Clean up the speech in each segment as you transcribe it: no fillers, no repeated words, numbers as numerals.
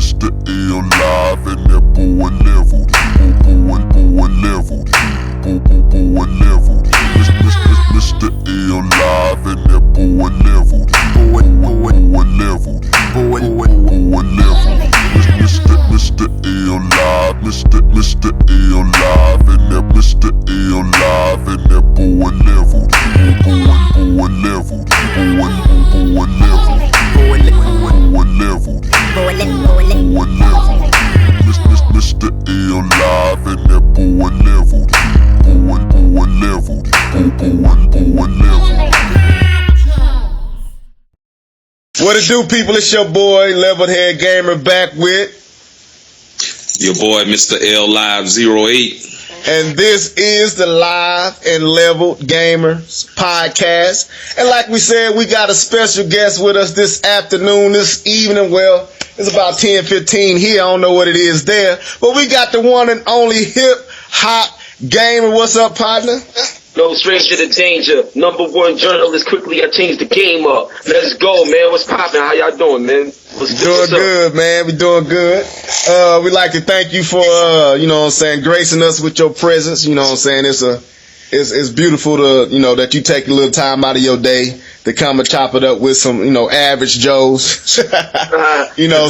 Mr. LEVELEDHEAD and that boy leveled. Boy leveled. Boy leveled. Mr. LEVELEDHEAD and that boy leveled. Boy leveled. Boy leveled. Mr. LEVELEDHEAD, Mr. LEVELEDHEAD and that Mr. LEVELEDHEAD and that boy leveled. Boy leveled. Boy leveled. Mr. LEVELEDHEAD and that boy leveled. Boy leveled. Boy leveled. What it do, people? It's your boy LEVELEDHEAD Gamer back with your boy Mr. LLive08. And this is the Live and Leveled Gamers podcast. And like we said, we got a special guest with us this afternoon, this evening. Well, it's about 10:15 here. I don't know what it is there. But we got the one and only hip-hop gamer. What's up, partner? No stranger to danger. #1 journalist. Quickly, I changed the game up. Let's go, man. What's poppin'? How y'all doing, man? Doing good, man. We doing good. We'd like to thank you for, you know what I'm saying, gracing us with your presence. You know what I'm saying? It's beautiful to, you know, that you take a little time out of your day to come and chop it up with some, you know, average Joes. You know,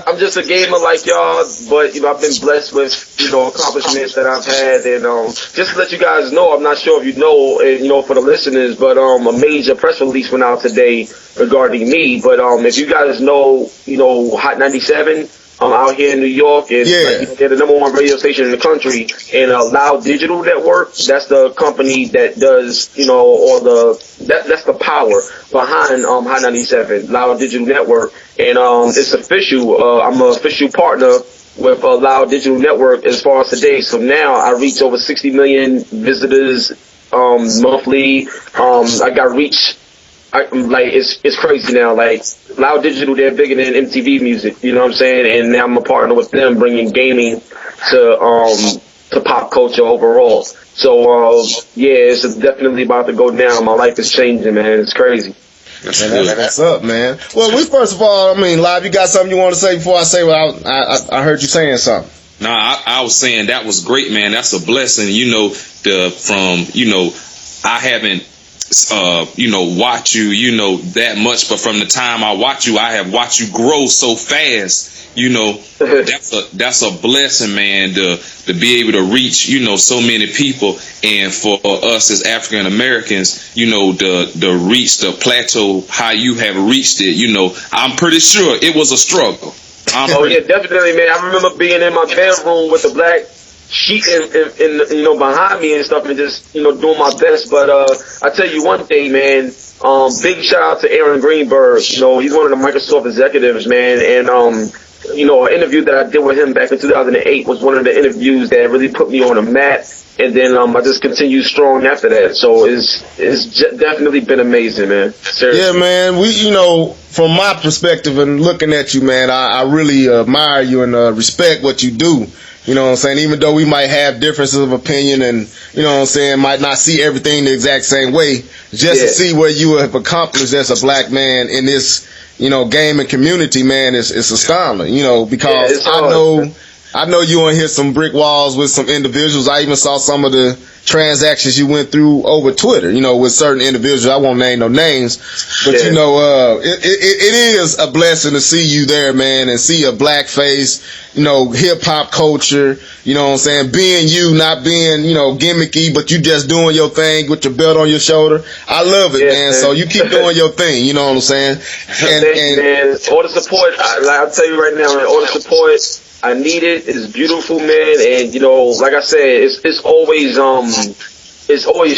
I'm just a gamer like y'all, but, you know, I've been blessed with, you know, accomplishments that I've had. And just to let you guys know, I'm not sure if you know, and, you know, for the listeners, but a major press release went out today regarding me. But if you guys know, you know, Hot 97, out here in New York, and like, they're the #1 radio station in the country. And Loud Digital Network, that's the company that does, you know, all that's the power behind Hot 97, Loud Digital Network. And it's official. I'm an official partner with Loud Digital Network as far as today. So now I reach over 60 million visitors monthly. I got reach. Like it's crazy now. Like Loud Digital, they're bigger than MTV Music. You know what I'm saying? And now I'm a partner with them, bringing gaming to pop culture overall. So yeah, it's definitely about to go down. My life is changing, man. It's crazy. That's up, man. Well, first of all, I mean, Live, you got something you want to say before I say what I heard you saying something? No, I was saying that was great, man. That's a blessing. You know, I haven't you know, watch you, you know, that much, but from the time I watch you, I have watched you grow so fast. You know, that's a blessing, man, to be able to reach, you know, so many people, and for us as African Americans, you know, to reach the plateau how you have reached it. You know, I'm pretty sure it was a struggle. Yeah, definitely, man. I remember being in my bedroom with the black sheet in you know, behind me and stuff, and just, you know, doing my best. But I tell you one thing, man. Big shout out to Aaron Greenberg. You know, he's one of the Microsoft executives, man. And you know, an interview that I did with him back in 2008 was one of the interviews that really put me on the map. And then I just continued strong after that. So it's definitely been amazing, man. Seriously. Yeah, man. You know, from my perspective and looking at you, man, I really admire you and respect what you do. You know what I'm saying? Even though we might have differences of opinion and, you know what I'm saying, might not see everything the exact same way, just to see what you have accomplished as a black man in this, you know, gaming community, man, it's astounding, you know, because I know you want to hit some brick walls with some individuals. I even saw some of the transactions you went through over Twitter, you know, with certain individuals. I won't name no names, but you know, it is a blessing to see you there, man, and see a black face, you know, hip hop culture, you know what I'm saying, being you, not being, you know, gimmicky, but you just doing your thing with your belt on your shoulder. I love it, man. So you keep doing your thing, you know what I'm saying? And man, all the support, I'll tell you right now, man, all the support I need it. It's beautiful, man. And, you know, like I said, it's always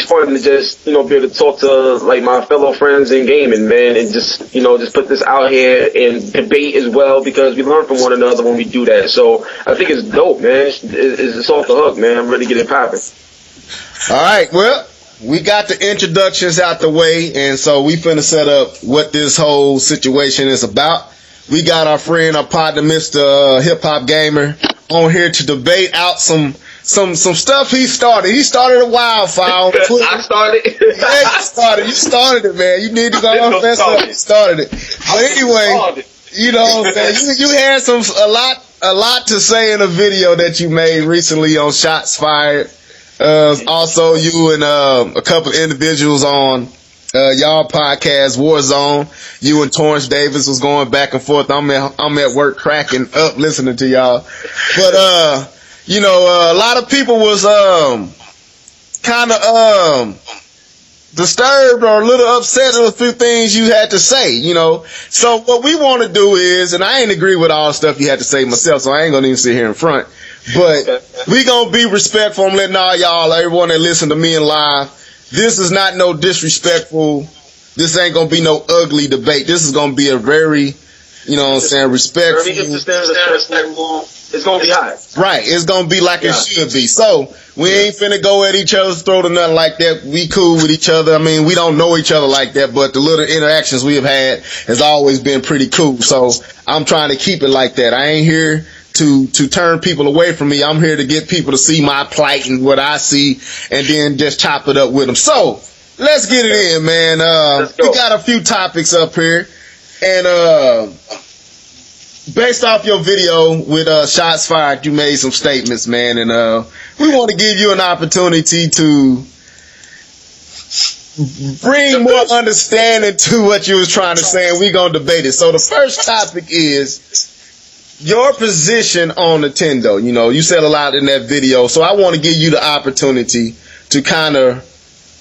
fun to just, you know, be able to talk to, like, my fellow friends in gaming, man, and just, you know, just put this out here and debate as well, because we learn from one another when we do that. So I think it's dope, man. It's off the hook, man. I'm ready to get it popping. All right, well, we got the introductions out the way, and so we finna set up what this whole situation is about. We got our friend, our partner, Mr. Hip Hop Gamer, on here to debate out some stuff he started. He started a wildfire. I started. Yeah, you started it, man. You need to go on fess up. You started it. But anyway, You know what I'm saying? You had a lot to say in a video that you made recently on Shots Fired. Also, you and a couple of individuals on y'all podcast Warzone. You and Torrance Davis was going back and forth. I'm at work cracking up listening to y'all. But you know, a lot of people was kind of disturbed or a little upset at a few things you had to say, you know. So what we want to do is, and I ain't agree with all the stuff you had to say myself, so I ain't gonna even sit here in front, but we gonna be respectful. I'm letting all y'all, everyone that listen to me in live, this is not no disrespectful, this ain't gonna be no ugly debate. This is gonna be a very, you know what I'm saying, respectful. It's gonna be hot. Right, it's gonna be like it should be. So we ain't finna go at each other's throat or nothing like that. We cool with each other. I mean, we don't know each other like that, but the little interactions we have had has always been pretty cool. So I'm trying to keep it like that. I ain't here to turn people away from me. I'm here to get people to see my plight and what I see, and then just chop it up with them. So let's get it in, man. We got a few topics up here, and based off your video with Shots Fired, you made some statements, man, and we want to give you an opportunity to bring more understanding to what you was trying to say, and we're going to debate it. So the first topic is your position on Nintendo. You know, you said a lot in that video, so I want to give you the opportunity to kind of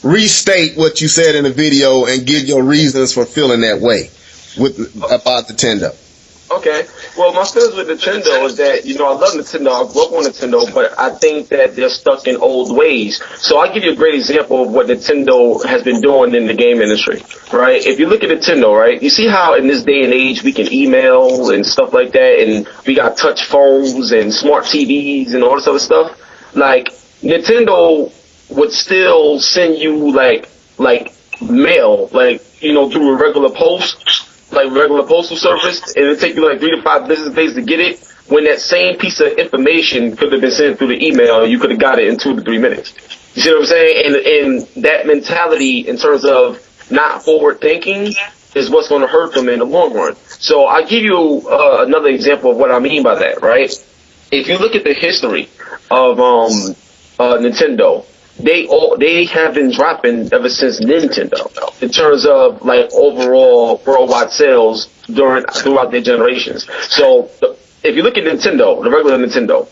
restate what you said in the video and give your reasons for feeling that way about Nintendo. Okay. Well, my feelings with Nintendo is that, you know, I love Nintendo. I grew up on Nintendo, but I think that they're stuck in old ways. So I'll give you a great example of what Nintendo has been doing in the game industry, right? If you look at Nintendo, right, you see how in this day and age we can email and stuff like that, and we got touch phones and smart TVs and all this other stuff? Like, Nintendo would still send you, like mail, like, you know, through a regular post, like regular postal service, and it'll take you like 3 to 5 business days to get it, when that same piece of information could have been sent through the email, you could have got it in 2 to 3 minutes. You see what I'm saying? And that mentality in terms of not forward thinking is what's going to hurt them in the long run. So I'll give you another example of what I mean by that, right? If you look at the history of Nintendo, they have been dropping ever since Nintendo in terms of like overall worldwide sales throughout their generations. So if you look at Nintendo, the regular Nintendo,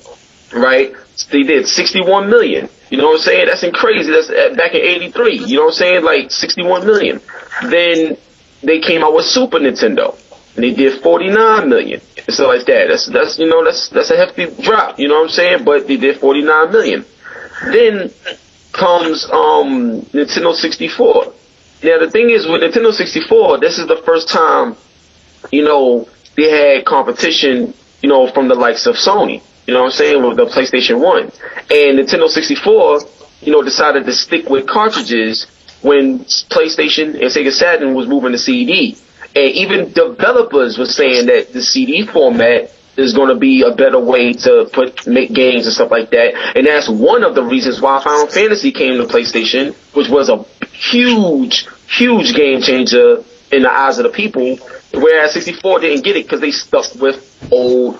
right? They did 61 million. You know what I'm saying? That's crazy. That's back in '83. You know what I'm saying? Like 61 million. Then they came out with Super Nintendo, and they did 49 million. And so like that. That's you know that's a hefty drop. You know what I'm saying? But they did 49 million. Then comes Nintendo 64. Now the thing is with Nintendo 64, this is the first time, you know, they had competition, you know, from the likes of Sony. You know what I'm saying, with the PlayStation 1. And Nintendo 64, you know, decided to stick with cartridges when PlayStation and Sega Saturn was moving to CD. And even developers were saying that the CD format is going to be a better way to make games and stuff like that. And that's one of the reasons why Final Fantasy came to PlayStation, which was a huge game changer in the eyes of the people, whereas 64 didn't get it because they stuck with old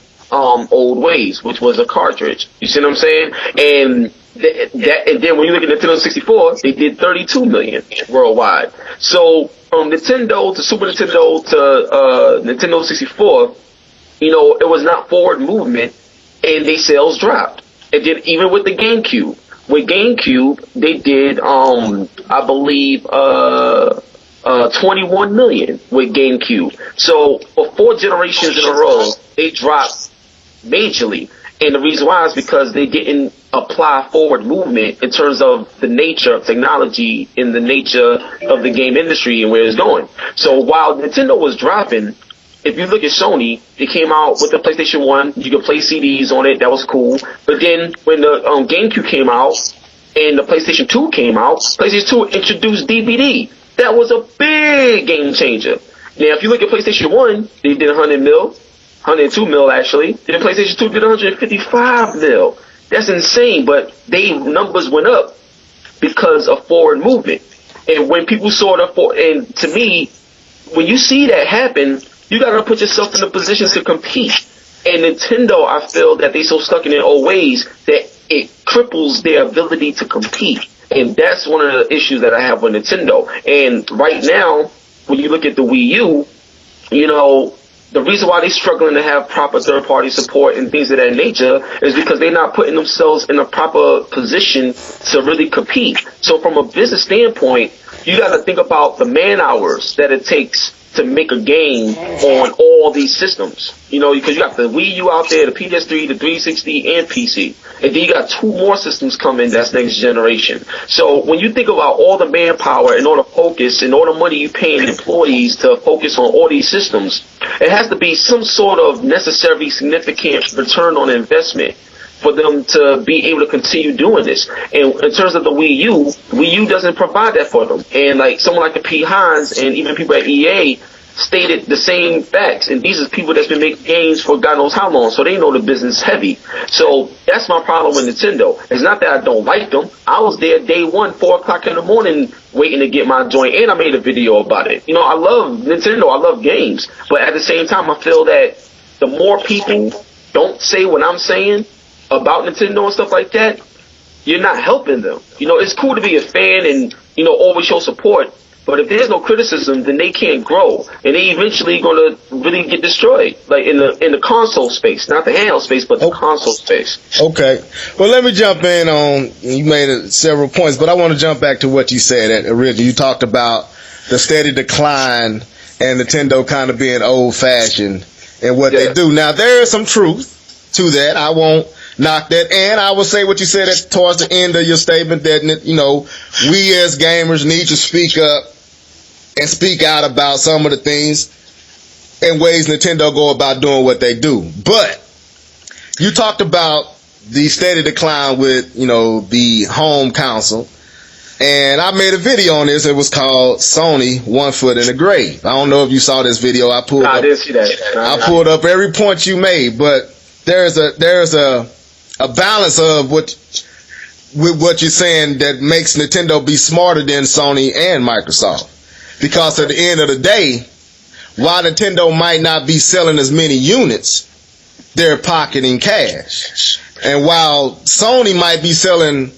ways, which was a cartridge. You see what I'm saying? And then when you look at Nintendo 64, they did 32 million worldwide. So from Nintendo to Super Nintendo to Nintendo 64, you know, it was not forward movement, and their sales dropped. And then even with the GameCube, they did, I believe, 21 million with GameCube. So for 4 generations in a row, they dropped majorly. And the reason why is because they didn't apply forward movement in terms of the nature of technology and the nature of the game industry and where it's going. So while Nintendo was dropping, if you look at Sony, they came out with the PlayStation 1. You could play CDs on it. That was cool. But then when the GameCube came out and the PlayStation 2 came out, PlayStation 2 introduced DVD. That was a big game changer. Now, if you look at PlayStation 1, they did 102 mil actually. Then PlayStation 2 did 155 mil. That's insane. But they numbers went up because of forward movement. And when people saw and to me, when you see that happen, You got to put yourself in a position to compete. And Nintendo, I feel that they so stuck in their old ways that it cripples their ability to compete. And that's one of the issues that I have with Nintendo. And right now, when you look at the Wii U, you know, the reason why they're struggling to have proper third-party support and things of that nature is because they're not putting themselves in a proper position to really compete. So from a business standpoint, you got to think about the man hours that it takes to make a game on all these systems. You know, because you got the Wii U out there, the PS3, the 360, and PC. And then you got 2 more systems coming that's next generation. So when you think about all the manpower and all the focus and all the money you paying employees to focus on all these systems, it has to be some sort of necessary, significant return on investment for them to be able to continue doing this. And in terms of the Wii U doesn't provide that for them. And like someone like the P. Hines and even people at EA stated the same facts. And these are people that's been making games for God knows how long, so they know the business heavy. So that's my problem with Nintendo. It's not that I don't like them. I was there day one, 4 o'clock in the morning, waiting to get my joint, and I made a video about it. You know, I love Nintendo. I love games. But at the same time, I feel that the more people don't say what I'm saying about Nintendo and stuff like that, you're not helping them. You know, it's cool to be a fan and, you know, always show support, but if there's no criticism, then they can't grow, and they eventually going to really get destroyed, like in the console space, not the handheld space, but the console space. Okay. Well, let me jump in on, you made several points, but I want to jump back to what you said originally. You talked about the steady decline and Nintendo kind of being old-fashioned and what they do. Now, there is some truth to that. I won't knock that, and I will say what you said towards the end of your statement, that, you know, we as gamers need to speak up and speak out about some of the things and ways Nintendo go about doing what they do. But you talked about the steady decline with, you know, the home console, and I made a video on this. It was called Sony One Foot in the Grave. I don't know if you saw this video. I didn't see that. I pulled up every point you made, but there's a balance of what you're saying that makes Nintendo be smarter than Sony and Microsoft. Because at the end of the day, while Nintendo might not be selling as many units, they're pocketing cash. And while Sony might be selling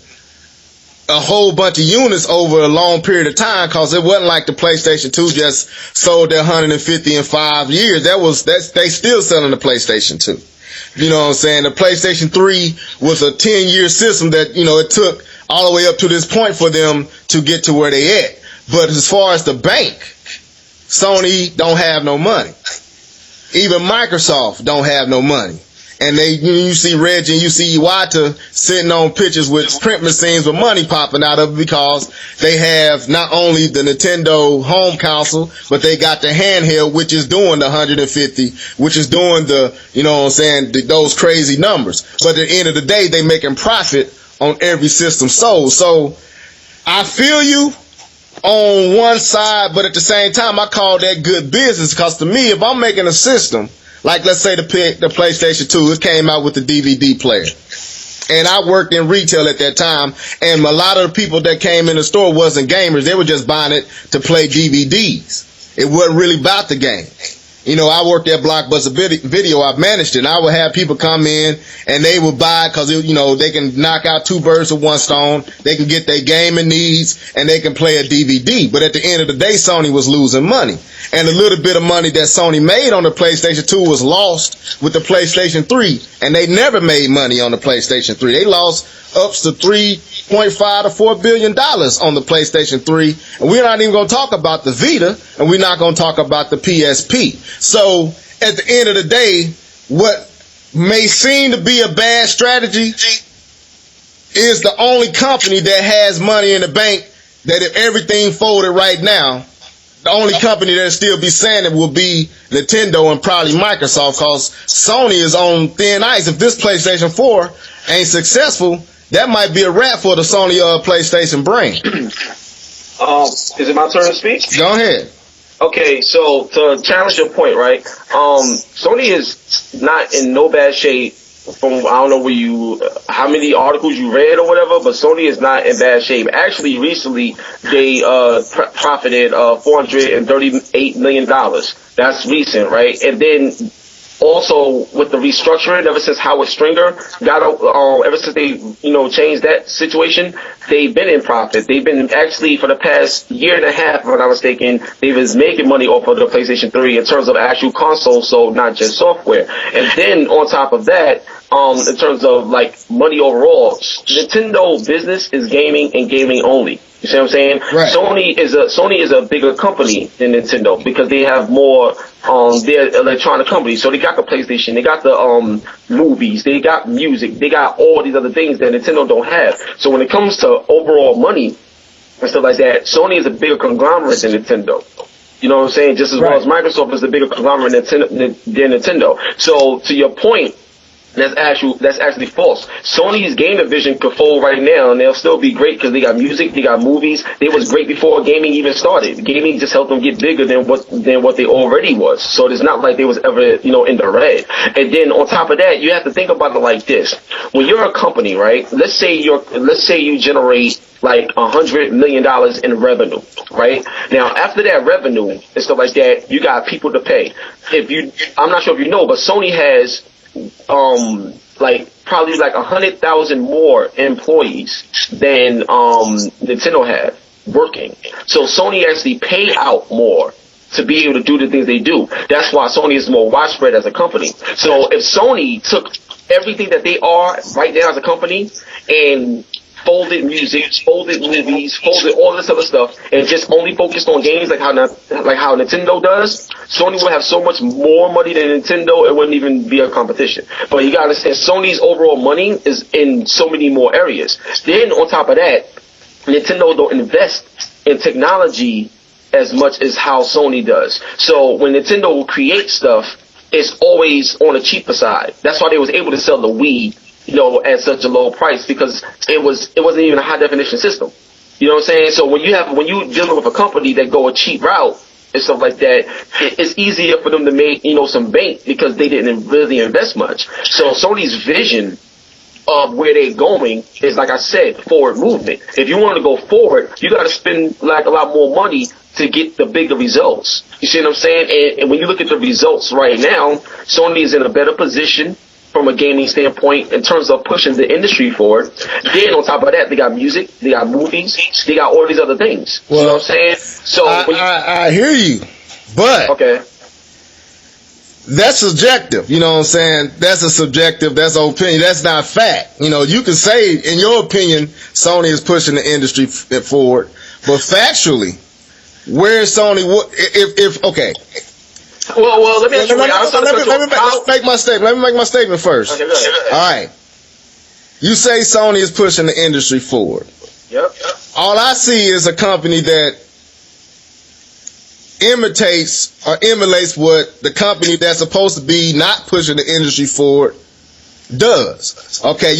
a whole bunch of units over a long period of time, because it wasn't like the PlayStation 2 just sold their 150 in 5 years. They still selling the PlayStation 2. You know what I'm saying? The PlayStation 3 was a 10-year system that, you know, it took all the way up to this point for them to get to where they at. But as far as the bank, Sony don't have no money. Even Microsoft don't have no money. And you see Reggie and you see Iwata sitting on pictures with print machines with money popping out of it, because they have not only the Nintendo home console, but they got the handheld, which is doing the 150, which is doing the, you know what I'm saying, those crazy numbers. But at the end of the day, they making profit on every system sold. So I feel you on one side, but at the same time, I call that good business, because to me, if I'm making a system, like let's say the PlayStation 2, it came out with the DVD player. And I worked in retail at that time, and a lot of the people that came in the store wasn't gamers. They were just buying it to play DVDs. It wasn't really about the game. You know, I worked at Blockbuster Video. I managed it, and I would have people come in, and they would buy it because, you know, they can knock out 2 birds with 1 stone. They can get their gaming needs, and they can play a DVD. But at the end of the day, Sony was losing money. And a little bit of money that Sony made on the PlayStation 2 was lost with the PlayStation 3. And they never made money on the PlayStation 3. They lost up to $3.5 to $4 billion on the PlayStation 3. And we're not even going to talk about the Vita, and we're not going to talk about the PSP. So at the end of the day, what may seem to be a bad strategy is the only company that has money in the bank, that if everything folded right now, the only company that'll still be saying it will be Nintendo and probably Microsoft, because Sony is on thin ice. If this PlayStation 4 ain't successful, that might be a wrap for the Sony PlayStation brand. Is it my turn to speak? Go ahead. Okay, so to challenge your point, right? Sony is not in no bad shape from I don't know how many articles you read or whatever, but Sony is not in bad shape. Actually, recently they profited $438 million. That's recent, right? And then also with the restructuring, ever since Howard Stringer ever since they changed that situation, they've been in profit. They've been actually for the past year and a half, if I'm not mistaken, they was making money off of the PlayStation 3 in terms of actual console, so not just software. And then on top of that, in terms of like money overall, Nintendo business is gaming and gaming only. You see what I'm saying? Right. Sony is a bigger company than Nintendo because they have more they're electronic companies. So they got the PlayStation, they got the movies, they got music, they got all these other things that Nintendo don't have. So when it comes to overall money and stuff like that, Sony is a bigger conglomerate than Nintendo. You know what I'm saying? Just as well as Microsoft is a bigger conglomerate than Nintendo. So to your point, that's actually false. Sony's game division could fold right now, and they'll still be great because they got music, they got movies. They was great before gaming even started. Gaming just helped them get bigger than what they already was. So it's not like they was ever in the red. And then on top of that, you have to think about it like this: when you're a company, right? Let's say you generate like $100 million in revenue, right? Now after that revenue and stuff like that, you got people to pay. I'm not sure if you know, but Sony has probably 100,000 more employees than Nintendo have working. So Sony actually pay out more to be able to do the things they do. That's why Sony is more widespread as a company. So if Sony took everything that they are right now as a company and folded music, folded movies, folded all this other stuff, and just only focused on games like how Nintendo does, Sony would have so much more money than Nintendo, it wouldn't even be a competition. But you gotta understand, Sony's overall money is in so many more areas. Then on top of that, Nintendo don't invest in technology as much as how Sony does. So when Nintendo will create stuff, it's always on the cheaper side. That's why they was able to sell the Wii at such a low price, because it wasn't even a high definition system. You know what I'm saying? So when you dealing with a company that go a cheap route and stuff like that, it's easier for them to make some bank because they didn't really invest much. So Sony's vision of where they're going is, like I said, forward movement. If you want to go forward, you got to spend a lot more money to get the bigger results. You see what I'm saying? And when you look at the results right now, Sony is in a better position from a gaming standpoint in terms of pushing the industry forward. Then on top of that, they got music, they got movies, they got all these other things. Well, you know what I'm saying? So I hear you, but okay, that's subjective. You know what I'm saying? That's a subjective. That's an opinion. That's not fact. You can say, in your opinion, Sony is pushing the industry forward, but factually, where is Sony? Okay. Well, let me make my statement. Let me make my statement first. Okay, go ahead. All right. You say Sony is pushing the industry forward. Yep. All I see is a company that imitates or emulates what the company that's supposed to be not pushing the industry forward does. Okay,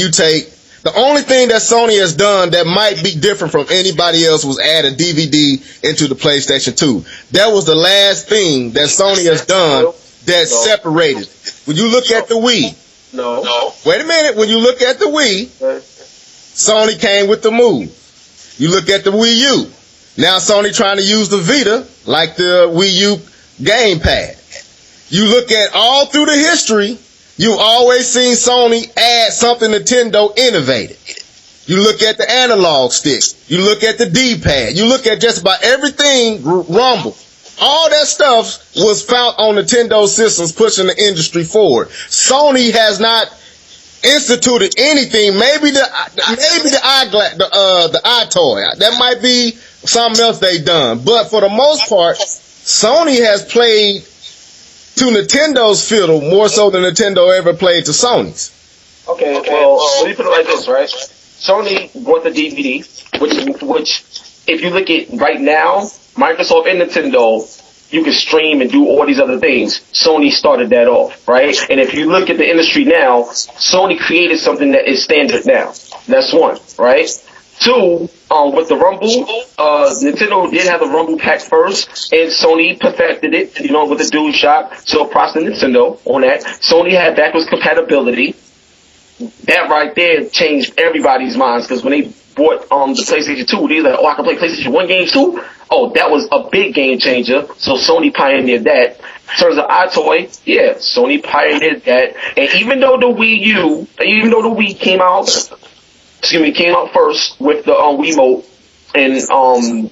the only thing that Sony has done that might be different from anybody else was add a DVD into the PlayStation 2. That was the last thing that Sony has done that separated. When you look at the Wii. No. Wait a minute. When you look at the Wii, Sony came with the Move. You look at the Wii U. Now Sony trying to use the Vita like the Wii U gamepad. You look at all through the history, you've always seen Sony add something Nintendo innovated. You look at the analog stick. You look at the D-pad. You look at just about everything Rumble. All that stuff was found on Nintendo systems pushing the industry forward. Sony has not instituted anything. Maybe the iToy. That might be something else they done. But for the most part, Sony has played to Nintendo's fiddle more so than Nintendo ever played to Sony's. Okay, well, let me put it like this, right? Sony brought the DVD, which if you look at right now, Microsoft and Nintendo, you can stream and do all these other things. Sony started that off, right? And if you look at the industry now, Sony created something that is standard now. That's one, right? Two, with the Rumble, Nintendo did have the Rumble pack first, and Sony perfected it, with the DualShock. So props to Nintendo on that. Sony had backwards compatibility. that right there changed everybody's minds, because when they bought the PlayStation 2, they were like, oh, I can play PlayStation 1 games too? Oh, that was a big game changer. So Sony pioneered that. In terms of iToy, yeah, Sony pioneered that. And even though the Wii came out first with the Wiimote, and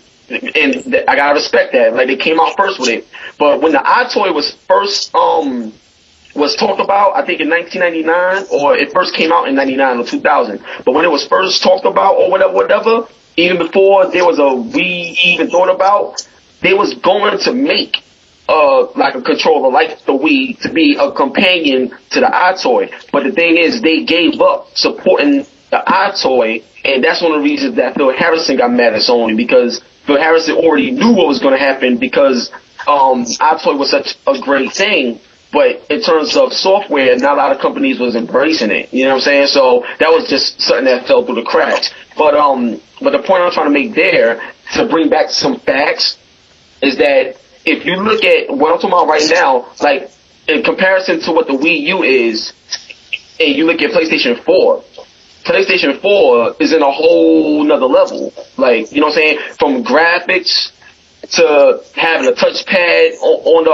I gotta respect that. Like, they came out first with it. But when the iToy was first was talked about, I think in 1999, or it first came out in 99 or 2000. But when it was first talked about, or whatever, even before there was a Wii even thought about, they was going to make like a controller like the Wii to be a companion to the iToy. But the thing is, they gave up supporting the iToy, and that's one of the reasons that Phil Harrison got mad at Sony, because Phil Harrison already knew what was going to happen, because iToy was such a great thing. But in terms of software, not a lot of companies was embracing it. You know what I'm saying? So that was just something that fell through the cracks. But the point I'm trying to make there, to bring back some facts, is that if you look at what I'm talking about right now, like in comparison to what the Wii U is, and you look at PlayStation 4 is in a whole nother level. Like, you know what I'm saying? From graphics to having a touchpad on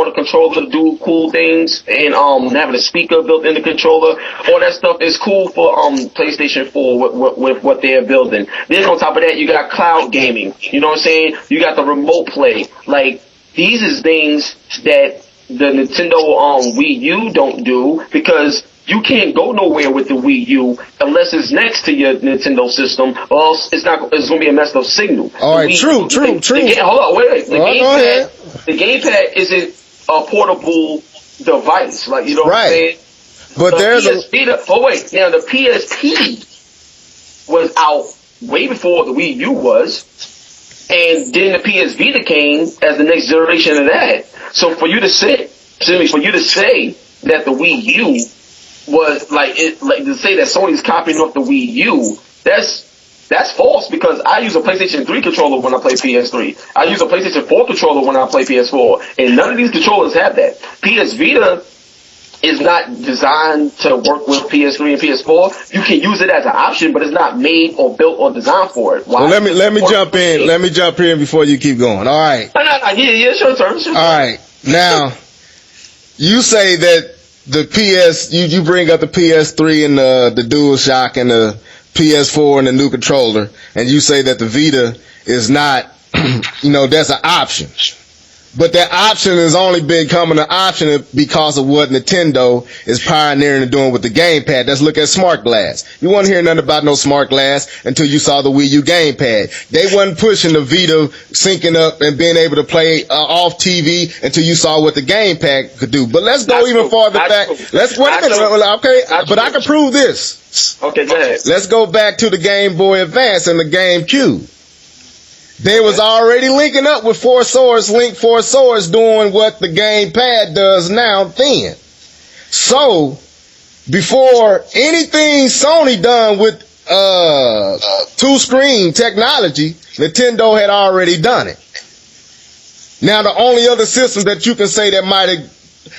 the controller to do cool things, and having a speaker built in the controller, all that stuff is cool for PlayStation 4 with what they're building. Then on top of that, you got cloud gaming. You know what I'm saying? You got the remote play. Like, these is things that the Nintendo Wii U don't do, because you can't go nowhere with the Wii U unless it's next to your Nintendo system, or else it's going to be a messed up signal. All right, true. Hold on, wait. The gamepad isn't a portable device, like, you know what I'm saying? But there's now the PSP was out way before the Wii U was, and then the PS Vita came as the next generation of that. So for you to say that the Wii U was to say that Sony's copying off the Wii U, that's false, because I use a PlayStation 3 controller when I play PS3. I use a PlayStation 4 controller when I play PS4, and none of these controllers have that. PS Vita is not designed to work with PS3 and PS4. You can use it as an option, but it's not made or built or designed for it. Why? Well, let me jump in. Let me jump in before you keep going. All right. No, yeah, it's your turn. All right. Now, you say that the you bring up the PS3 and the DualShock and the PS4 and the new controller, and you say that the Vita is not, that's an option. But that option has only been becoming an option because of what Nintendo is pioneering and doing with the gamepad. Let's look at Smart Glass. You won't hear nothing about no Smart Glass until you saw the Wii U gamepad. They wasn't pushing the Vita syncing up and being able to play off TV until you saw what the gamepad could do. But let's go even farther back. Let's wait a minute. Okay, but I can prove this. Okay, go ahead. Let's go back to the Game Boy Advance and the GameCube. They was already linking up with Four Swords doing what the gamepad does now then. So, before anything Sony done with two-screen technology, Nintendo had already done it. Now, the only other system that you can say that might have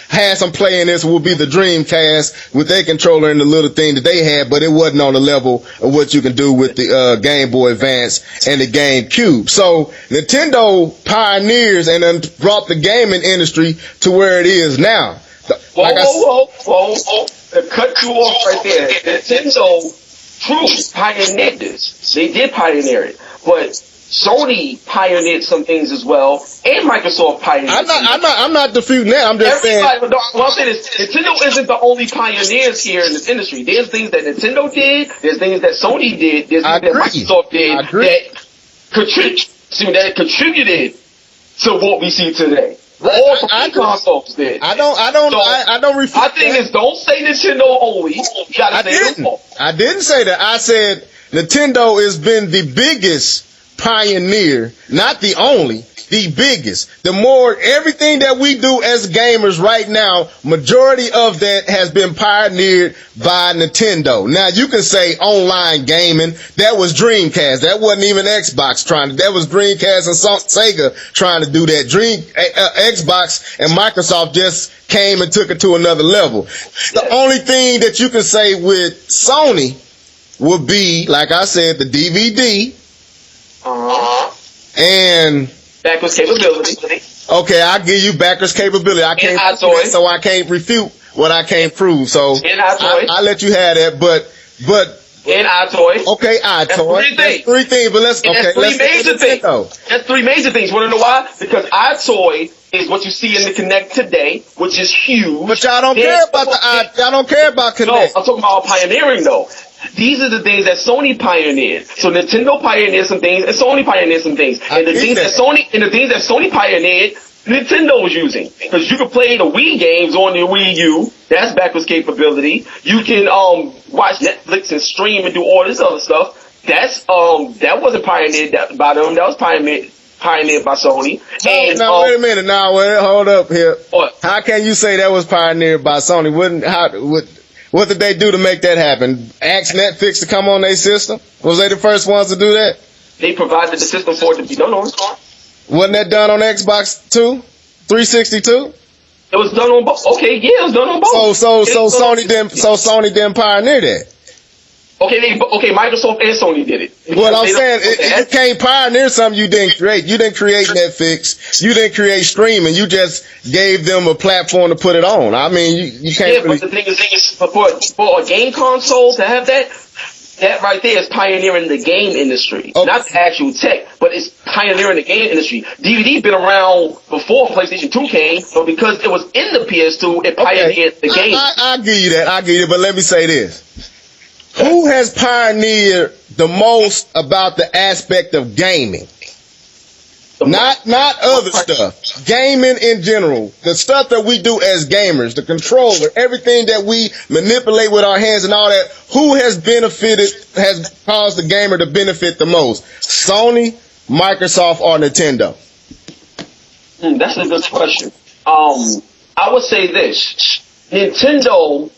had some play in this would be the Dreamcast with their controller and the little thing that they had, but it wasn't on the level of what you can do with the Game Boy Advance and the GameCube. So Nintendo pioneers and then brought the gaming industry to where it is now. Whoa. To cut you off right there. Nintendo pioneered this. They did pioneer it. But Sony pioneered some things as well, and Microsoft pioneered. I'm not disputing that. I'm just saying. What I'm saying is, Nintendo isn't the only pioneers here in this industry. There's things that Nintendo did. There's things that Sony did. There's things that Microsoft did that contributed to what we see today. All three consoles did. I don't refute I think is, don't say Nintendo only. You gotta say them all. I didn't say that. I said Nintendo has been the biggest pioneer, not the only, the biggest. The more, everything that we do as gamers right now, majority of that has been pioneered by Nintendo. Now you can say online gaming, that was Dreamcast. That wasn't even Xbox that was Dreamcast and Sega trying to do that. Xbox and Microsoft just came and took it to another level. The only thing that you can say with Sony would be, like I said, the DVD and backwards capability. Okay, I'll give you backwards capability. I can't, so I can't refute what I can't prove. So I'll let you have that, but and iToy. Okay, iToy. That's three things, but let's major things. That's three major things. Want to know why? Because iToy is what you see in the Connect today, which is huge. But y'all don't care about y'all don't care about Connect. No, I'm talking about pioneering though. These are the things that Sony pioneered. So Nintendo pioneered some things, and Sony pioneered some things. And the things that Sony pioneered, Nintendo was using. Because you can play the Wii games on the Wii U. That's backwards capability. You can watch Netflix and stream and do all this other stuff. That's that wasn't pioneered by them. That was pioneered by Sony. And, now wait a minute. Now hold up here. What? How can you say that was pioneered by Sony? What did they do to make that happen? Ask Netflix to come on their system? Was they the first ones to do that? They provided the system for it to be done on. Wasn't that done on Xbox 360 too? It was done on both. Okay, yeah, it was done on both. So Sony didn't pioneer that. Okay, Microsoft and Sony did it. Well, I'm saying you can't pioneer something you didn't create. You didn't create Netflix. You didn't create streaming. You just gave them a platform to put it on. I mean, you can't. Yeah, but the thing is, for a game console to have that right there is pioneering the game industry, not the actual tech, but it's pioneering the game industry. DVD been around before PlayStation 2 came, but because it was in the PS2, it pioneered the game. I'll give you that. But let me say this. Who has pioneered the most about the aspect of gaming? Not other stuff. Gaming in general. The stuff that we do as gamers, the controller, everything that we manipulate with our hands and all that. Who has caused the gamer to benefit the most? Sony, Microsoft, or Nintendo? That's a good question. I would say this. Nintendo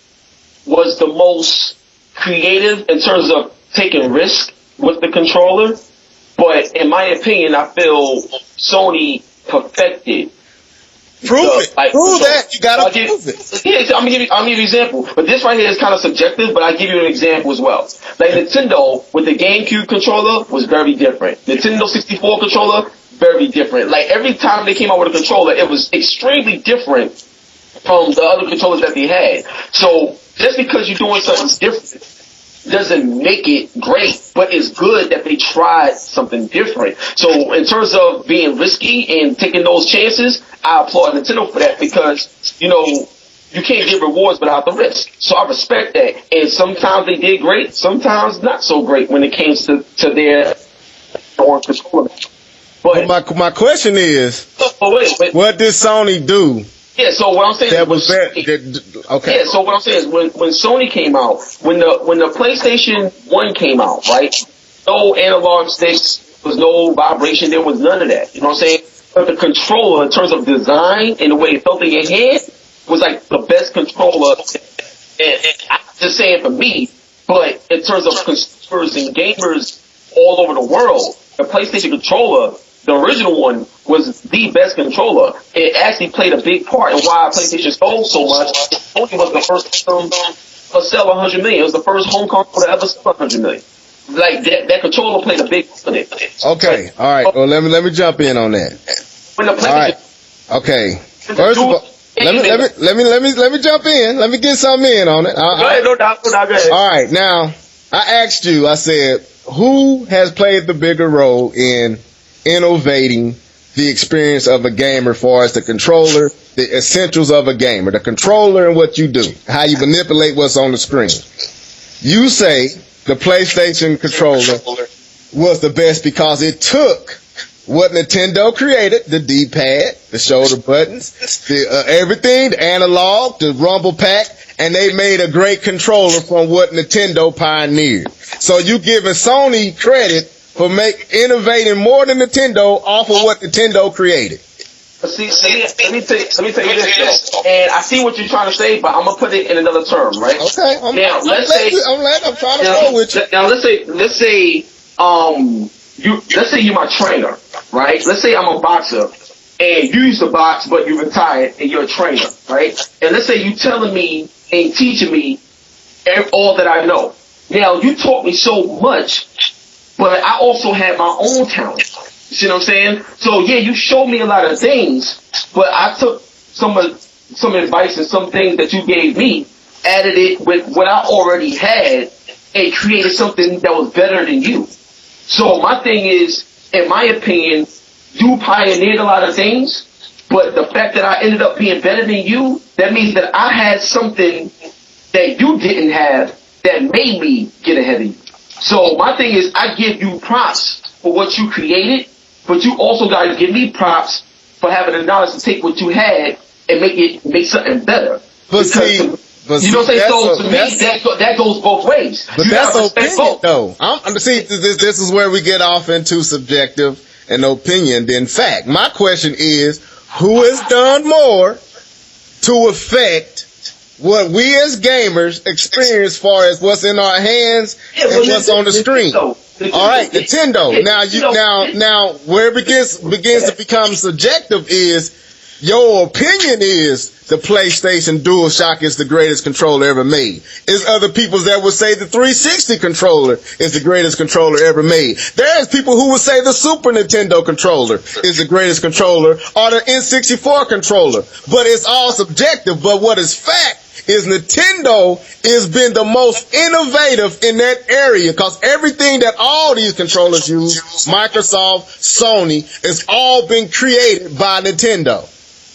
was the most creative in terms of taking risk with the controller, but in my opinion, I feel Sony perfected. Prove that. You gotta prove it. Yeah, I'm gonna give you an example. But this right here is kind of subjective, but I'll give you an example as well. Like Nintendo with the GameCube controller was very different. Nintendo 64 controller, very different. Like every time they came out with a controller, it was extremely different from the other controllers that they had. So just because you're doing something different doesn't make it great, but it's good that they tried something different. So in terms of being risky and taking those chances, I applaud Nintendo for that because, you can't get rewards without the risk. So I respect that. And sometimes they did great, sometimes not so great when it came to their controller. But my question is, what did Sony do? Yeah, so what I'm saying okay. Yeah, so what I'm saying is when Sony came out, when the PlayStation 1 came out, right? No analog sticks, there was no vibration, there was none of that. You know what I'm saying? But the controller, in terms of design and the way it felt in your hand, was like the best controller. And I'm just saying for me, but in terms of consumers and gamers all over the world, the PlayStation controller, the original one, was the best controller. It actually played a big part in why PlayStation sold so much. Sony was the first to sell 100 million. It was the first home console to ever sell 100 million. Like that controller played a big part in it. Okay, all right. Well, let me jump in on that. When the PlayStation, all right. Okay. First of all, let me jump in. Let me get something in on it. Go ahead, no doubt. Go ahead. All right. Now, I asked you. I said, who has played the bigger role in innovating the experience of a gamer as far as the controller, the essentials of a gamer, the controller and what you do, how you manipulate what's on the screen? You say the PlayStation controller was the best because it took what Nintendo created, the D-pad, the shoulder buttons, everything, the analog, the rumble pack, and they made a great controller from what Nintendo pioneered. So you giving Sony credit for innovating more than Nintendo off of what Nintendo created. See, let me tell you this, though. And I see what you're trying to say, but I'm gonna put it in another term, right? Okay. I'm trying to go with you. Now, let's say you're my trainer, right? Let's say I'm a boxer, and you used to box, but you retired, and you're a trainer, right? And let's say you telling me and teaching me all that I know. Now, you taught me so much, but I also had my own talent. You see what I'm saying? So yeah, you showed me a lot of things, but I took some advice and some things that you gave me, added it with what I already had, and created something that was better than you. So my thing is, in my opinion, you pioneered a lot of things, but the fact that I ended up being better than you, that means that I had something that you didn't have that made me get ahead of you. So my thing is, I give you props for what you created, but you also got to give me props for having the knowledge to take what you had and make something better. But see, you know what I'm saying? So to me, that goes both ways. But that's opinion, though. See, this is where we get off into subjective and opinion than fact. My question is, who has done more to affect what we as gamers experience as far as what's in our hands and what's on the screen? All right, Nintendo. Now, where it begins to become subjective is your opinion is the PlayStation DualShock is the greatest controller ever made. There's other people that would say the 360 controller is the greatest controller ever made. There's people who would say the Super Nintendo controller is the greatest controller or the N64 controller. But it's all subjective. But what is fact is Nintendo has been the most innovative in that area, because everything that all these controllers use, Microsoft, Sony, it's all been created by Nintendo.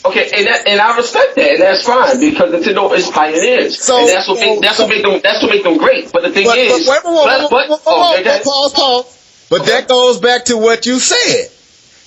Okay, and I respect that, and that's fine, because Nintendo is pioneers, so, and that's what make them great. But the thing is, pause. But that goes back to what you said.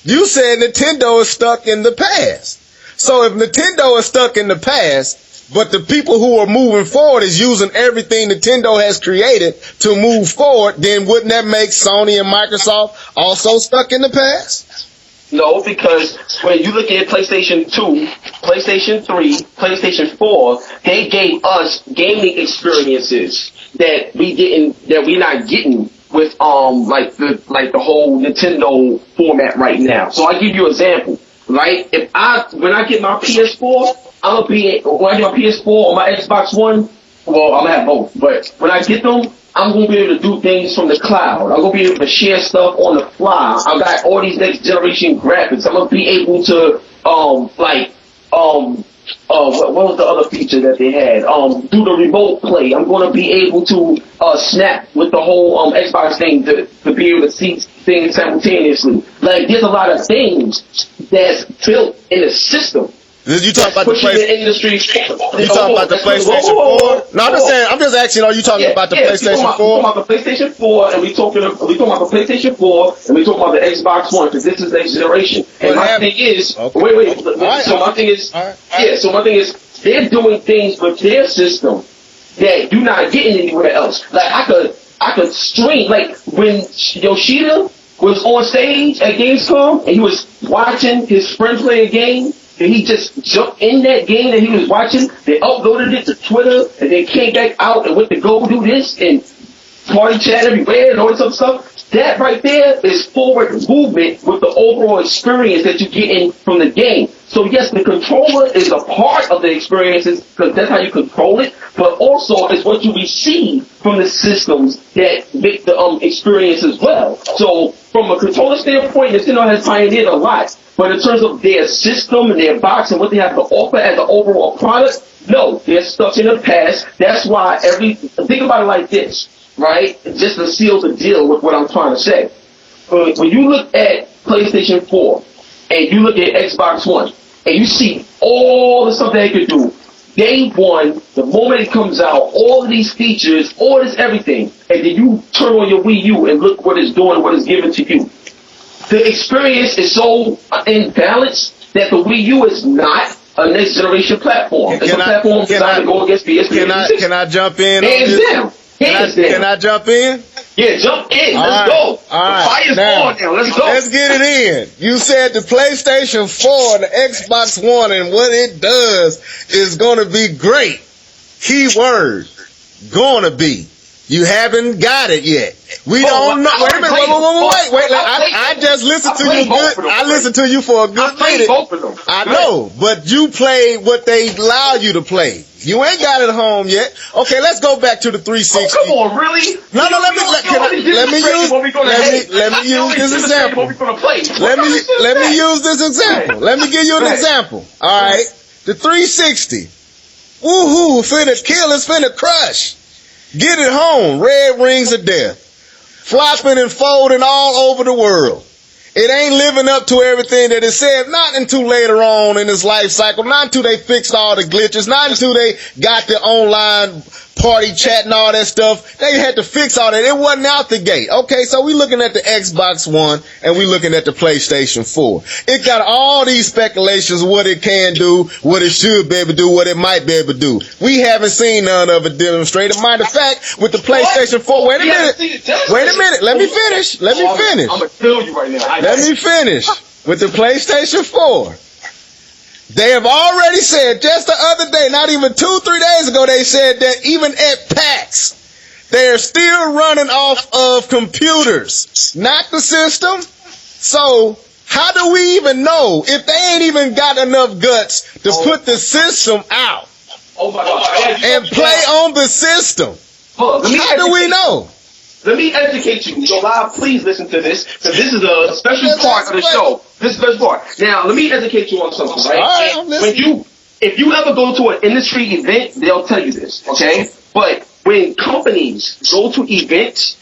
You said Nintendo is stuck in the past. So if Nintendo is stuck in the past, but the people who are moving forward is using everything Nintendo has created to move forward, then wouldn't that make Sony and Microsoft also stuck in the past? No, because when you look at PlayStation 2, PlayStation 3, PlayStation 4, they gave us gaming experiences that we're not getting with like the whole Nintendo format right now. So I give you an example, right? When I get my PS4, when I get my PS4 or my Xbox One, well, I'm gonna have both, but when I get them, I'm going to be able to do things from the cloud. I'm going to be able to share stuff on the fly. I've got all these next generation graphics. I'm going to be able to, what was the other feature that they had? Do the remote play. I'm going to be able to, snap with the whole, Xbox thing to be able to see things simultaneously. Like, there's a lot of things that's built in the system. You talking about the PlayStation? You talking about the PlayStation 4? No, I'm just asking. Are you talking about the PlayStation 4? We talking about the PlayStation 4, and we talking about the PlayStation 4, and we talking about the Xbox One, because this is next generation. And my thing is, wait. So my thing is, they're doing things with their system that you're not getting anywhere else. Like I could stream, like when Yoshida was on stage at Gamescom and he was watching his friend play a game. And he just jumped in that game that he was watching. They uploaded it to Twitter, and they came back out and went to go do this and party chat everywhere and all this other stuff. That right there is forward movement with the overall experience that you're getting from the game. So yes, the controller is a part of the experiences because that's how you control it, but also it's what you receive from the systems that make the experience as well. So from a controller standpoint, Nintendo has pioneered a lot. But in terms of their system and their box and what they have to offer as an overall product, no, they're stuck in the past. That's why think about it like this, right? Just to seal the deal with what I'm trying to say. When you look at PlayStation 4 and you look at Xbox One and you see all the stuff they could do, day one, the moment it comes out, all of these features, all this everything, and then you turn on your Wii U and look what it's doing, what it's giving to you. The experience is so imbalanced that the Wii U is not a next generation platform. It's a platform designed to go against PS3. Can I jump in? Hands down. Can I jump in? Yeah, jump in. Let's go. right, fire's now, on now. Let's go. let's get it in. You said the PlayStation 4 and the Xbox One and what it does is gonna be great. Keyword, gonna be. You haven't got it yet. We don't know. Wait a minute. Wait. I just listened to you good. I listened to you for a good minute. Both of them. I know, but you played what they allowed you to play. You ain't got it home yet. Okay, let's go back to the 360. Oh, come on, really? No, let me use this example. Let me use this example. Let me give you an example. All right, the 360. Woohoo! Finna kill. It's finna crush. Get it home. Red rings of death. Flopping and folding all over the world. It ain't living up to everything that it said, not until later on in its life cycle, not until they fixed all the glitches, not until they got the online party chat and all that stuff. They had to fix all that. It wasn't out the gate. Okay, so we looking at the Xbox One and we looking at the PlayStation 4. It got all these speculations, what it can do, what it should be able to do, what it might be able to do. We haven't seen none of it demonstrated. Matter of fact, with the PlayStation 4, wait a minute, let me finish. I'm gonna kill you right now. Let me finish. With the PlayStation 4, they have already said, just the other day, not even 2-3 days ago, they said that even at PAX, they're still running off of computers, not the system. So how do we even know if they ain't even got enough guts to put the system out and play on the system? How do we know? Let me educate you. So, Live, please listen to this, because this is a special part of the show. This is the best part. Now, let me educate you on something, right? All right, if you ever go to an industry event, they'll tell you this, okay? But when companies go to events,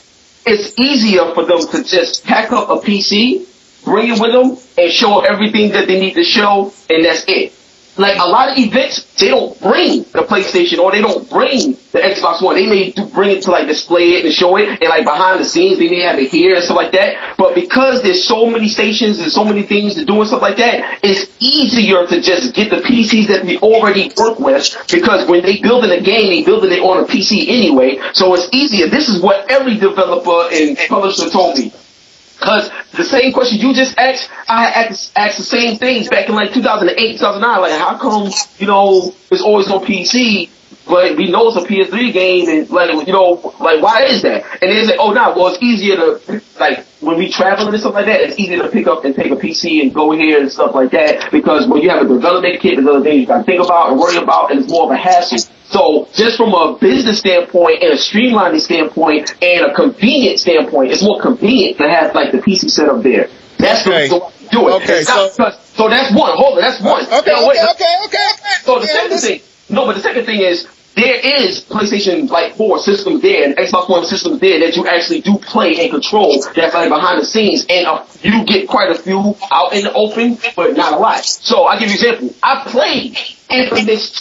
it's easier for them to just pack up a PC, bring it with them, and show everything that they need to show, and that's it. Like, a lot of events, they don't bring the PlayStation or they don't bring the Xbox One. They may bring it to, like, display it and show it, and, like, behind the scenes, they may have it here and stuff like that. But because there's so many stations and so many things to do and stuff like that, it's easier to just get the PCs that we already work with, because when they building a game, they building it on a PC anyway. So it's easier. This is what every developer and publisher told me. Because the same question you just asked, I asked the same things back in like 2008, 2009. Like, how come, it's always on PC, but we know it's a PS3 game, and why is that? And they say, well, it's easier to, like, when we travel and stuff like that, it's easier to pick up and take a PC and go here and stuff like that, because when you have a development kit, there's other things you gotta think about and worry about, and it's more of a hassle. So just from a business standpoint and a streamlining standpoint and a convenient standpoint, it's more convenient to have like the PC set up there. That's the way to do it. Okay, so that's one. Hold on, that's one. Okay. So the second thing is, there is PlayStation 4 systems there and Xbox One systems there that you actually do play and control. That's like behind the scenes, and you get quite a few out in the open, but not a lot. So I'll give you an example. I played Infamous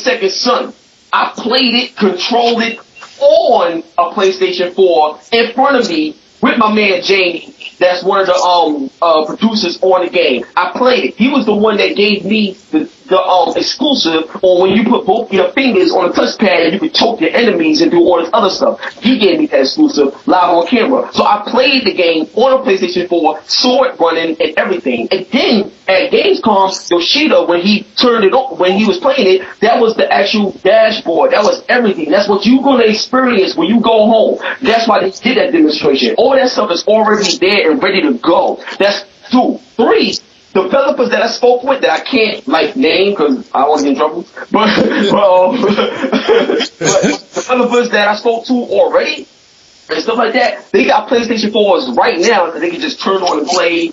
Second Son. I played it, controlled it on a PlayStation 4 in front of me with my man Jamie. That's one of the producers on the game. I played it. He was the one that gave me the exclusive on when you put both your fingers on a touchpad and you can choke your enemies and do all this other stuff. He gave me that exclusive live on camera. So I played the game on a PlayStation 4, saw it running and everything. And then at Gamescom, Yoshida, when he turned it on, when he was playing it, that was the actual dashboard. That was everything. That's what you're going to experience when you go home. That's why they did that demonstration. All that stuff is already there and ready to go. That's 2. 3. Developers that I spoke with that I can't name because I don't want to get in trouble, but developers that I spoke to already and stuff like that, they got PlayStation 4s right now that they can just turn on and play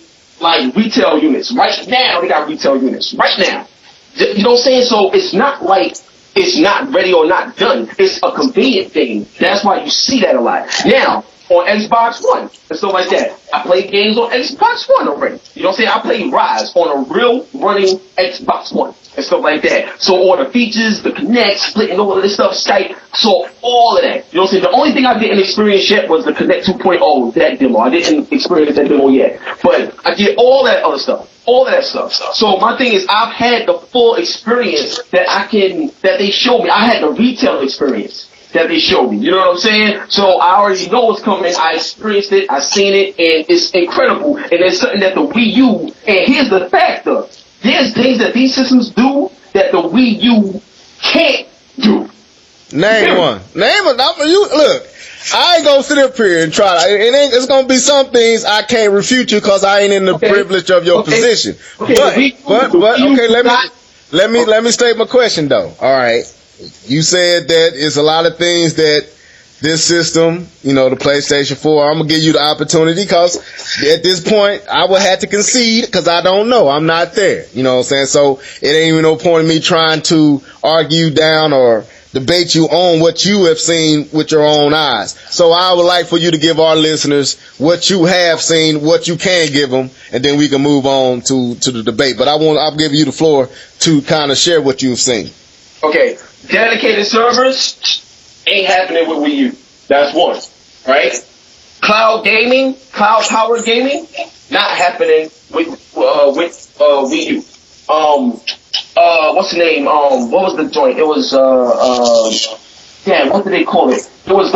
retail units. Right now, they got retail units. Right now. You know what I'm saying? So it's not like it's not ready or not done. It's a convenient thing. That's why you see that a lot. Now, on Xbox One and stuff like that. I play games on Xbox One already. You know what I'm saying? I play Rise on a real running Xbox One and stuff like that. So all the features, the Kinect, splitting all of this stuff, Skype, so all of that. You know what I'm saying? The only thing I didn't experience yet was the Kinect 2.0, that demo. I didn't experience that demo yet. But I did all that other stuff. All that stuff. So my thing is, I've had the full experience that they showed me. I had the retail experience. that they showed me. You know what I'm saying? So I already know what's coming. I experienced it. I seen it, and it's incredible. And it's something that the Wii U. And here's the factor: there's things that these systems do that the Wii U can't do. Name one. Name one. You look. I ain't gonna sit up here and try. It's gonna be some things I can't refute you because I ain't in the privilege of your position. Okay. But okay. Let me state my question though. All right. You said that it's a lot of things that this system, you know, the PlayStation 4. I'm gonna give you the opportunity because at this point I would have to concede because I don't know. I'm not there. You know what I'm saying? So it ain't even no point in me trying to argue down or debate you on what you have seen with your own eyes. So I would like for you to give our listeners what you have seen, what you can give them, and then we can move on to the debate. But I'll give you the floor to kind of share what you've seen. Okay, dedicated servers ain't happening with Wii U. That's one, right? Cloud gaming, cloud power gaming, not happening with Wii U. What's the name? What was the joint? It was, what did they call it? It was,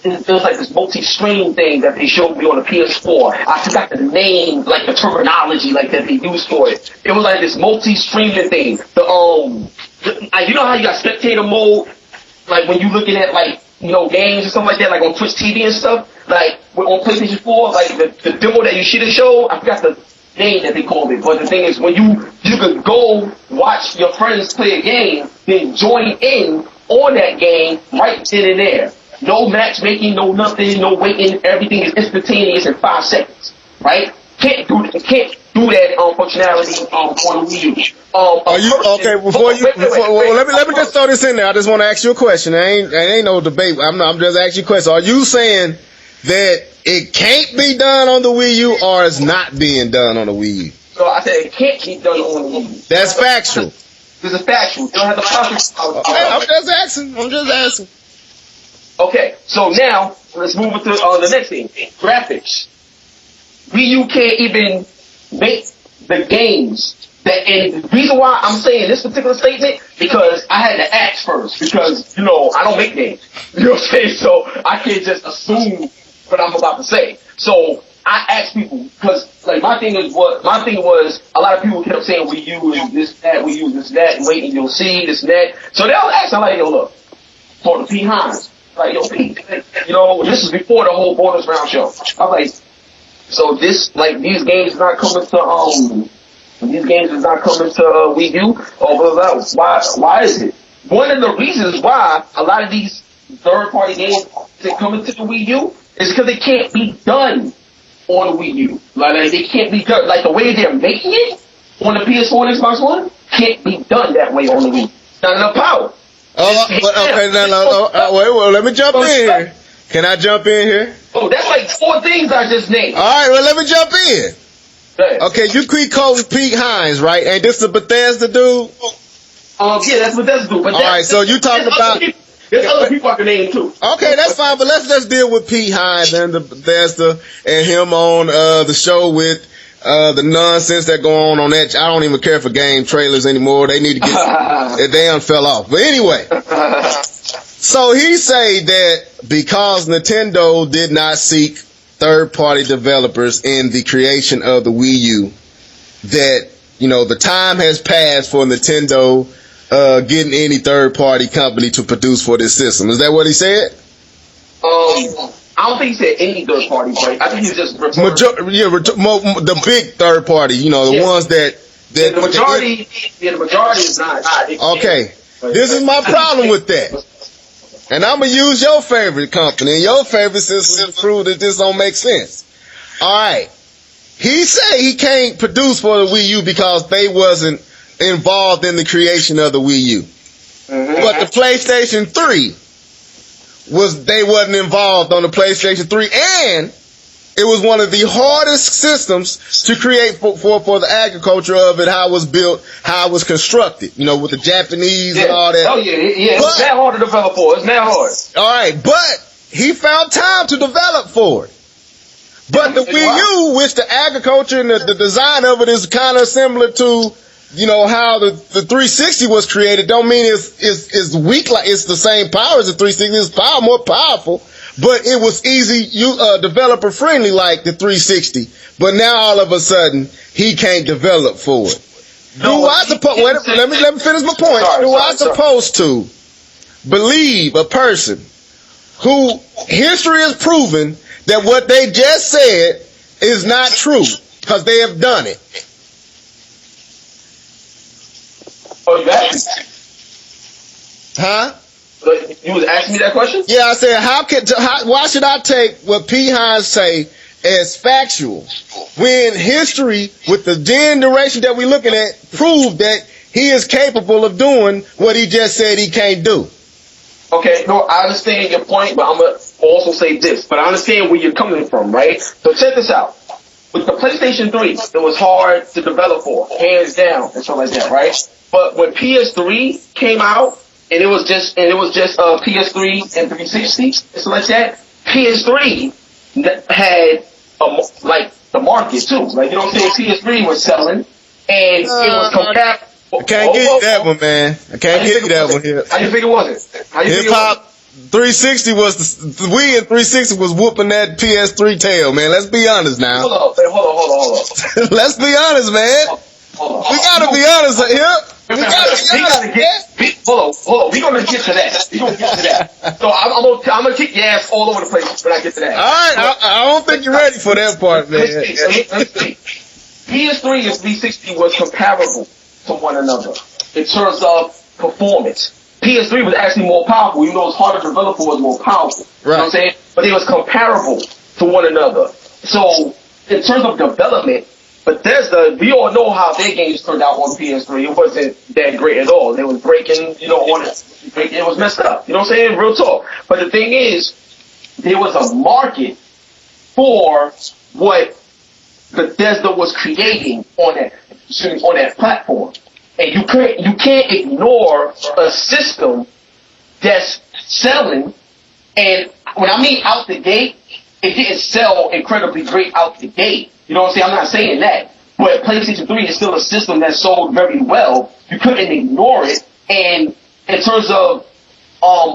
it was like this multi-stream thing that they showed me on the PS4. I forgot the name, like the terminology, like that they used for it. It was like this multi-streaming thing. You know how you got spectator mode? Like when you looking at like, you know, games and stuff like that, like on Twitch TV and stuff? Like on PlayStation 4, like the demo that you should have showed, I forgot the name that they called it, but the thing is, when you could go watch your friends play a game, then join in on that game right then and there. No matchmaking, no nothing, no waiting. Everything is instantaneous in 5 seconds, right? Can't do that functionality on the Wii U. Are you okay? Let me just throw this in there. I just want to ask you a question. Ain't no debate. I'm just asking you a question. Are you saying that it can't be done on the Wii U, or it's not being done on the Wii U? So I said it can't be done on the Wii U. That's factual. This is factual. You don't have the process. Okay, I'm just asking. Okay, so now let's move into the next thing. Graphics. Wii U can't even make the games. And the reason why I'm saying this particular statement, because I had to ask first, because, you know, I don't make games. You know what I'm saying? So I can't just assume what I'm about to say. So I asked people, because like my thing was a lot of people kept saying Wii U is this, that, Wii U is this, that, and wait and you'll see, this, and that. So they all asked, I'm like, yo, look, for the P. Hines, like, yo, P, you know, this is before the whole bonus round show. I'm like, so this, like, these games not coming to, Wii U, or blah, blah, blah. Why is it? One of the reasons why a lot of these third-party games that come into the Wii U is because they can't be done on the Wii U. Like they can't be done, like the way they're making it on the PS4 and Xbox One can't be done that way on the Wii. Not enough power. Wait, let me jump in here. Can I jump in here? Oh, that's like 4 things I just named. All right, well, let me jump in. Okay, you keep quoting Pete Hines, right? Ain't this the Bethesda dude? Yeah, that's Bethesda dude. But alright, so you talking about... There's other people I can name too. Okay, that's fine, but let's just deal with Pete Hines and the Bethesda and him on the show with the nonsense that go on that. I don't even care for game trailers anymore. They need to get... They damn fell off. But anyway... So he say that because Nintendo did not seek third-party developers in the creation of the Wii U, that, you know, the time has passed for Nintendo getting any third-party company to produce for this system. Is that what he said? I don't think he said any third-party, but I think he was just referring the big third-party, you know, the ones that the majority is not. Okay, this is my problem with that. And I'm going to use your favorite company and your favorite system to prove that this don't make sense. Alright. He said he can't produce for the Wii U because they wasn't involved in the creation of the Wii U. Mm-hmm. But the PlayStation 3 they wasn't involved on the PlayStation 3, and it was one of the hardest systems to create for the agriculture of it, how it was built, how it was constructed, you know, with the Japanese and all that. Oh, yeah. It's that hard to develop for. It's that hard. All right, but he found time to develop for it. But the Wii U, which the agriculture and the design of it is kind of similar to you know, how the 360 was created don't mean it's weak, like it's the same power as the 360. It's more powerful, but it was easy, developer friendly like the 360. But now all of a sudden he can't develop for it. Let me finish my point. I supposed to believe a person who history has proven that what they just said is not true because they have done it? Oh, you asked me? Huh? You was asking me that question? Yeah, I said, why should I take what P. Hines say as factual when history, with the generation that we're looking at, proved that he is capable of doing what he just said he can't do? Okay, no, I understand your point, but I'm going to also say this. But I understand where you're coming from, right? So check this out. With the PlayStation 3, it was hard to develop for, hands down, and stuff like that, right? But when PS3 came out, and it was just PS3 and 360 and stuff like that, PS3 had the market too. Like, you know what I'm saying? PS3 was selling, and it was compatible. I can't get you that one, man. I can't get you that one here. How you think it was? Hip Hop 360 was the Wii, and 360 was whooping that PS3 tail, man. Let's be honest now. Hold on. Let's be honest, man. We gotta be honest here. We gotta be honest. Hold on. We're gonna get to that. So I'm gonna kick your ass all over the place when I get to that. All right, I don't think you're ready for that part, man. Let me see. PS3 and 360 was comparable to one another in terms of performance. PS3 was actually more powerful, even though it's harder to develop, it was more powerful. Right. You know what I'm saying? But it was comparable to one another. So, in terms of development, Bethesda, we all know how their games turned out on PS3. It wasn't that great at all. They was breaking, on it. It was messed up. You know what I'm saying? Real talk. But the thing is, there was a market for what Bethesda was creating on that platform. And you can't ignore a system that's selling, and when I mean out the gate, it didn't sell incredibly great out the gate. You know what I'm saying? I'm not saying that. But PlayStation 3 is still a system that sold very well. You couldn't ignore it. And in terms of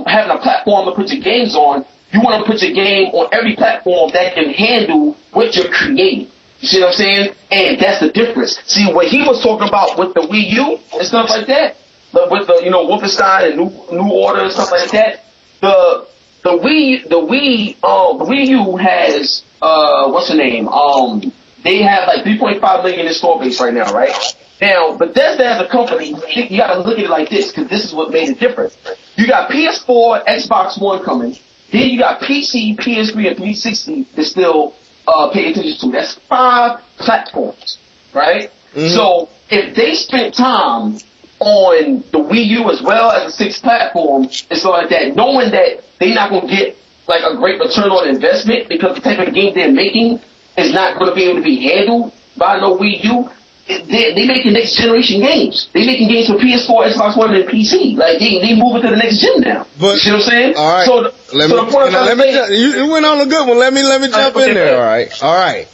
having a platform to put your games on, you want to put your game on every platform that can handle what you're creating. You see what I'm saying? And that's the difference. See, what he was talking about with the Wii U and stuff like that, with the, Wolfenstein and New Order and stuff like that, the Wii U has, what's the name? They have like 3.5 million in store base right now, right? Now, Bethesda as a company, you gotta look at it like this, because this is what made it different. You got PS4, Xbox One coming, then you got PC, PS3, and 360 to still pay attention to. That's 5 platforms, right? Mm-hmm. So if they spent time on the Wii U as well as the 6 platforms and stuff like that, knowing that they're not going to get like a great return on investment because the type of game they're making is not going to be able to be handled by no Wii U, they making next generation games. They making games for PS4, Xbox One, and PC. Like they moving to the next gen now. But, you see what I'm saying? All right. You went on a good one. Let me jump in there. All right.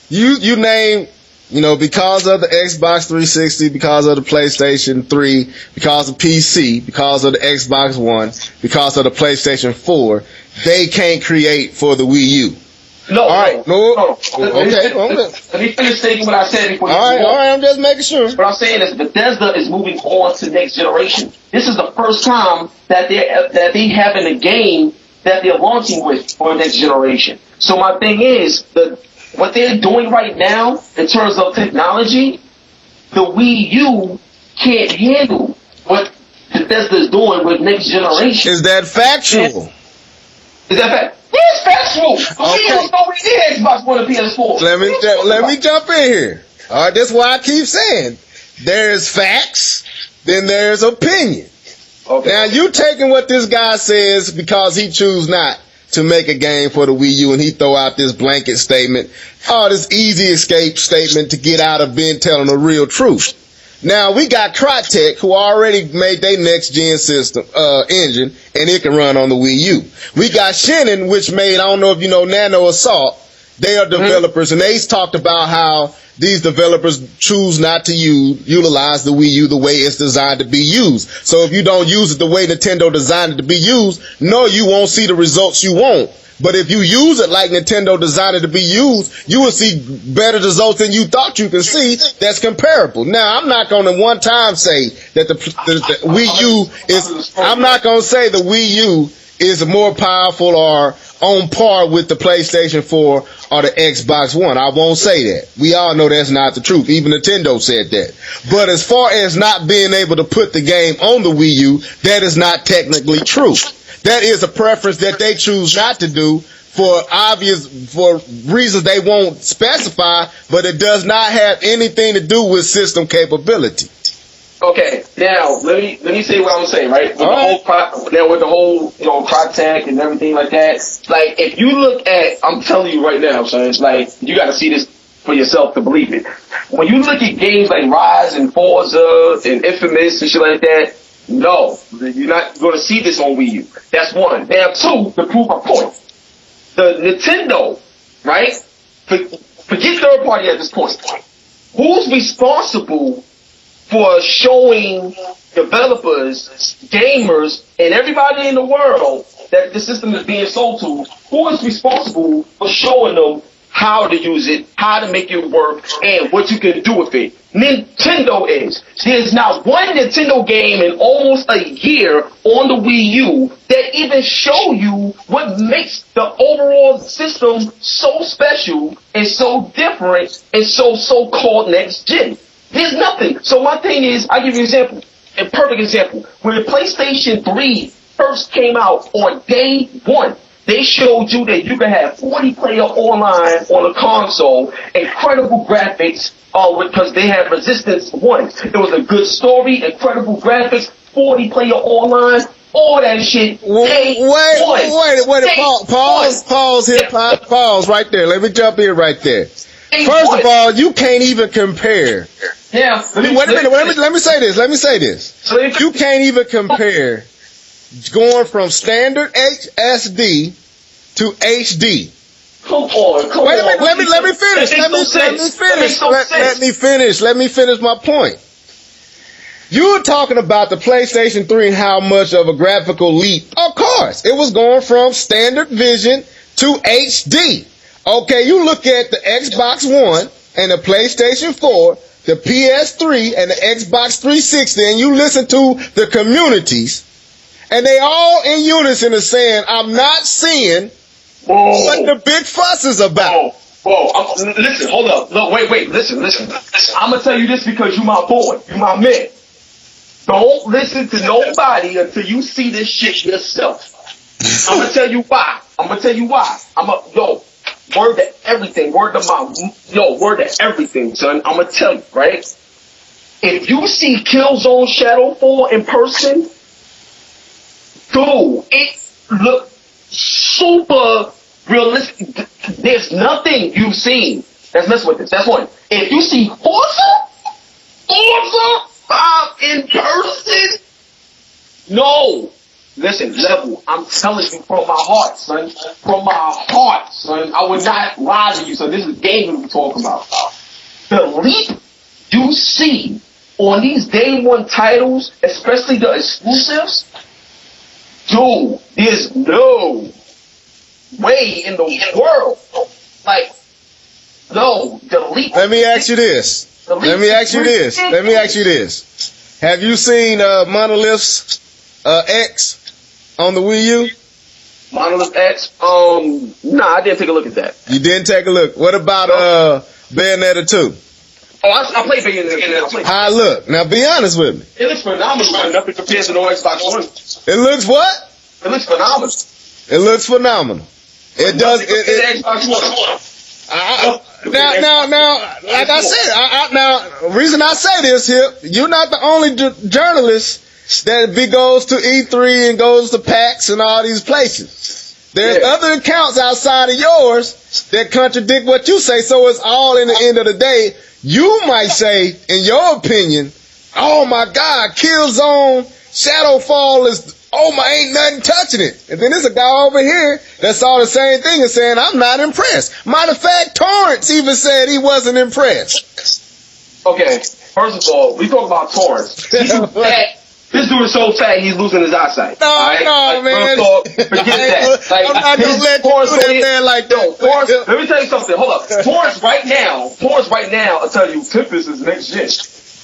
You name, because of the Xbox 360, because of the PlayStation 3, because of PC, because of the Xbox One, because of the PlayStation 4, they can't create for the Wii U. No. Okay. Let me finish stating what I said before. All right. I'm just making sure. What I'm saying is Bethesda is moving on to the next generation. This is the first time that they having a game that they're launching with for the next generation. So my thing is what they're doing right now in terms of technology, the Wii U can't handle what Bethesda is doing with next generation. Is that factual? Is that fact? Yes, factual. Okay. Xbox One and PS4. Let me jump in here. All right, that's why I keep saying there's facts, then there's opinion. Okay. Now you taking what this guy says because he choose not to make a game for the Wii U, and he throw out this blanket statement, this easy escape statement to get out of being telling the real truth. Now we got Crytek, who already made their next gen system engine, and it can run on the Wii U. We got Shannon, which made, I don't know if you know, Nano Assault, They are developers, and Ace talked about how these developers choose not to utilize the Wii U the way it's designed to be used. So if you don't use it the way Nintendo designed it to be used, no, you won't see the results you want. But if you use it like Nintendo designed it to be used, you will see better results than you thought you could see that's comparable. Now, I'm not going to one time say that the Wii U is, I'm not going to say the Wii U is more powerful or on par with the PlayStation 4 or the Xbox One. I won't say that. We all know that's not the truth. Even Nintendo said that. But as far as not being able to put the game on the Wii U, that is not technically true. That is a preference that they choose not to do for reasons they won't specify, but it does not have anything to do with system capability. Okay, now let me say what I'm saying, right? With the whole Crytek and everything like that. Like, if you look at, I'm telling you right now, son, it's like you got to see this for yourself to believe it. When you look at games like Rise and Forza and Infamous and shit like that, no, you're not going to see this on Wii U. That's one. Now, two, to prove my point, the Nintendo, right? Forget third party at this point. Who's responsible for showing developers, gamers, and everybody in the world that the system is being sold to? Who is responsible for showing them how to use it, how to make it work, and what you can do with it? Nintendo is. There's not one Nintendo game in almost a year on the Wii U that even show you what makes the overall system so special and so different and so-called next gen. There's nothing. So my thing is, I'll give you an example, a perfect example. When the PlayStation 3 first came out on day one, they showed you that you can have 40-player online on a console, incredible graphics, because they had Resistance 1. It was a good story, incredible graphics, 40-player online, all that shit. Pause right there. Let me jump in right there. First of all, you can't even compare. Yeah. Wait a minute. Let me say this. You can't even compare going from standard HD to HD. Come on. Wait a minute. Let me finish. Let me finish my point. You were talking about the PlayStation 3 and how much of a graphical leap. Of course, it was going from standard vision to HD. Okay, you look at the Xbox One and the PlayStation 4, the PS3 and the Xbox 360, and you listen to the communities, and they all in unison are saying, I'm not seeing what the big fuss is about. Listen, hold up. No, wait, listen. I'm going to tell you this because you my boy, you my man. Don't listen to nobody until you see this shit yourself. I'm going to tell you why. Word to everything, word to everything, son. I'm gonna tell you, right? If you see Killzone Shadowfall in person, dude, it looks super realistic. There's nothing you've seen that's messing with this. That's one. If you see Forza 5 in person, no. Listen, Level, I'm telling you from my heart, son. From my heart, son. I would not lie to you, son. This is gaming we're talking about. The leap you see on these day one titles, especially the exclusives, dude, there's no way in the world. Like, no, the leap. Let me ask you this. Have you seen Monolith's X on the Wii U? Monolith X? Nah, I didn't take a look at that. You didn't take a look. What about Bayonetta 2? Oh, I played Bayonetta. How it look? Now be honest with me. It looks phenomenal. Nothing compares to no Xbox One. It looks what? It looks phenomenal. It looks phenomenal. It does. Xbox One. Now, like I said, now, reason I say this here, you're not the only journalist that goes to E3 and goes to PAX and all these places. There's other accounts outside of yours that contradict what you say, so it's all in the end of the day. You might say, in your opinion, oh my God, Killzone, Shadowfall ain't nothing touching it. And then there's a guy over here that saw the same thing and saying, I'm not impressed. Matter of fact, Torrance even said he wasn't impressed. Okay, first of all, we talk about Torrance. This dude is so fat, he's losing his eyesight. No, man. Forget that. I'm not going to let you do that, man, like that. Torrance, let me tell you something. Hold up. Torrance right now, I'll tell you, Tempest is next gen.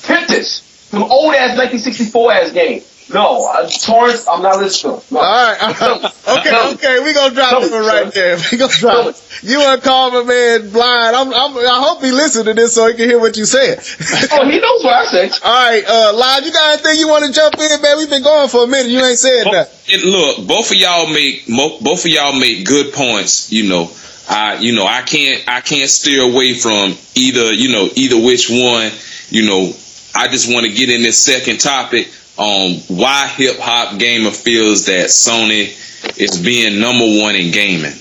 Tempest, some old-ass 1964-ass game. No, Torrance, I'm not listening. No. All right. Okay, we gonna drop it right there. We gonna drop it. You wanna call my man blind? I hope he listens to this so he can hear what you said. Oh, he knows what I said. All right, Live, you got anything you want to jump in, man? We've been going for a minute. You ain't said that. Look, both of y'all make good points. I can't steer away from either which one. I just want to get in this second topic. Why Hip Hop Gamer feels that Sony is being number one in gaming.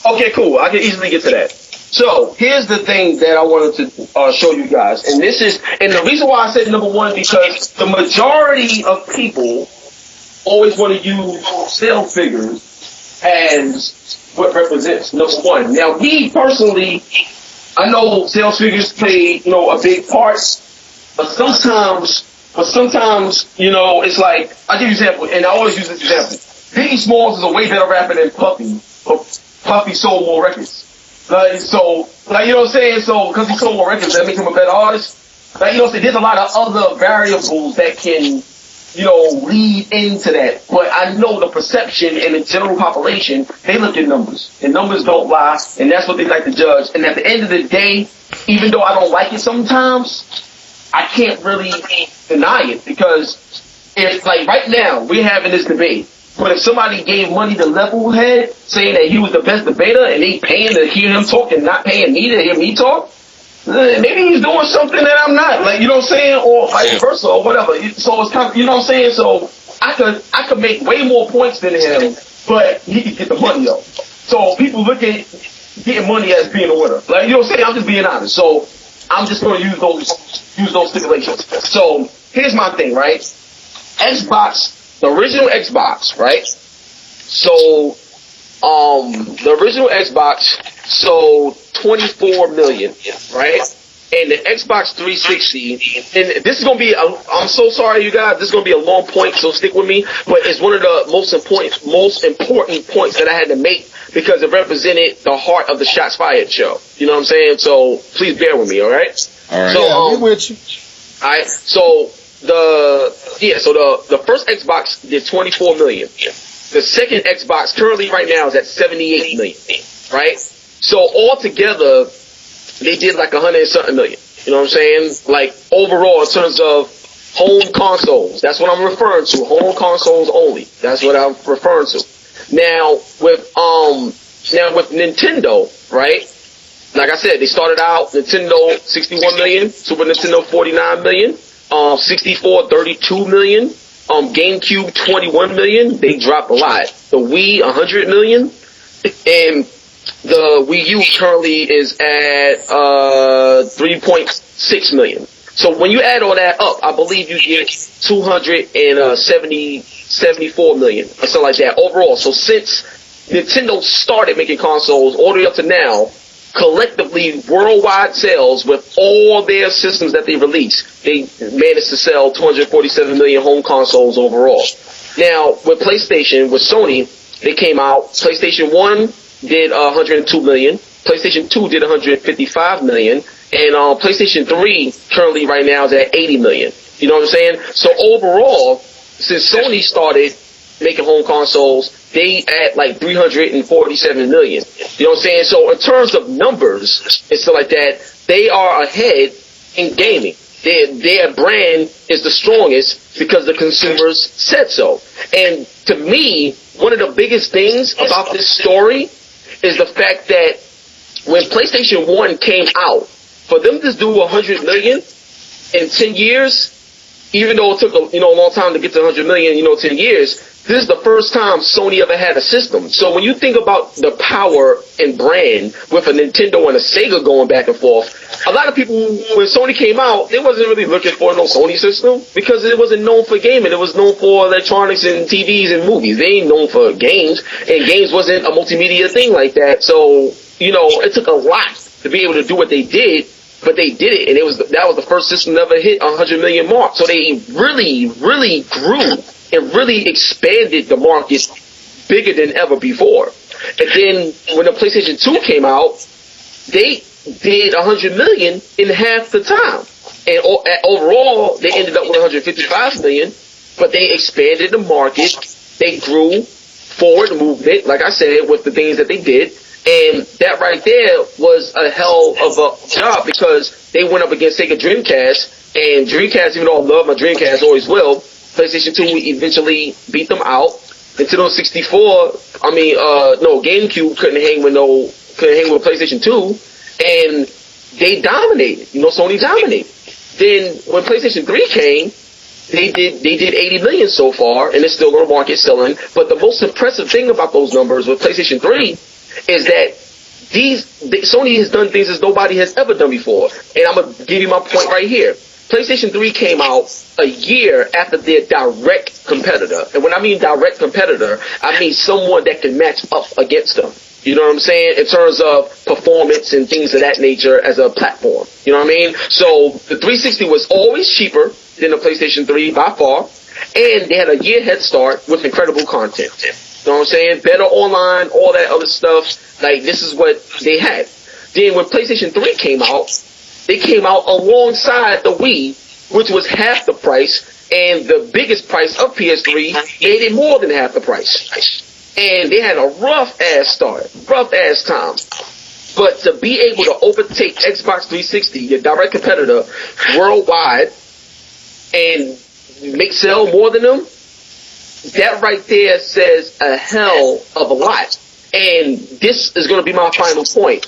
Okay, cool. I can easily get to that. So here's the thing that I wanted to show you guys, and the reason why I said number one because the majority of people always want to use sales figures as what represents number one. Now, me personally, I know sales figures play a big part, but sometimes, it's like, I'll give you an example, and I always use this example. Biggie Smalls is a way better rapper than Puffy, but Puffy sold more records. You know what I'm saying? So, because he sold more records, that makes him a better artist. There's a lot of other variables that can, lead into that. But I know the perception and the general population, they look at numbers. And numbers don't lie, and that's what they like to judge. And at the end of the day, even though I don't like it sometimes, I can't really deny it because if, right now, we're having this debate, but if somebody gave money to Levelhead saying that he was the best debater and they paying to hear him talk and not paying me to hear me talk, maybe he's doing something that I'm not, you know what I'm saying, or vice versa or whatever. So it's kind of, you know what I'm saying? So I could make way more points than him, but he could get the money though. So people look at getting money as being a winner. You know what I'm saying? I'm just being honest. So I'm just going to use those stipulations. So here's my thing, right? Xbox, the original Xbox, right? So the original Xbox sold 24 million, right? And the Xbox 360, and this is going to be, I'm so sorry, you guys, this is going to be a long point, so stick with me, but it's one of the most important points that I had to make because it represented the heart of the Shots Fired show. You know what I'm saying? So please bear with me, all right? All right. So, I'm with you. All right. So the first Xbox did 24 million. The second Xbox currently right now is at 78 million, right? So altogether, they did like 100 and something million. You know what I'm saying? Like overall in terms of home consoles. That's what I'm referring to. Home consoles only. That's what I'm referring to. Now with Nintendo, right? Like I said, they started out Nintendo 61 million, Super Nintendo 49 million, 64 32 million, GameCube 21 million. They dropped a lot. The Wii 100 million, and the Wii U currently is at 3.6 million. So when you add all that up, I believe you get 274 million or something like that overall. So since Nintendo started making consoles all the way up to now, collectively worldwide sales with all their systems that they released, they managed to sell 247 million home consoles overall. Now with PlayStation, with Sony, they came out, PlayStation 1 did 102 million, PlayStation 2 did 155 million, and PlayStation 3 currently right now is at 80 million. You know what I'm saying? So overall, since Sony started making home consoles, they at like 347 million. You know what I'm saying? So in terms of numbers and stuff like that, they are ahead in gaming. Their brand is the strongest because the consumers said so. And to me, one of the biggest things about this story is the fact that when PlayStation 1 came out, for them to do 100 million in 10 years, even though it took a long time to get to 100 million, 10 years, this is the first time Sony ever had a system. So when you think about the power and brand with a Nintendo and a Sega going back and forth, a lot of people, when Sony came out, they wasn't really looking for no Sony system because it wasn't known for gaming. It was known for electronics and TVs and movies. They ain't known for games, and games wasn't a multimedia thing like that. So, it took a lot to be able to do what they did. But they did it, and that was the first system that ever hit 100 million mark. So they really, really grew and really expanded the market bigger than ever before. And then when the PlayStation 2 came out, they did 100 million in half the time. And overall, they ended up with 155 million, but they expanded the market. They grew forward movement, like I said, with the things that they did. And that right there was a hell of a job because they went up against Sega Dreamcast, and Dreamcast, even though I love my Dreamcast, always will, PlayStation 2 eventually beat them out. Nintendo 64, GameCube couldn't hang with PlayStation 2, and they dominated. Sony dominated. Then when PlayStation 3 came, they did 80 million so far, and it's still on the market selling. But the most impressive thing about those numbers with PlayStation 3 is that Sony has done things as nobody has ever done before. And I'm going to give you my point right here. PlayStation 3 came out a year after their direct competitor. And when I mean direct competitor, I mean someone that can match up against them. You know what I'm saying? In terms of performance and things of that nature as a platform. You know what I mean? So the 360 was always cheaper than the PlayStation 3 by far. And they had a year head start with incredible content. You know what I'm saying? Better online, all that other stuff. Like, this is what they had. Then when PlayStation 3 came out, they came out alongside the Wii, which was half the price, and the biggest price of PS3 made it more than half the price. And they had a rough-ass start, rough-ass time. But to be able to overtake Xbox 360, your direct competitor, worldwide, and sell more than them, that right there says a hell of a lot. And this is going to be my final point.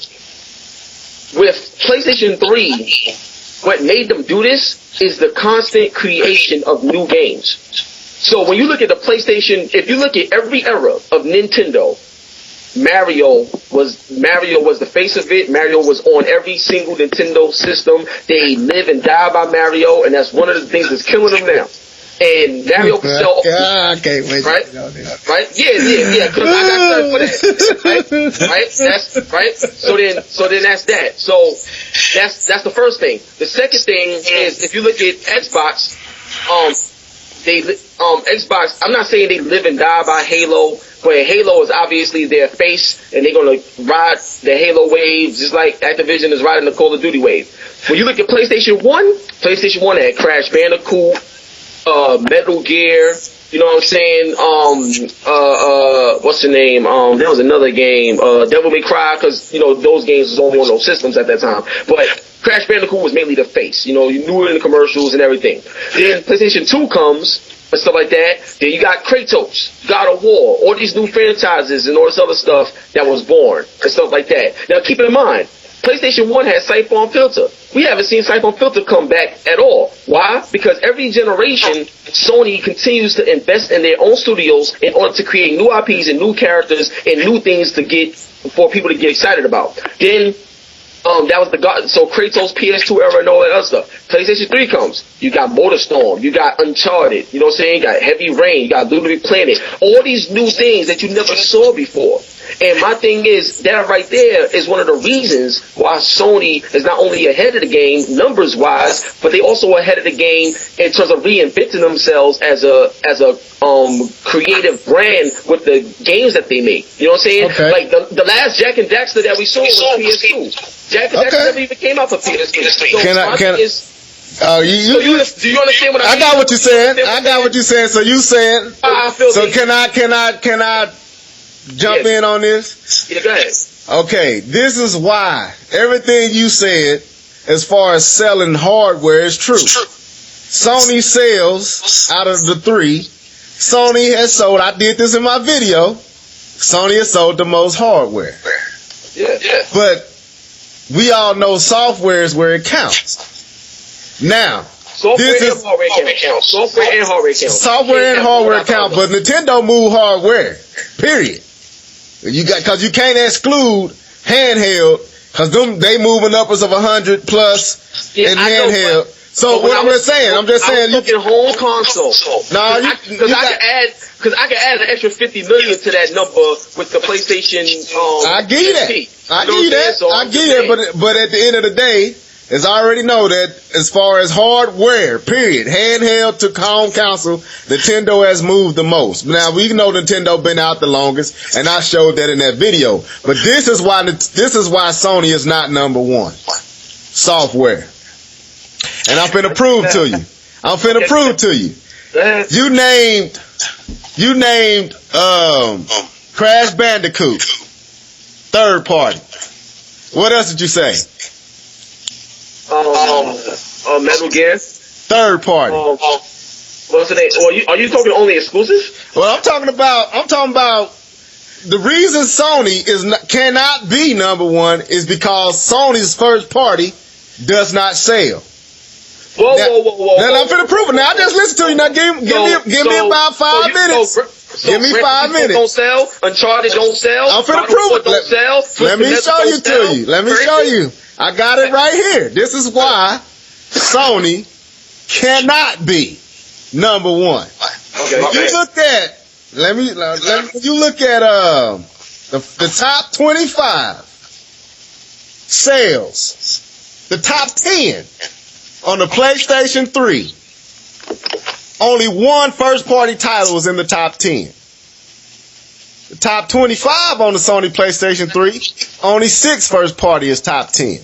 With PlayStation 3, what made them do this is the constant creation of new games. So when you look at the PlayStation, if you look at every era of Nintendo, Mario was the face of it. Mario was on every single Nintendo system. They live and die by Mario, and that's one of the things that's killing them now. And Mario can sell. I can't wait. Right? Right? Yeah. Because I got time for that. Right? That's right. So then that's that. So that's the first thing. The second thing is if you look at Xbox, Xbox. I'm not saying they live and die by Halo, but Halo is obviously their face, and they're gonna ride the Halo wave just like Activision is riding the Call of Duty wave. When you look at PlayStation 1 had Crash Bandicoot. Metal Gear, you know what I'm saying? What's the name? There was another game, Devil May Cry, because, those games was only on those systems at that time. But Crash Bandicoot was mainly the face. You knew it in the commercials and everything. Then PlayStation 2 comes, and stuff like that. Then you got Kratos, God of War, all these new franchises and all this other stuff that was born, and stuff like that. Now keep in mind, PlayStation 1 had Siphon Filter. We haven't seen Siphon Filter come back at all. Why? Because every generation, Sony continues to invest in their own studios in order to create new IPs and new characters and new things for people to get excited about. Then, that was so Kratos, PS2 era and all that other stuff. PlayStation 3 comes. You got MotorStorm. You got Uncharted. You know what I'm saying? You got Heavy Rain. You got Little Big Planet. All these new things that you never saw before. And my thing is, that right there is one of the reasons why Sony is not only ahead of the game, numbers-wise, but they also ahead of the game in terms of reinventing themselves as a creative brand with the games that they make. You know what I'm saying? Okay. Like, the last Jack and Daxter that we saw was PS2. Jack and Daxter never even came out for PS2. So do you understand what I mean? I got what you're saying. So you saying, I feel so can I jump in on this? Yeah, go ahead. Okay, this is why everything you said as far as selling hardware is true. Sony sales out of the three, Sony has sold, I did this in my video, Sony has sold the most hardware. Yeah. But we all know software is where it counts. Now, Software and hardware count. Software and hardware count. Software and hardware count, but Nintendo move hardware. Period. Cause you can't exclude handheld, cause they moving upwards of 100 plus in handheld. So what I'm just saying, I'm looking home console. No, because I can add an extra 50 million to that number with the PlayStation. I give you that. I give you that. But at the end of the day, as I already know that as far as hardware, period, handheld to home console, Nintendo has moved the most. Now we know Nintendo been out the longest, and I showed that in that video. But this is why Sony is not number one. Software. And I'm finna prove to you. You named Crash Bandicoot. Third party. What else did you say? Metal Gear. Third party. What's the name? Are you talking only exclusive? Well, I'm talking about the reason Sony cannot be number one is because Sony's first party does not sell. Whoa. Now I'm finna prove it. Now I just listen to you. Now give me about 5 minutes. Give me 5 minutes. Don't sell. Uncharted don't sell. I'm finna prove it. Let me show you to you. Let me show you. I got it right here. This is why Sony cannot be number one. Okay. You look at the top 25 sales, the top 10 on the PlayStation 3. Only one first-party title was in the top 10. The top 25 on the Sony PlayStation 3, only 6 first-party is top 10.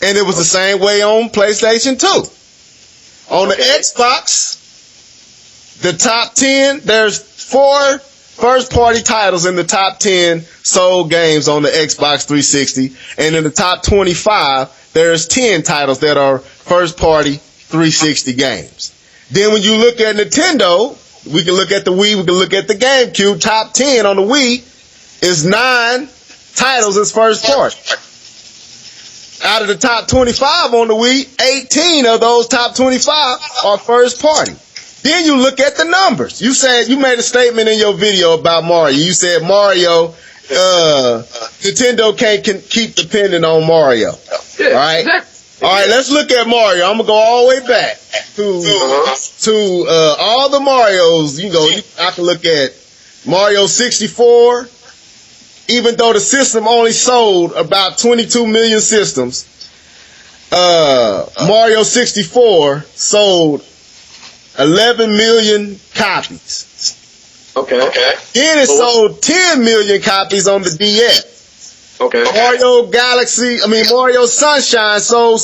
And it was the same way on PlayStation 2. On the Xbox, the top 10, there's 4 first-party titles in the top 10 sold games on the Xbox 360. And in the top 25, there's 10 titles that are first-party 360 games. Then when you look at Nintendo, we can look at the Wii, we can look at the GameCube. Top 10 on the Wii is 9 titles as first party. Out of the top 25 on the Wii, 18 of those top 25 are first party. Then you look at the numbers. You made a statement in your video about Mario. You said Mario, Nintendo can't keep depending on Mario. Yeah, all right? Exactly. All right, let's look at Mario. I'm gonna go all the way back to all the Marios. I can look at Mario 64. Even though the system only sold about 22 million systems, Mario 64 sold 11 million copies. Okay. Then it sold 10 million copies on the DS. Okay. Mario Sunshine sold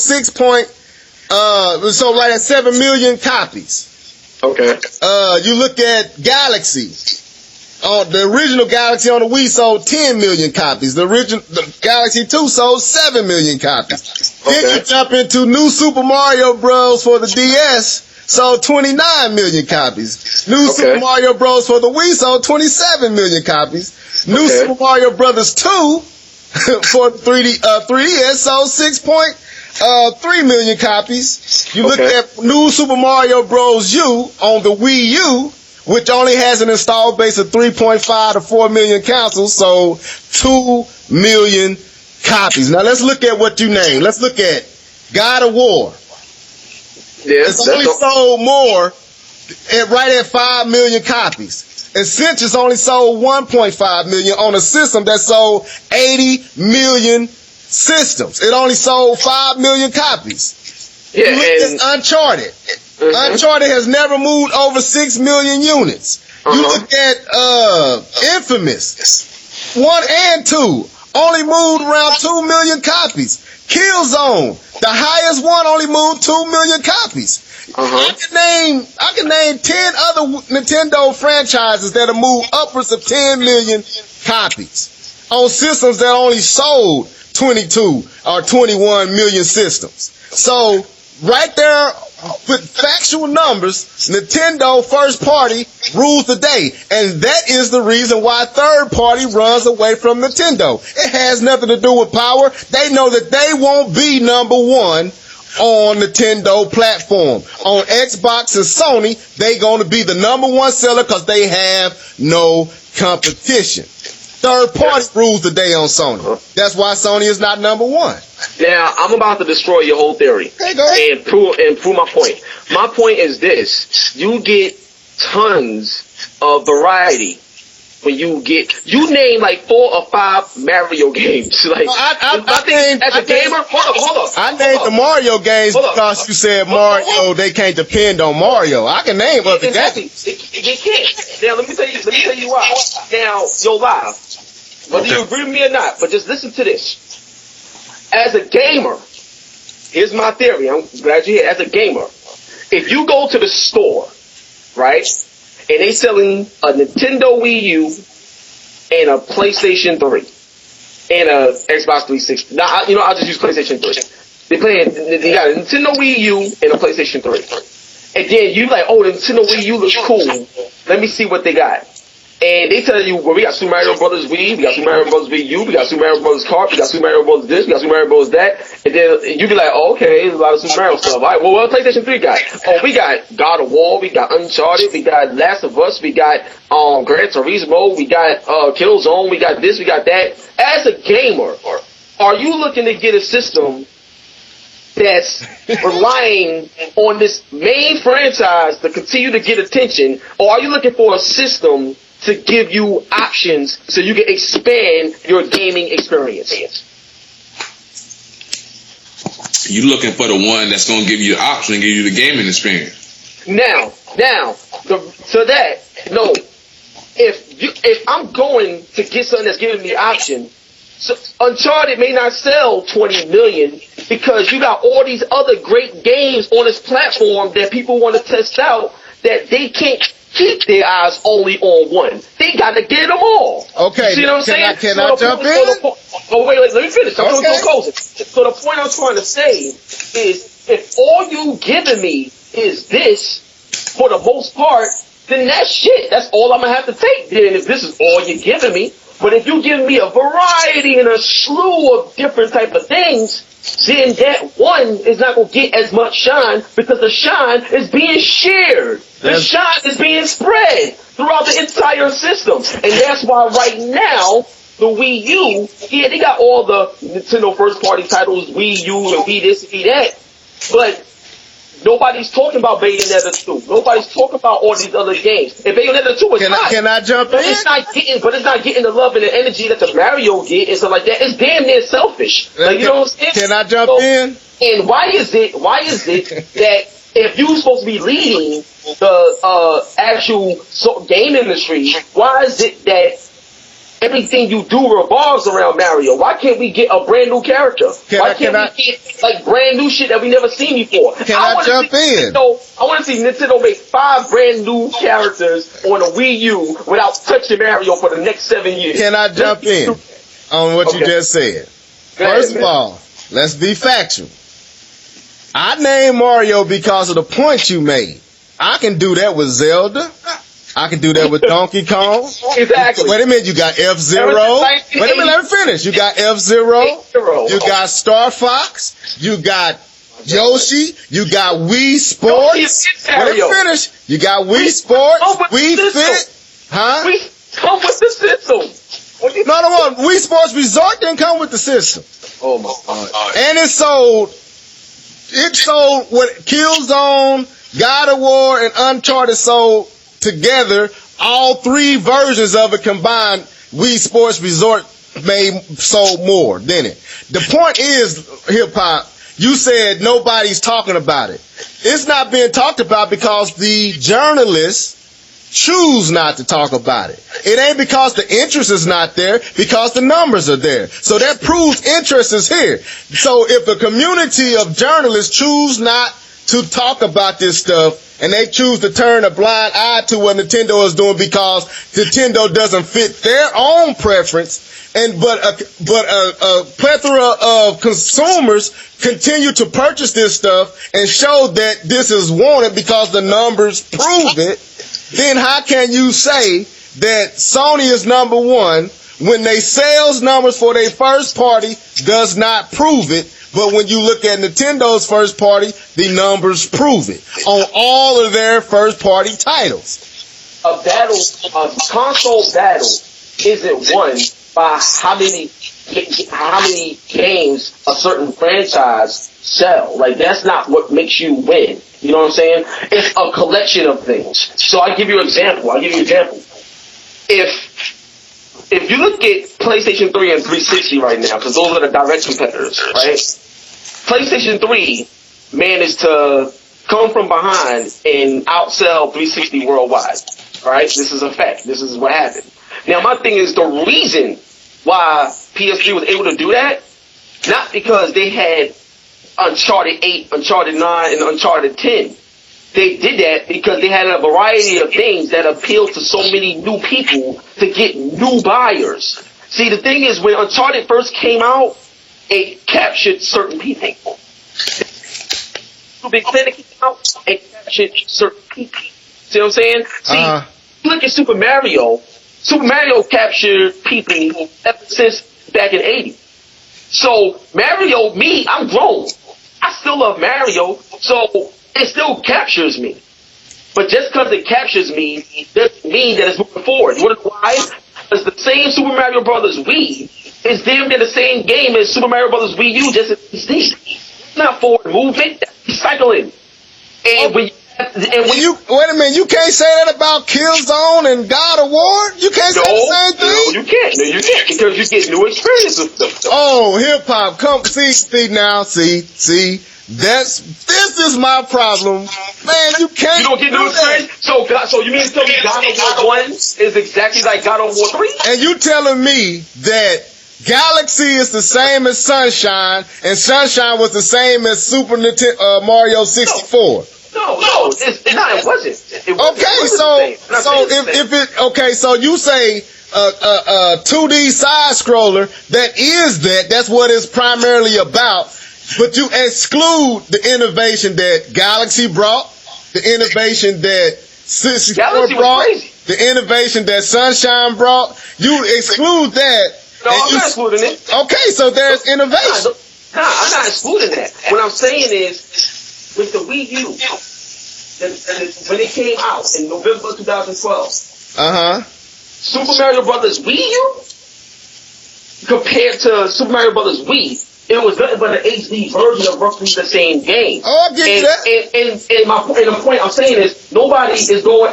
right at 7 million copies. Okay. You look at Galaxy. The original Galaxy on the Wii sold 10 million copies. The Galaxy 2 sold 7 million copies. Okay. Then you jump into New Super Mario Bros. For the DS, sold 29 million copies. New Super Mario Bros. For the Wii sold 27 million copies. New Super Mario Brothers 2 for 3DS sold 6.3 million copies. You look at New Super Mario Bros. U on the Wii U, which only has an installed base of 3.5 to 4 million consoles, sold 2 million copies. Now let's look at what you named. Let's look at God of War. Yeah, it's only sold more right at 5 million copies. And since it's only sold 1.5 million on a system that sold 80 million systems, it only sold 5 million copies. Yeah, look at Uncharted. Uncharted has never moved over 6 million units. You look at Infamous 1 and 2 only moved around 2 million copies. Killzone, the highest one, only moved 2 million copies. I can name 10 other Nintendo franchises that have moved upwards of 10 million copies on systems that only sold 22 or 21 million systems. So right there with factual numbers, Nintendo first party rules the day. And that is the reason why third party runs away from Nintendo. It has nothing to do with power. They know that they won't be number one on Nintendo platform. On Xbox and Sony, they gonna be the #1 seller because they have no competition. Third party rules the day on Sony. That's why Sony is not #1. Now, I'm about to destroy your whole theory and prove my point. My point is this. You get tons of variety when you name like 4 or 5 Mario games. Like, I think as a gamer, hold up. I named the Mario games because you said Mario, they can't depend on Mario. I can name other games. They can't. Now, let me tell you why. Now, Live, whether you agree with me or not, but just listen to this. As a gamer, here's my theory. I'm glad you're here. As a gamer, if you go to the store, right, and they selling a Nintendo Wii U and a PlayStation 3 and a Xbox 360. Now, I'll just use PlayStation 3. They got a Nintendo Wii U and a PlayStation 3. And then you like, oh, the Nintendo Wii U looks cool. Let me see what they got. And they tell you, well, we got Super Mario Brothers Wii, we got Super Mario Brothers Wii U, we got Super Mario Brothers Kart, we got Super Mario Brothers this, we got Super Mario Brothers that. And then you be like, oh, okay, there's a lot of Super Mario stuff. All right, well, what PlayStation 3 got? Oh, we got God of War, we got Uncharted, we got Last of Us, we got Gran Turismo, we got Killzone, we got this, we got that. As a gamer, are you looking to get a system that's relying on this main franchise to continue to get attention, or are you looking for a system to give you options so you can expand your gaming experience? You looking for the one that's going to give you the option and give you the gaming experience. Now, if I'm going to get something that's giving me option, so Uncharted may not sell 20 million because you got all these other great games on this platform that people want to test out that they can't keep their eyes only on one. They got to get them all. Okay. See what I'm saying? Can I jump in? Wait, let me finish. I'm going to close it. So the point I'm trying to say is if all you giving me is this, for the most part, then that's shit. That's all I'm going to have to take then if this is all you're giving me. But if you give me a variety and a slew of different type of things, then that one is not going to get as much shine because the shine is being shared. The shine is being spread throughout the entire system. And that's why right now, the Wii U, yeah, they got all the Nintendo first party titles, Wii U and Wii this and Wii that. But nobody's talking about Bayonetta 2. Nobody's talking about all these other games. And Bayonetta 2 is hot. Can I jump in? It's not getting the love and the energy that the Mario get and stuff like that. It's damn near selfish. Like, you know what I'm saying? Can I jump in? And why is it that if you're supposed to be leading the actual game industry, why is it that everything you do revolves around Mario? Why can't we get a brand new character? Why can't we get like brand new shit that we never seen before? Can I jump in? I want to see Nintendo make 5 brand new characters on a Wii U without touching Mario for the next 7 years. Can I jump in on what you just said? First of all, let's be factual. I named Mario because of the point you made. I can do that with Zelda. I can do that with Donkey Kong. Exactly. Wait a minute, you got F-Zero. Wait a minute, let me finish. You got F-Zero. You got Star Fox. You got Yoshi. You got Wii Sports. Let me finish. You got Wii Sports. Wii Fit. Huh? We come with the system. No, Wii Sports Resort didn't come with the system. Oh my God. And it sold what Killzone, God of War, and Uncharted sold together. All 3 versions of it combined, Wii Sports Resort sold more, didn't it? The point is, hip hop, you said nobody's talking about it. It's not being talked about because the journalists choose not to talk about it. It ain't because the interest is not there, because the numbers are there. So that proves interest is here. So if the community of journalists choose not to talk about this stuff, and they choose to turn a blind eye to what Nintendo is doing because Nintendo doesn't fit their own preference, but a plethora of consumers continue to purchase this stuff and show that this is wanted because the numbers prove it, then how can you say that Sony is #1 when their sales numbers for their first party does not prove it, But when you look at Nintendo's first party, the numbers prove it on all of their first party titles. A console battle isn't won by how many games a certain franchise sell. Like, that's not what makes you win. You know what I'm saying? It's a collection of things. So I'll give you an example. If you look at PlayStation 3 and 360 right now, because those are the direct competitors, right? PlayStation 3 managed to come from behind and outsell 360 worldwide, right? This is a fact. This is what happened. Now, my thing is, the reason why PS3 was able to do that, not because they had Uncharted 8, Uncharted 9, and Uncharted 10. They did that because they had a variety of things that appealed to so many new people to get new buyers. See, the thing is, when Uncharted first came out, it captured certain people. Big Planet came out, it captured certain people. See what I'm saying? See, look at Super Mario. Super Mario captured people ever since back in '80. So Mario, I'm grown. I still love Mario, so it still captures me. But just because it captures me doesn't mean that it's moving forward. You want to know why? Because the same Super Mario Brothers Wii is damn near the same game as Super Mario Brothers Wii U, just as PC. It's not forward movement, that's recycling. And when you wait a minute, you can't say that about Killzone and God of War? You can't say the same thing? No, you can't, because you get new experiences with them. Oh, hip-hop, come, see, this is my problem. Man, you can't. You don't get new experience? So you mean to tell me God of War 1 is exactly like God of War 3? And you telling me that Galaxy is the same as Sunshine, and Sunshine was the same as Super Nintendo, Mario 64? No, it wasn't. So you say 2D side scroller, that's what it's primarily about, but you exclude the innovation that Galaxy brought, the innovation that 64 brought, the innovation that Sunshine brought. You exclude that. No, I'm not excluding it. Okay, so there's innovation. Nah, I'm not excluding that. What I'm saying is, with the Wii U, when it came out in November 2012, Super Mario Brothers Wii U compared to Super Mario Brothers Wii, it was nothing but an HD version of roughly the same game. Oh, I get that. And the point I'm saying is, nobody is going,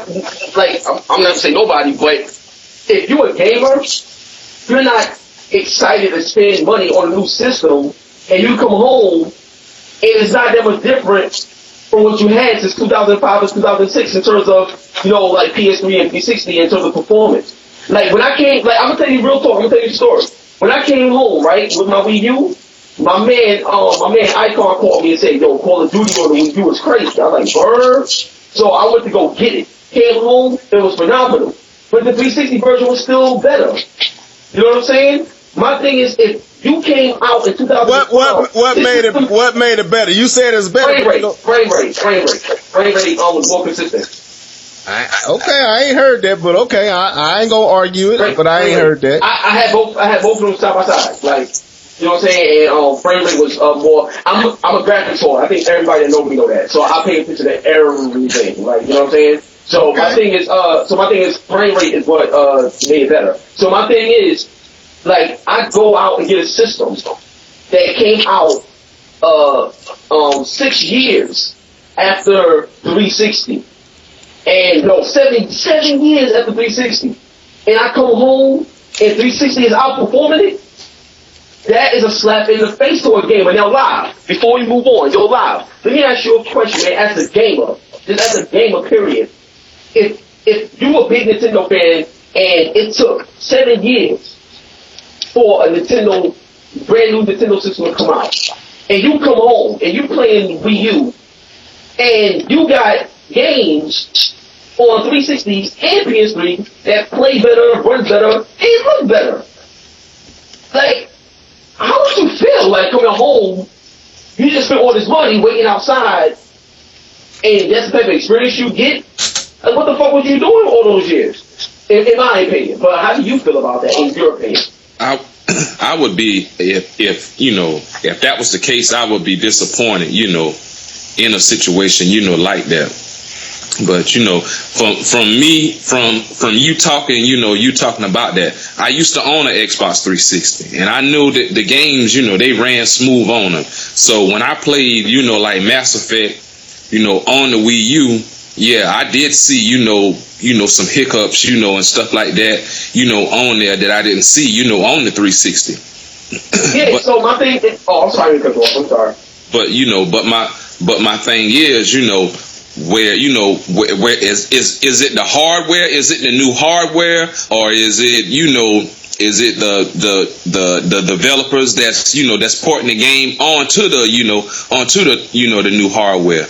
like, I'm not going to say nobody, but if you're a gamer, you're not excited to spend money on a new system, and you come home, and it's not that much different from what you had since 2005 and 2006 in terms of, like PS3 and 360 in terms of performance. Like, when I came, like, I'm going to tell you real talk, I'm going to tell you a story. When I came home, right, with my Wii U, my man Icon called me and said, yo, Call of Duty on the Wii U is crazy. I was like, bird. So I went to go get it. Came home, it was phenomenal. But the 360 version was still better. You know what I'm saying? My thing is, if you came out in 2012... What made it better? You said it's better. Frame rate was more consistent. I ain't heard that, but okay, I ain't gonna argue it, but I ain't heard that. I had both of them side by side. Like, you know what I'm saying? And frame rate was more... I'm a graphics whore. I think everybody that knows me know that. So I pay attention to everything. Like, you know what I'm saying? So my thing is frame rate is what made it better. So my thing is, like, I go out and get a system that came out 6 years after 360. And 7 years after 360. And I come home and 360 is outperforming it. That is a slap in the face to a gamer. Now, Live, before we move on, Live, let me ask you a question, man, as a gamer, just as a gamer, period. If you were a big Nintendo fan and it took 7 years for a brand new Nintendo system to come out, and you come home and you playing Wii U, and you got games on 360 and PS3 that play better, run better, and look better. Like, how would you feel like coming home, you just spent all this money waiting outside, and that's the type of experience you get? Like, what the fuck was you doing all those years? In my opinion. But how do you feel about that, in your opinion? I would be, if you know, if that was the case, I would be disappointed, you know, in a situation, you know, like that. But you know, from you talking, you know, you talking about that. I used to own an Xbox 360, and I knew that the games, you know, they ran smooth on them. So when I played, you know, like Mass Effect, you know, on the Wii U, yeah, I did see, you know, some hiccups, you know, and stuff like that, you know, on there that I didn't see, you know, on the 360. Yeah. So my thing. I'm sorry to cut you off. I'm sorry. But you know, but my thing is, you know, where, you know, where is it the hardware? Is it the new hardware, or is it, you know, is it the developers that's, you know, that's porting the game onto the, you know, the new hardware?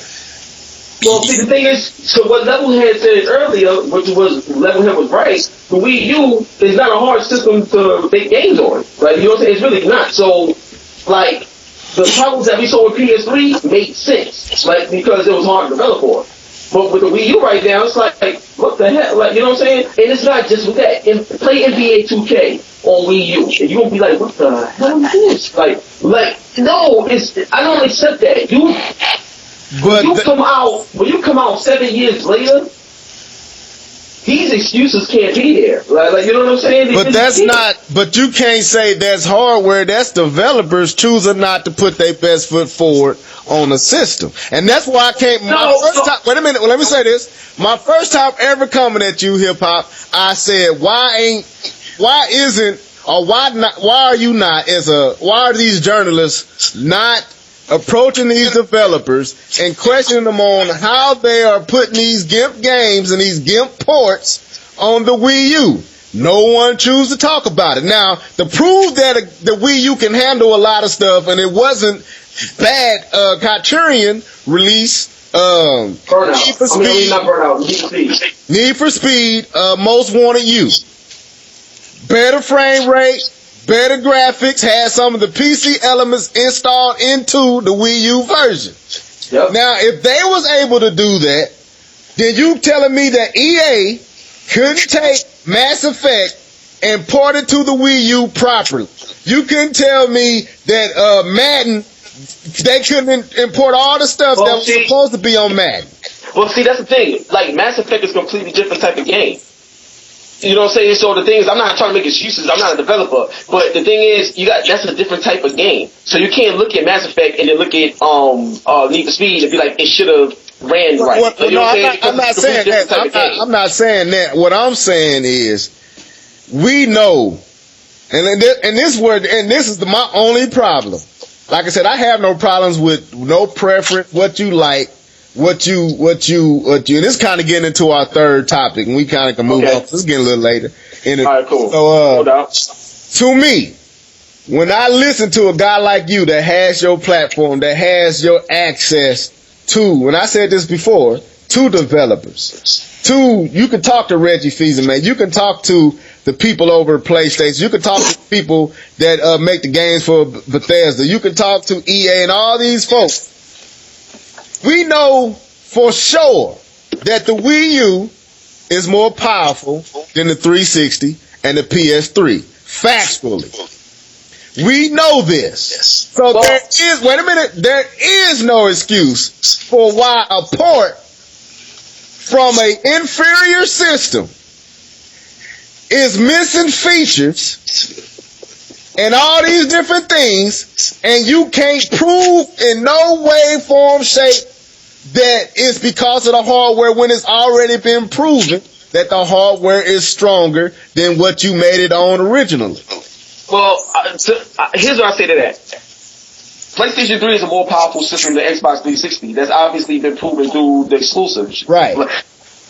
Well, see, the thing is, so what Levelhead said earlier, which was Levelhead was right. The Wii U is not a hard system to make games on. Like, you know what I'm saying? It's really not. So, like, the problems that we saw with PS3 made sense, like, because it was hard to develop for. But with the Wii U right now, it's like, what the hell? Like, you know what I'm saying? And it's not just with that. Play NBA 2K on Wii U, and you're gonna be like, what the hell is this? Like, no, I don't accept that. When you come out 7 years later, these excuses can't be there. Like, you know what I'm saying? But that's not. But you can't say that's hardware. That's developers choosing not to put their best foot forward on the system, and that's why I can't. Wait a minute. Let me say this. My first time ever coming at you, hip hop, I said, why are these journalists not approaching these developers and questioning them on how they are putting these GIMP games and these GIMP ports on the Wii U? No one chooses to talk about it. Now, to prove that the Wii U can handle a lot of stuff and it wasn't bad, Criterion released Need for Speed, Most Wanted You. Better frame rate, better graphics, had some of the PC elements installed into the Wii U version. Yep. Now, if they was able to do that, then you telling me that EA couldn't take Mass Effect and port it to the Wii U properly. You couldn't tell me that Madden, they couldn't import all the stuff that was supposed to be on Madden. Well, see, that's the thing. Like, Mass Effect is a completely different type of game. You know what I'm saying? So the thing is, I'm not trying to make excuses. I'm not a developer. But the thing is, that's a different type of game. So you can't look at Mass Effect and then look at Need for Speed and be like, it should have ran right. Well, no, I'm not saying that. I'm not saying that. What I'm saying is, we know, and this is my only problem. Like I said, I have no problems with no preference, what you like. What you, and this kind of getting into our third topic, and we kind of can move on. This is getting a little later. All right, cool. So, no doubt. To me, when I listen to a guy like you that has your platform, that has your access to, and I said this before, to developers, you can talk to Reggie Fils-Aimé, man. You can talk to the people over at PlayStation. You can talk to people that make the games for Bethesda. You can talk to EA and all these folks. We know for sure that the Wii U is more powerful than the 360 and the PS3. Factually. We know this. Yes. So there is no excuse for why a port from an inferior system is missing features and all these different things, and you can't prove in no way, form, shape that it's because of the hardware when it's already been proven that the hardware is stronger than what you made it on originally. Well, here's what I say to that. PlayStation 3 is a more powerful system than Xbox 360. That's obviously been proven through the exclusives. Right.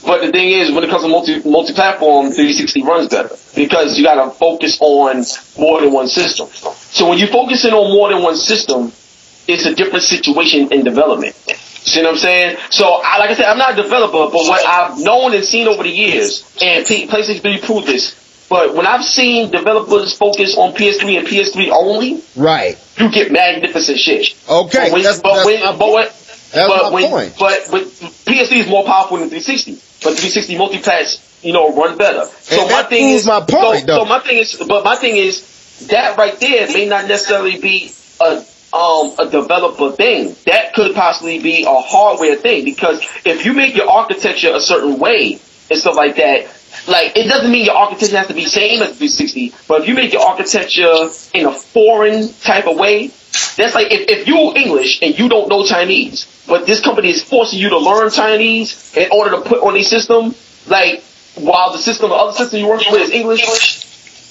But the thing is, when it comes to multi-platform, 360 runs better because you got to focus on more than one system. So when you're focusing on more than one system, it's a different situation in development. See what I'm saying? So, like I said, I'm not a developer, but what I've known and seen over the years, and PlayStation 3 proved this, but when I've seen developers focus on PS3 and PS3 only, right, you get magnificent shit. Okay, that's my point. But PS3 is more powerful than 360, but 360 multiplats, run better. So and my thing is, my thing is, that right there may not necessarily be a developer thing. That could possibly be a hardware thing, because if you make your architecture a certain way and stuff like that, like, it doesn't mean your architecture has to be same as 360, but if you make your architecture in a foreign type of way, that's like if you're English and you don't know Chinese, but this company is forcing you to learn Chinese in order to put on a system, like, while the other system you're working with is English,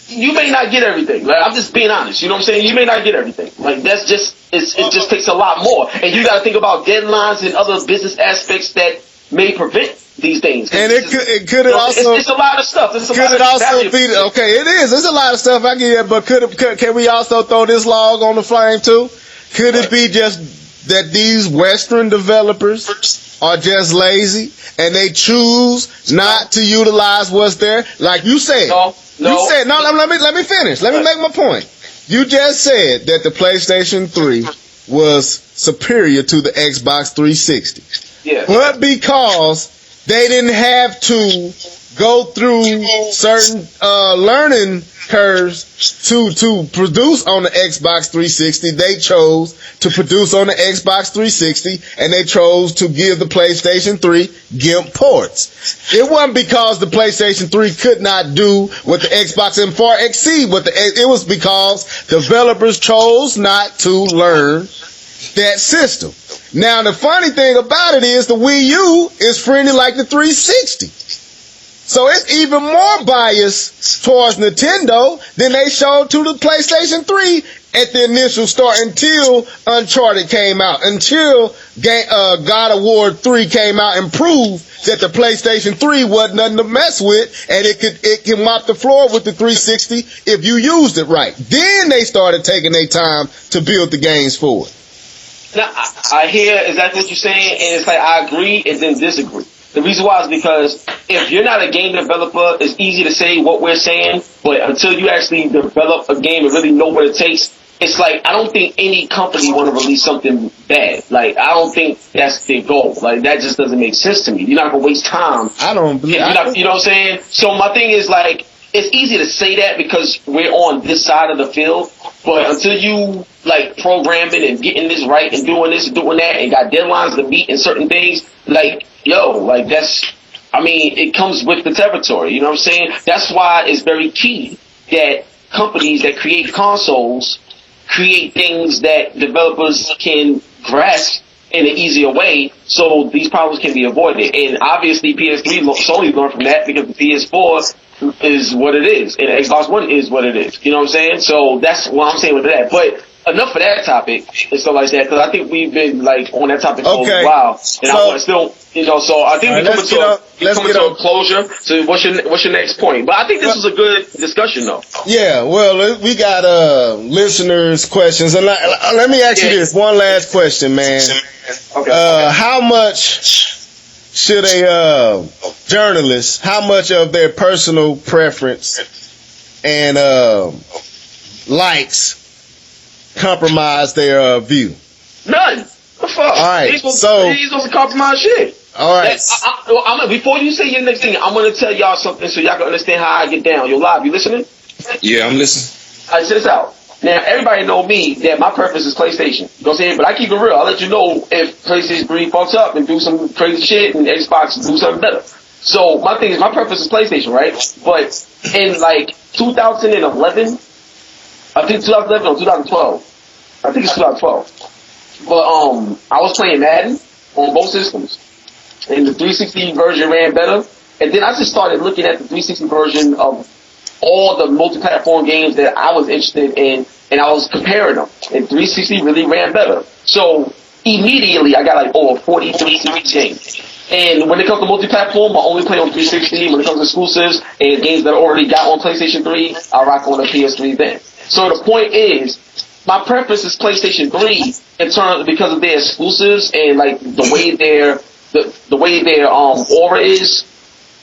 you may not get everything. Like, I'm just being honest. You know what I'm saying? You may not get everything. Like, that's just, it just takes a lot more. And you got to think about deadlines and other business aspects that may prevent these things. And it could also, it's a lot of stuff. Could it also be, okay, it is. There's a lot of stuff I get, but can we also throw this log on the flame too? Could it be just that these Western developers are just lazy and they choose not to utilize what's there? Like you said. Let me finish. Let me make my point. You just said that the PlayStation 3 was superior to the Xbox 360. Yeah. But because they didn't have to go through certain learning curves to produce on the Xbox 360, they chose to produce on the Xbox 360, and they chose to give the PlayStation 3 GIMP ports. It wasn't because the PlayStation 3 could not do what the Xbox and far exceed what it was because developers chose not to learn that system. Now, the funny thing about it is the Wii U is friendly like the 360. So it's even more biased towards Nintendo than they showed to the PlayStation 3 at the initial start, until Uncharted came out, until God of War 3 came out and proved that the PlayStation 3 wasn't nothing to mess with, and it can mop the floor with the 360 if you used it right. Then they started taking their time to build the games for it. Now, I hear exactly what you're saying, and it's like I agree and then disagree. The reason why is because if you're not a game developer, it's easy to say what we're saying, but until you actually develop a game and really know what it takes, it's like, I don't think any company want to release something bad. Like, I don't think that's their goal. Like, that just doesn't make sense to me. You're not going to waste time. I don't believe you know what I'm saying? So my thing is, like, it's easy to say that because we're on this side of the field, but until you, like, programming and getting this right and doing this and doing that and got deadlines to meet and certain things, like, it comes with the territory, you know what I'm saying? That's why it's very key that companies that create consoles create things that developers can grasp in an easier way so these problems can be avoided. And obviously PS3, Sony learned from that because the PS4 is what it is and Xbox One is what it is, you know what I'm saying? So that's what I'm saying with that. But enough of that topic and stuff like that, because I think we've been like on that topic for a while, and I want to still, so I think we're coming to a closure. So what's your next point? But I think this was a good discussion, though. Yeah, well, we got listeners' questions, and let me ask you this one last question, man. Okay. How much should a journalist, how much of their personal preference and likes compromise their view? None. The fuck? All right. He's supposed to compromise shit. All right. Before you say your next thing, I'm gonna tell y'all something so y'all can understand how I get down. Yo, Live, you listening? Yeah, I'm listening. All right, check this out. Now, everybody know me that my preference is PlayStation. You know what I'm saying? But I keep it real. I'll let you know if PlayStation 3 fucks up and do some crazy shit and Xbox do something better. So my thing is, my preference is PlayStation, right? But in like 2011. I think 2011 or 2012. I think it's 2012. But I was playing Madden on both systems, and the 360 version ran better. And then I just started looking at the 360 version of all the multi-platform games that I was interested in, and I was comparing them. And 360 really ran better. So immediately I got like over 40 360 games. And when it comes to multi-platform, I only play on 360. When it comes to exclusives and games that I already got on PlayStation 3, I rock on the PS3 then. So the point is, my preference is PlayStation 3 in terms because of their exclusives and like the way their aura is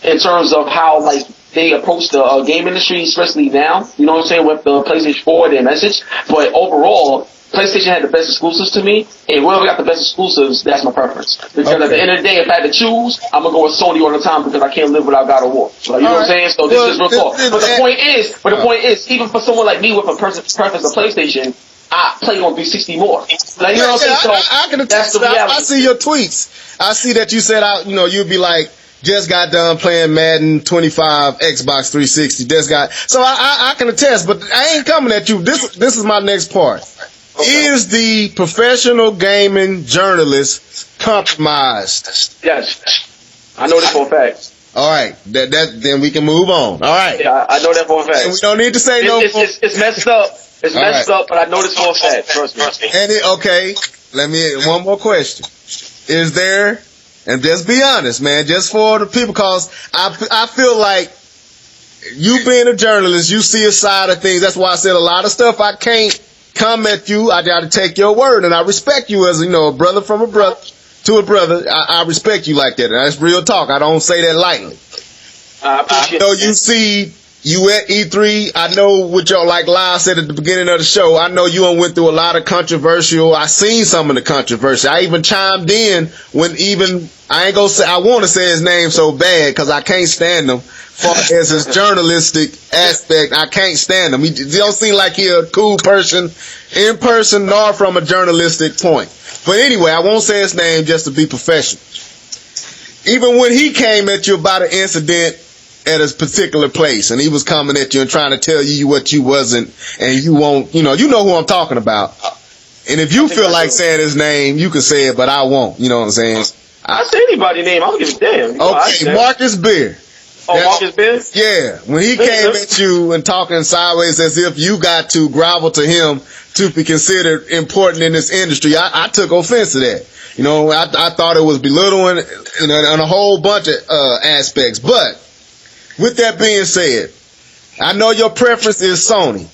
in terms of how like they approach the game industry, especially now. You know what I'm saying, with the PlayStation 4, their message. But overall, PlayStation had the best exclusives to me, and whoever got the best exclusives, that's my preference. Because at the end of the day, if I had to choose, I'm gonna go with Sony all the time because I can't live without God of War. So, you know what I'm saying? So this is real talk. But the point is, even for someone like me with a preference of PlayStation, I play on 360 more. Like, you know what I'm saying? So I can attest. I see your tweets. I see that you said, you'd be like, just got done playing Madden 25, Xbox 360. So I can attest, but I ain't coming at you. This is my next part. Okay. Is the professional gaming journalist compromised? Yes. I know this for a fact. All right. Then we can move on. All right. Yeah, I know that for a fact. And we don't need to say it's messed up. It's messed up, but I know this for a fact. Trust me. And one more question. Is there, and just be honest, man, just for the people, cause I feel like you being a journalist, you see a side of things. That's why I said a lot of stuff I can't come at you. I got to take your word, and I respect you as, a brother from a brother to a brother. I respect you like that, and that's real talk. I don't say that lightly. I appreciate it. You see, you at E3, I know what y'all, like Live said at the beginning of the show, I know you went through a lot of controversial, I seen some of the controversy. I even chimed in when I want to say his name so bad because I can't stand him. Far as his journalistic aspect, I can't stand him. He don't seem like he a cool person in person nor from a journalistic point. But anyway, I won't say his name just to be professional. Even when he came at you about an incident at a particular place, and he was coming at you and trying to tell you what you wasn't, and you won't, you know who I'm talking about. And if you feel like saying his name, you can say it, but I won't. You know what I'm saying? I say anybody's name. I don't give a damn. Okay, Marcus Beer. Oh, Marcus Beer? Yeah, when he came at you and talking sideways as if you got to grovel to him to be considered important in this industry, I took offense to that. I thought it was belittling on a whole bunch of aspects. But with that being said, I know your preference is Sony.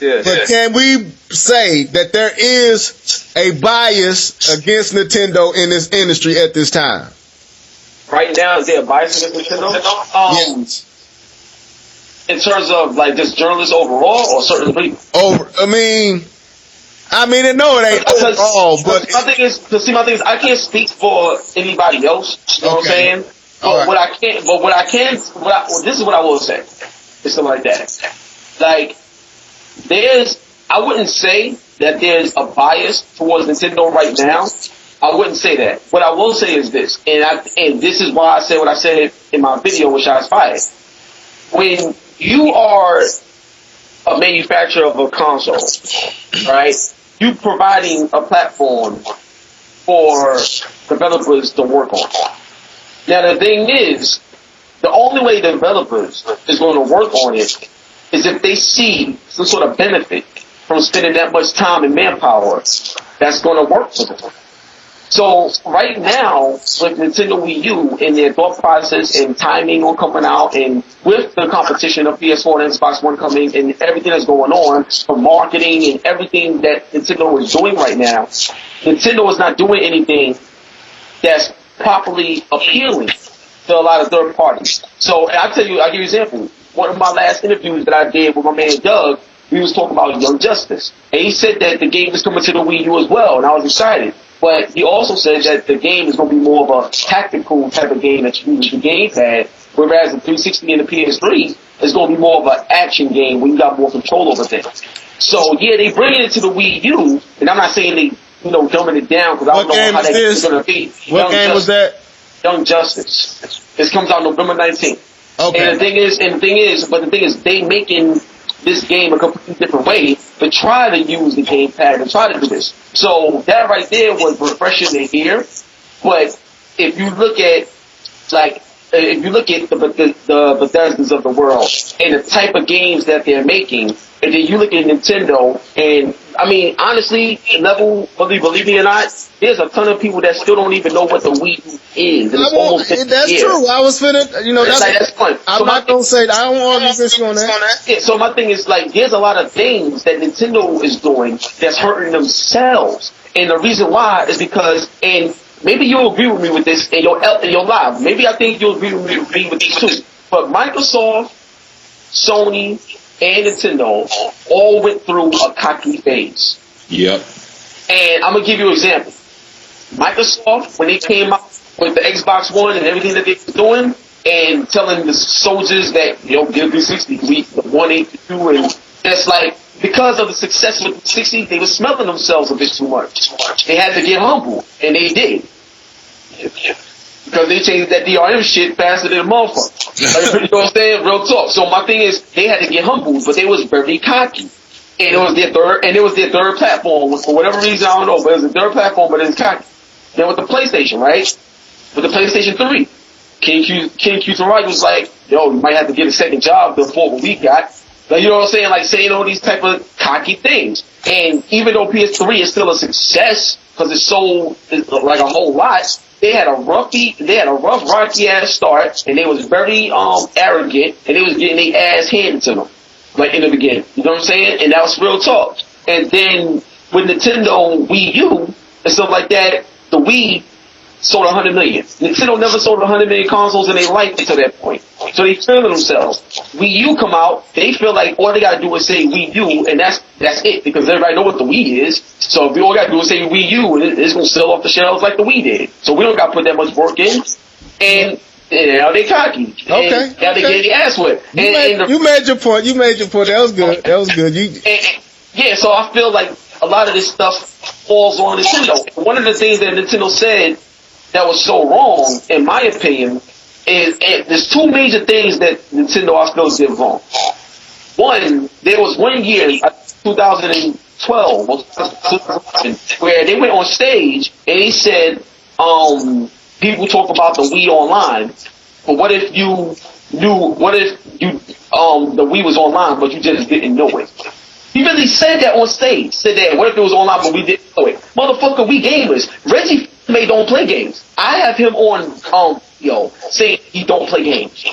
Yeah. But can we say that there is a bias against Nintendo in this industry at this time? Right now, is there a bias against Nintendo? Yes. In terms of like just journalists overall, or certain people? I mean, no, it ain't overall. But my thing is, I can't speak for anybody else. You know what I'm saying? But right. This is what I will say. It's something like that. Like, I wouldn't say that there's a bias towards Nintendo right now. I wouldn't say that. What I will say is this, and this is why I said what I said in my video, which I inspired. When you are a manufacturer of a console, right, you providing a platform for developers to work on. Now the thing is, the only way developers is going to work on it is if they see some sort of benefit from spending that much time and manpower that's going to work for them. So right now, with Nintendo Wii U and their thought process and timing on coming out, and with the competition of PS4 and Xbox One coming, and everything that's going on for marketing and everything that Nintendo is doing right now, Nintendo is not doing anything that's properly appealing to a lot of third parties. So I'll give you an example. One of my last interviews that I did with my man Doug, we was talking about Young Justice, and he said that the game is coming to the Wii U as well, and I was excited. But he also said that the game is going to be more of a tactical type of game that you use the gamepad, whereas the 360 and the PS3 is going to be more of an action game where you got more control over things. So yeah, they bring it to the Wii U, and I'm not saying they, dumbing it down because I don't know how that's going to be. What game was that? Young Justice. This comes out November 19th. Okay. And the thing is, they making this game a completely different way to try to use the gamepad and try to do this. So that right there was refreshing to hear. But if you look at the Bethesdas of the world and the type of games that they're making, and then you look at Nintendo, and I mean, honestly, believe me or not, there's a ton of people that still don't even know what the Wii U is. That's true. I was finna, that's fun. I'm not gonna say, I don't want to miss you on that. Yeah, so my thing is, there's a lot of things that Nintendo is doing that's hurting themselves. And the reason why is because, and maybe you'll agree with me with this in your live. Maybe I think you'll agree with me with these too. But Microsoft, Sony, and Nintendo all went through a cocky phase. Yep. And I'm gonna give you an example. Microsoft, when they came out with the Xbox One and everything that they were doing, and telling the soldiers that, you know, get a 360, we 182, and it's like, because of the success with the 60, they were smelling themselves a bit too much. They had to get humble, and they did. Because they changed that DRM shit faster than a motherfucker. You know what I'm saying? Real talk. So my thing is, they had to get humble, but they was very cocky. And it was their third platform. For whatever reason, I don't know, but it was their third platform, but it was cocky. Then with the PlayStation, right? With the PlayStation 3, King Q3 was like, yo, you might have to get a second job before what we got. Like, you know what I'm saying? Like, saying all these type of cocky things. And even though PS3 is still a success, because it's sold like a whole lot, they had a rough, rocky ass start, and they was very arrogant, and they was getting their ass handed to them, like in the beginning. You know what I'm saying? And that was real talk. And then with Nintendo Wii U and stuff like that, the Wii sold 100 million. Nintendo never sold 100 million consoles in their life until that point. So they feel themselves. Wii U come out, they feel like all they gotta do is say Wii U, and that's it, because everybody know what the Wii is. So if we all gotta do is say Wii U, and it's gonna sell off the shelves like the Wii did. So we don't gotta put that much work in. And now they cocky. Okay. Now they get their ass whipped. You made your point. That was good. Yeah, so I feel like a lot of this stuff falls on Nintendo. One of the things that Nintendo said that was so wrong, in my opinion, is there's two major things that Nintendo I feel did wrong. One, there was 1 year, 2012, where they went on stage and they said, people talk about the Wii online, but what if the Wii was online, but you just didn't know it? He really said that on stage. Said that, what if it was online, but we didn't know it? Motherfucker, we gamers. Reggie May don't play games. I have him on, saying he don't play games.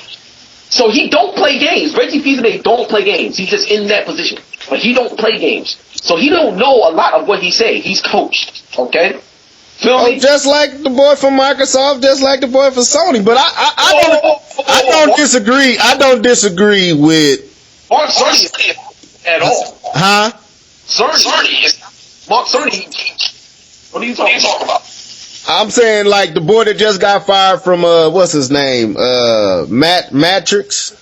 So he don't play games. Reggie Fils-Aimé don't play games. He's just in that position. But he don't play games. So he don't know a lot of what he say. He's coached. Okay? Feel me? Just like the boy from Microsoft, just like the boy from Sony. But I don't disagree. I don't disagree with Mark Cerny at all. Huh? Mark Cerny. What are you talking about? I'm saying like the boy that just got fired from what's his name? Maddox.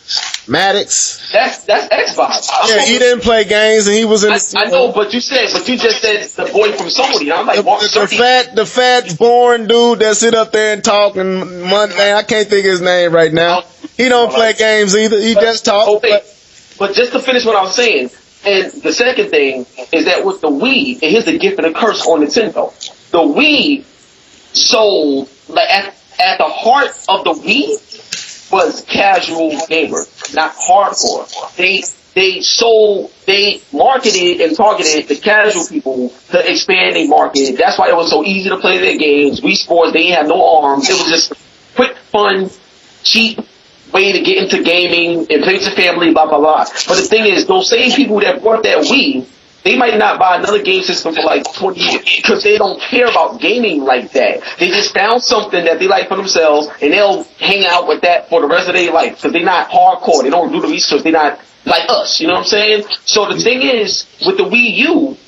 That's Xbox. Yeah, he didn't play games and he was in I know, but you just said the boy from Sony. I'm like, the fat boring dude that sit up there and talk, and man, I can't think of his name right now. He don't play games either. He just talk. Okay. But just to finish what I was saying, and the second thing is that with the Wii, and here's the gift and the curse on Nintendo. The Wii sold, like at the heart of the Wii was casual gamer, not hardcore. They marketed and targeted the casual people to expand their market. That's why it was so easy to play their games. Wii Sports, they didn't have no arms. It was just quick, fun, cheap way to get into gaming and play with your family, blah, blah, blah. But the thing is, those same people that bought that Wii, they might not buy another game system for like 20 years because they don't care about gaming like that. They just found something that they like for themselves, and they'll hang out with that for the rest of their life because they're not hardcore. They don't do the research. They're not like us. You know what I'm saying? So the thing is, with the Wii U,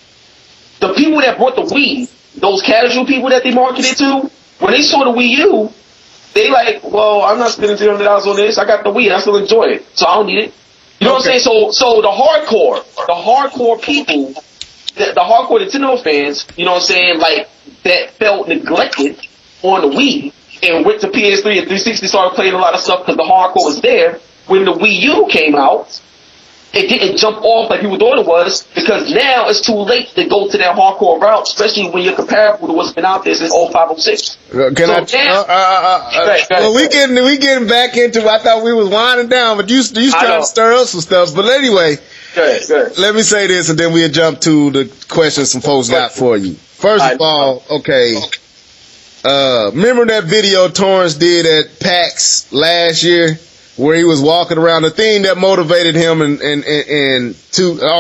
the people that bought the Wii, those casual people that they marketed to, when they saw the Wii U, they like, well, I'm not spending $300 on this. I got the Wii. I still enjoy it, so I don't need it. You know what I'm saying? So the hardcore people, the hardcore Nintendo fans, you know what I'm saying, like, that felt neglected on the Wii and went to PS3 and 360, started playing a lot of stuff because the hardcore was there. When the Wii U came out, it didn't jump off like people thought it was, because now it's too late to go to that hardcore route, especially when you're comparable to what's been out there since 0506. We getting back into, I thought we was winding down, but you trying to stir up some stuff. But anyway, good. Let me say this, and then we'll jump to the questions some folks got for you. First of all, okay, remember that video Torrance did at PAX last year, where he was walking around? The thing that motivated him or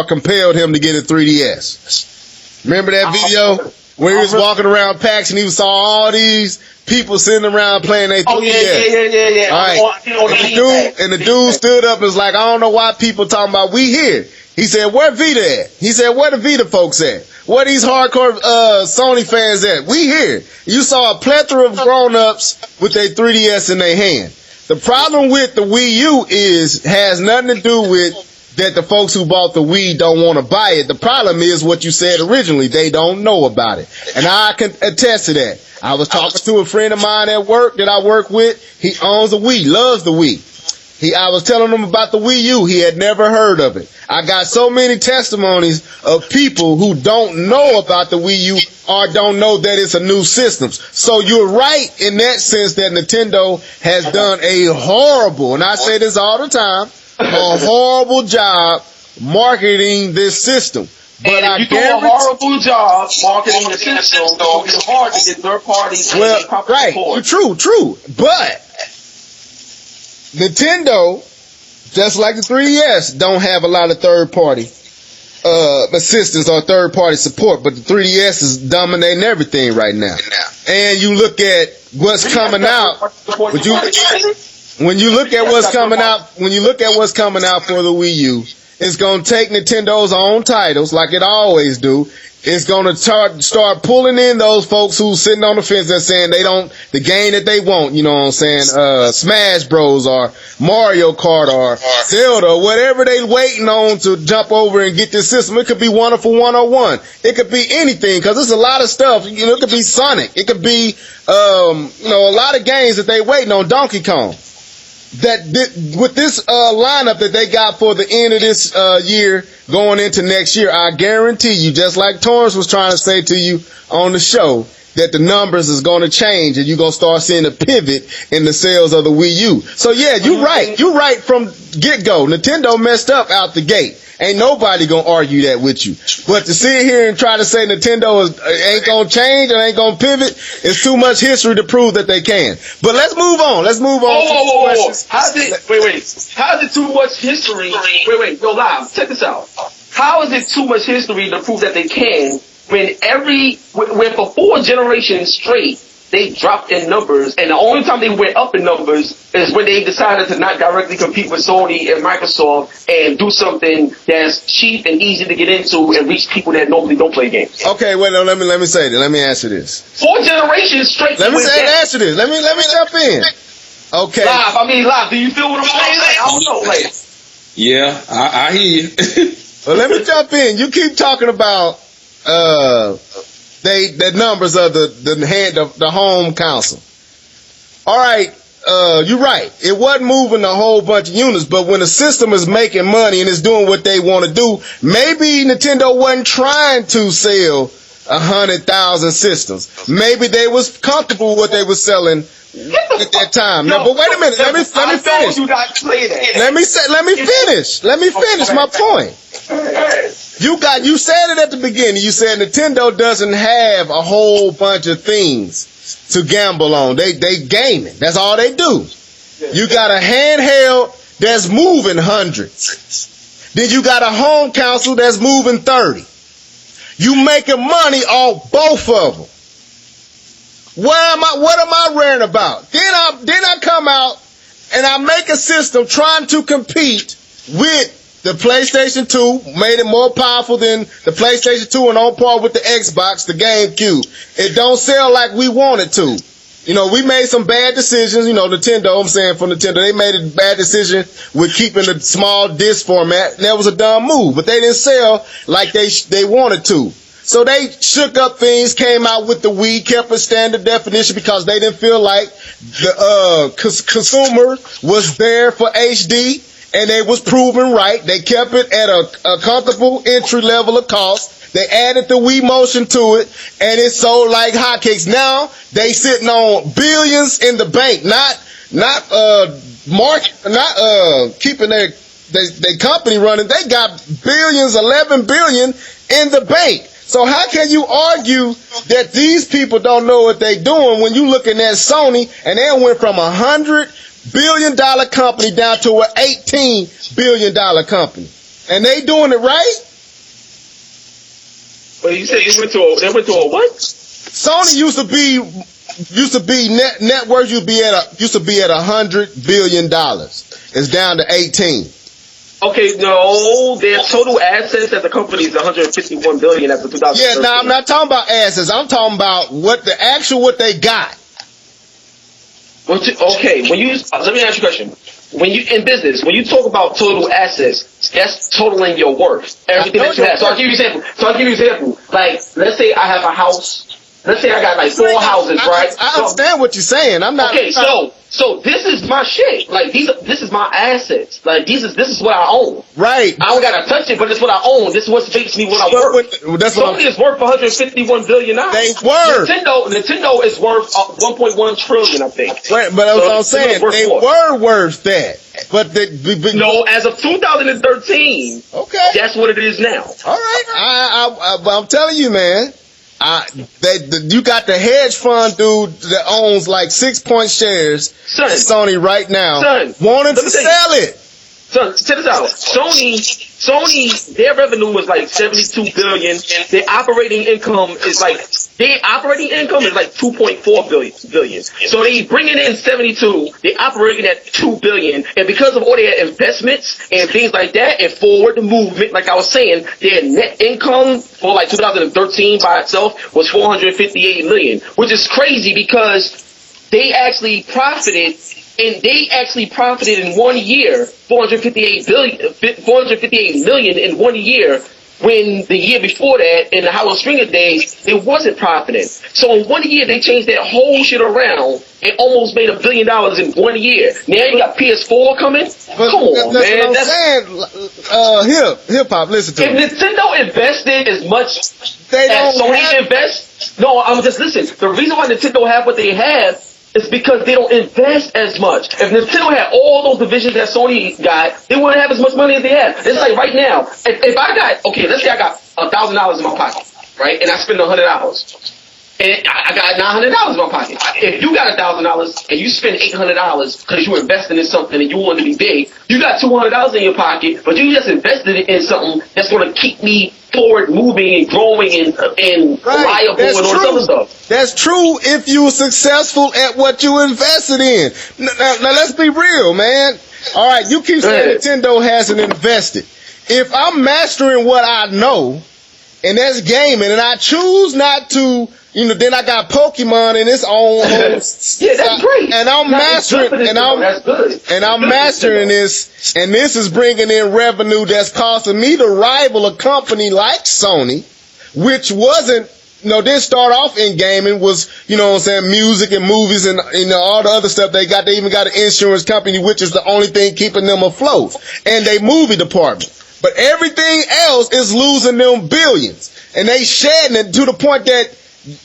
compelled him to get a 3DS. Remember that video where he was walking around PAX and he saw all these people sitting around playing their 3DS? Oh yeah. All right. And the dude stood up and was like, I don't know why people talking about we here. He said, where Vita at? He said, where the Vita folks at? Where these hardcore Sony fans at? We here. You saw a plethora of grown-ups with their 3DS in their hand. The problem with the Wii U has nothing to do with that the folks who bought the Wii don't want to buy it. The problem is what you said originally. They don't know about it. And I can attest to that. I was talking to a friend of mine at work that I work with. He owns a Wii, loves the Wii. I was telling him about the Wii U. He had never heard of it. I got so many testimonies of people who don't know about the Wii U or don't know that it's a new system. So you're right in that sense that Nintendo has done a horrible, and I say this all the time, a horrible job marketing this system. But and if you do a horrible job marketing the system, it's hard to get third parties. Well, right, true. But Nintendo, just like the 3DS, don't have a lot of third-party assistance or third-party support, but the 3DS is dominating everything right now. And you look at what's coming out. When you look at what's coming out for the Wii U, it's going to take Nintendo's own titles, like it always do. It's going to start pulling in those folks who's sitting on the fence and saying the game that they want, you know what I'm saying, Smash Bros. Or Mario Kart or Zelda or whatever they waiting on to jump over and get this system. It could be Wonderful 101. It could be anything, because there's a lot of stuff. You know, it could be Sonic. It could be, a lot of games that they waiting on, Donkey Kong. With this lineup that they got for the end of this year going into next year, I guarantee you, just like Torrance was trying to say to you on the show, that the numbers is going to change and you're going to start seeing a pivot in the sales of the Wii U. So yeah, you're right. You're right from get-go. Nintendo messed up out the gate. Ain't nobody going to argue that with you. But to sit here and try to say Nintendo ain't going to change and ain't going to pivot, it's too much history to prove that they can. But let's move on. Whoa. How's it too much history? Wait. Yo, Live, check this out. How is it too much history to prove that they can when for 4 generations straight, they dropped in numbers, and the only time they went up in numbers is when they decided to not directly compete with Sony and Microsoft and do something that's cheap and easy to get into and reach people that normally don't play games. Okay, well, no, let me say this. Let me answer this. 4 generations straight. Let me answer this. Let me jump in. Okay. Live. Do you feel what I'm saying? I don't know. Yeah, I hear you. Well, let me jump in. You keep talking about the numbers of the home console. All right, you're right. It wasn't moving a whole bunch of units, but when the system is making money and is doing what they want to do, maybe Nintendo wasn't trying to sell 100,000 systems. Maybe they was comfortable with what they were selling at that time. Now, but wait a minute. Let me finish. Let me finish my point. You said it at the beginning. You said Nintendo doesn't have a whole bunch of things to gamble on. They gaming. That's all they do. You got a handheld that's moving hundreds. Then you got a home console that's moving 30. You making money off both of them. What am I worrying about? Then I come out and I make a system trying to compete with the PlayStation 2, made it more powerful than the PlayStation 2 and on par with the Xbox, the GameCube. It don't sell like we want it to. You know, we made some bad decisions. You know, Nintendo, I'm saying for Nintendo, they made a bad decision with keeping the small disc format. That was a dumb move, but they didn't sell like they wanted to. So they shook up things, came out with the Wii, kept a standard definition because they didn't feel like the consumer was there for HD, and they was proven right. They kept it at a comfortable entry level of cost. They added the Wii Motion to it, and it sold like hotcakes. Now they sitting on billions in the bank, not keeping their company running. They got billions, 11 billion in the bank. So how can you argue that these people don't know what they're doing when you looking at Sony and they went from $100 billion company down to an $18 billion company, and they doing it right? Well, you said they went to a what? Sony used to be net worth used to be at $100 billion. It's down to 18. Okay, no, their total assets at the company is 151 billion as of 2013. Yeah, now I'm not talking about assets. I'm talking about what they got. Okay, let me ask you a question. When you in business, when you talk about total assets, that's totaling your worth, everything that you have. So I'll give you an example. Like, let's say I have a house. Let's say I got like 4 houses, right? I understand what you're saying. I'm not. Okay, so this is my shit. Like this is my assets. Like this is what I own. Right. I don't gotta touch it, but it's what I own. This is what makes me what I'm worth. Sony is worth 151 billion now. They were. Nintendo is worth 1.1 trillion, I think. Right, but that's what I'm saying. They were worth that. But no, as of 2013. Okay. That's what it is now. All right. I'm telling you, man. You got the hedge fund dude that owns like 6 point shares in Sony right now, wanting to sell it. Son, check this out. Sony, their revenue was like 72 billion. Their operating income is like 2.4 billion. So they bringing in 72. They operating at 2 billion, and because of all their investments and things like that, and forward movement, like I was saying, their net income for like 2013 by itself was 458 million, which is crazy because they actually profited. And they actually profited in 1 year, 458 million in 1 year, when the year before that, in the Howard Stringer days, they wasn't profiting. So in 1 year, they changed that whole shit around and almost made $1 billion in 1 year. Now you got PS4 coming? Come on, man. That's hip hop, listen to me. If Nintendo invested as much don't as Sony invests, no, I'm just listening. The reason why Nintendo have what they have, it's because they don't invest as much. If Nintendo had all those divisions that Sony got, they wouldn't have as much money as they have. It's like right now, if I got, okay, let's say I got $1,000 in my pocket, right, and I spend $100. And I got $900 in my pocket. If you got $1,000 and you spend $800 because you invested in something and you want to be big, you got $200 in your pocket, but you just invested it in something that's going to keep me forward moving and growing and reliable and all this other stuff. That's true if you were successful at what you invested in. Now let's be real, man. All right, you keep saying Nintendo hasn't invested. If I'm mastering what I know, and that's gaming, and I choose not to, then I got Pokemon in its own. Yeah, that's great. And I'm mastering, I'm mastering this, and this is bringing in revenue that's costing me to rival a company like Sony, which wasn't, didn't start off in gaming, was, music and movies and, all the other stuff they got. They even got an insurance company, which is the only thing keeping them afloat, and they movie department. But everything else is losing them billions, and they shedding it to the point that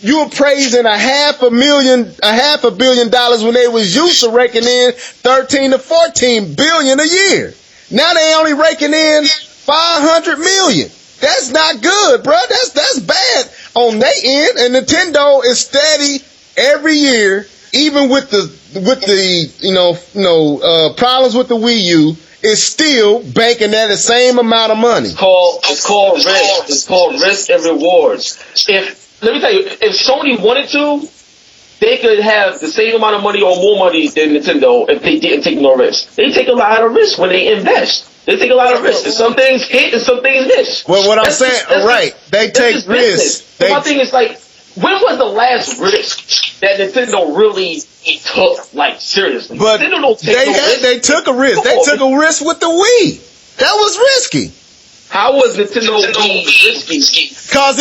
you were praising $500 million when they was used to raking in 13 to 14 billion a year. Now they only raking in 500 million. That's not good, bro. That's bad on their end. And Nintendo is steady every year, even with the problems with the Wii U. Is still banking that the same amount of money. It's called risk. It's called risk and rewards. Let me tell you, if Sony wanted to, they could have the same amount of money or more money than Nintendo if they didn't take no risk. They take a lot of risk when they invest. They take a lot of risk. And some things hit and some things miss. Well, what I'm saying, right? They take risks. My thing is like, when was the last risk that Nintendo really took, like, seriously? But Nintendo don't take no risk. They took a risk. They took a risk with the Wii. That was risky. How was Nintendo Wii risky? Cause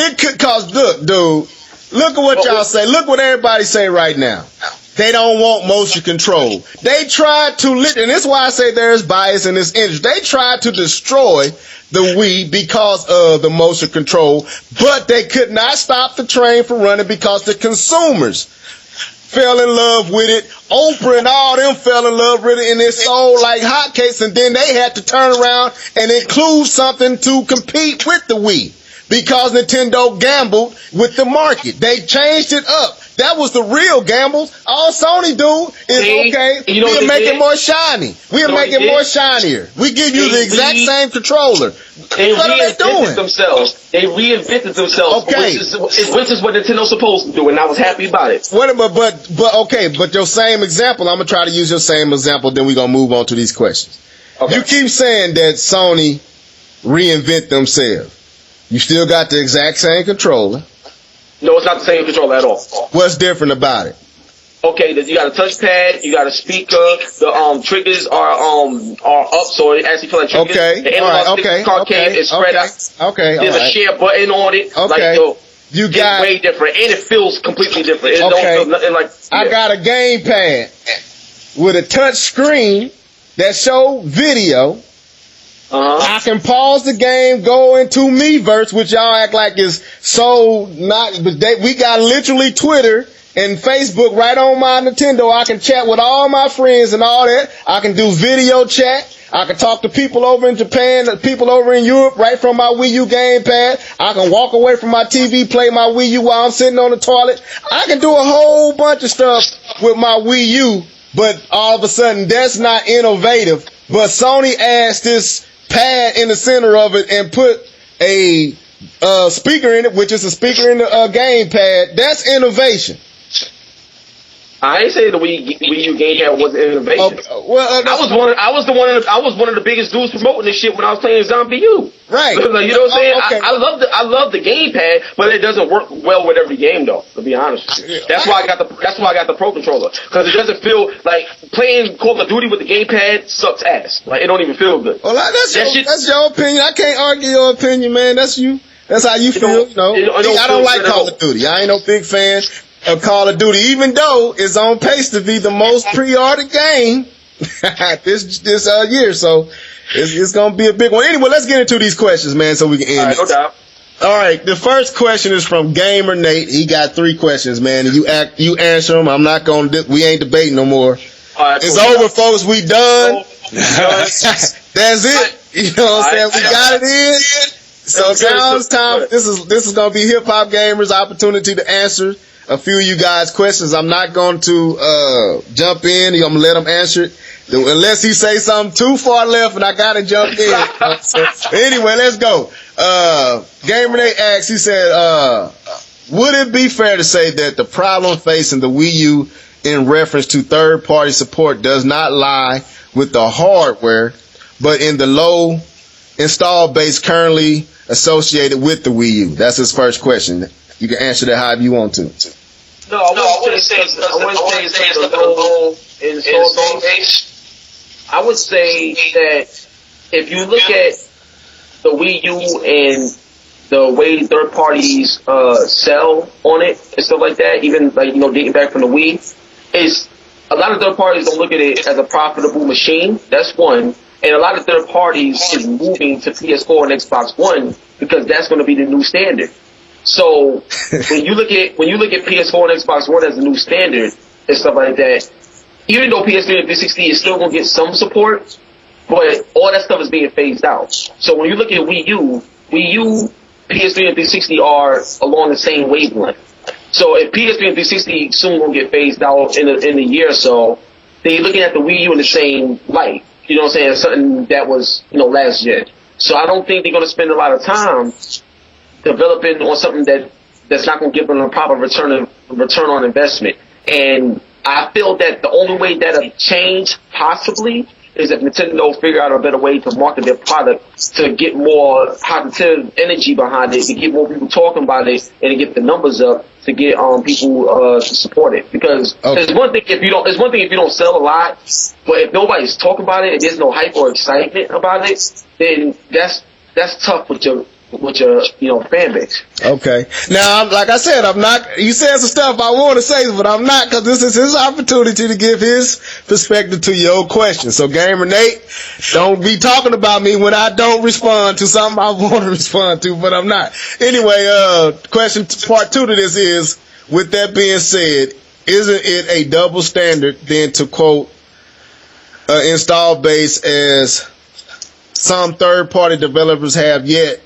look, dude, look at what y'all say. Look what everybody say right now. They don't want motion control. They tried to, and this is why I say there's bias in this industry. They tried to destroy the Wii because of the motion control, but they could not stop the train from running because the consumers fell in love with it. Oprah and all them fell in love with it, and it sold like hotcakes, and then they had to turn around and include something to compete with the Wii because Nintendo gambled with the market. They changed it up. That was the real gambles. All Sony do is, we'll make it more shiny. We'll make it more shinier. We give you the exact same controller. What are they doing? They reinvented themselves, which is what Nintendo's supposed to do, and I was happy about it. But your same example, I'm going to try to use your same example, then we're going to move on to these questions. Okay. You keep saying that Sony reinvent themselves. You still got the exact same controller. No, it's not the same controller at all. What's different about it? Okay, you got a touchpad, you got a speaker, the triggers are up, so it actually feels like triggers. Okay, The analog stick concave is spread out. Okay, There's a share button on it. Okay. Like, yo, you got it's way different, and it feels completely different. It Okay. don't feel nothing like. Yeah. I got a gamepad with a touch screen that show video. I can pause the game, go into Miiverse, which y'all act like is so not, but we got literally Twitter and Facebook right on my Nintendo. I can chat with all my friends and all that. I can do video chat. I can talk to people over in Japan, people over in Europe, right from my Wii U gamepad. I can walk away from my TV, play my Wii U while I'm sitting on the toilet. I can do a whole bunch of stuff with my Wii U, but all of a sudden that's not innovative. But Sony asked this pad in the center of it and put a speaker in it, which is a speaker in the gamepad. That's innovation. I ain't saying the Wii U gamepad wasn't innovation. I was one of the biggest dudes promoting this shit when I was playing Zombie U. Right. Like, you know what I'm saying? Okay. I love the gamepad, but it doesn't work well with every game though. To be honest with you, that's why I got the Pro controller, because it doesn't feel like playing Call of Duty with the gamepad sucks ass. Like, it don't even feel good. Well, that's your opinion. I can't argue your opinion, man. That's you. That's how you feel. I don't like Call of Duty. I ain't no big fan of Call of Duty, even though it's on pace to be the most pre-ordered game this year. So it's gonna be a big one. Anyway, let's get into these questions, man, so we can end no doubt. All right, the first question is from Gamer Nate. He got 3 questions, man. And you answer them. I'm not gonna. We ain't debating no more. It's over, folks. We done. That's it. You know what I'm saying? We got it in. So now it's time. This is gonna be Hip Hop Gamers' opportunity to answer a few of you guys' questions. I'm not going to jump in. I'm gonna let him answer it unless he say something too far left, and I gotta jump in. So, anyway, let's go. Gamer Nate asks. He said, "Would it be fair to say that the problem facing the Wii U in reference to third-party support does not lie with the hardware, but in the low install base currently associated with the Wii U?" That's his first question. You can answer that however you want to. No, I wouldn't say it's the low install base. I would say that if you look at the Wii U and the way third parties sell on it and stuff like that, even like dating back from the Wii, is a lot of third parties don't look at it as a profitable machine. That's one. And a lot of third parties is moving to PS4 and Xbox One because that's going to be the new standard. So when you look at PS4 and Xbox One as the new standard and stuff like that, even though PS3 and 360 is still going to get some support, but all that stuff is being phased out. So when you look at Wii U, PS3 and 360 are along the same wavelength. So if PS3 and 360 soon will get phased out in a year or so, they're looking at the Wii U in the same light. You know what I'm saying? Something that was, last gen. So I don't think they're going to spend a lot of time developing on something that's not going to give them a proper return on investment. And I feel that the only way that'll change possibly is if Nintendo figure out a better way to market their product to get more positive energy behind it, to get more people talking about it, and to get the numbers up to get people to support it. Because there's one thing if you don't sell a lot, but if nobody's talking about it and there's no hype or excitement about it, then that's tough with your fan base. Okay. Now, like I said, I'm not. You said some stuff I want to say, but I'm not, because this is his opportunity to give his perspective to your question. So, Gamer Nate, don't be talking about me when I don't respond to something I want to respond to, but I'm not. Anyway, question part 2 to this is: with that being said, isn't it a double standard then to quote install base as some third-party developers have yet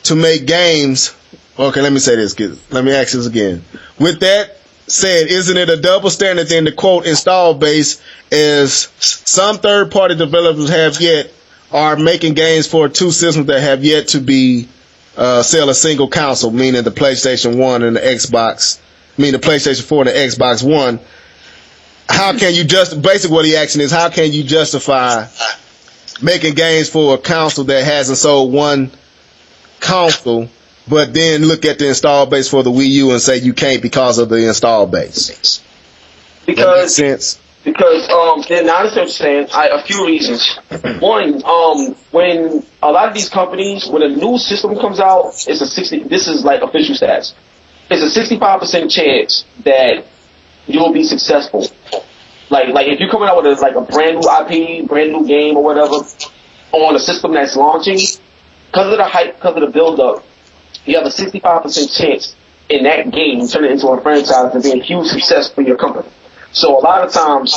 to make games? Okay, let me say this. Let me ask this again. With that said, isn't it a double standard then to quote install base as some third-party developers have yet are making games for 2 systems that have yet to be sell a single console, meaning the PlayStation 1 and the Xbox, meaning the PlayStation 4 and the Xbox One? How can you basically what he asking is, how can you justify making games for a console that hasn't sold one console, but then look at the install base for the Wii U and say you can't because of the install base? Because that makes sense. Because then I understand what you're saying. A few reasons. One, when a lot of these companies, when a new system comes out, it's a 60. This is like official stats. It's a 65% chance that you'll be successful. Like if you're coming out with a brand new IP, brand new game or whatever on a system that's launching, because of the hype, because of the build up, you have a 65% chance in that game turning it into a franchise and be a huge success for your company. So a lot of times,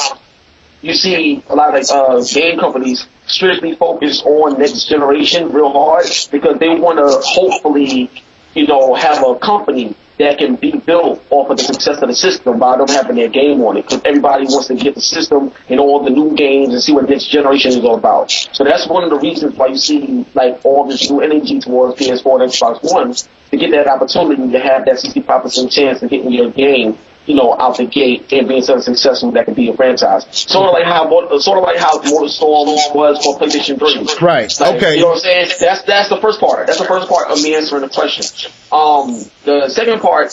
you see a lot of game companies strictly focus on next generation real hard because they want to hopefully, have a company that can be built off of the success of the system by them having their game on it. Because everybody wants to get the system and all the new games and see what next generation is all about. So that's one of the reasons why you see all this new energy towards PS4 and Xbox One, to get that opportunity to have that 65% chance of getting your game out the gate and being so successful that could be a franchise. Sort of like how MotorStorm was for PlayStation 3. Right. Okay. You know what I'm saying? That's the first part. That's the first part of me answering the question. The second part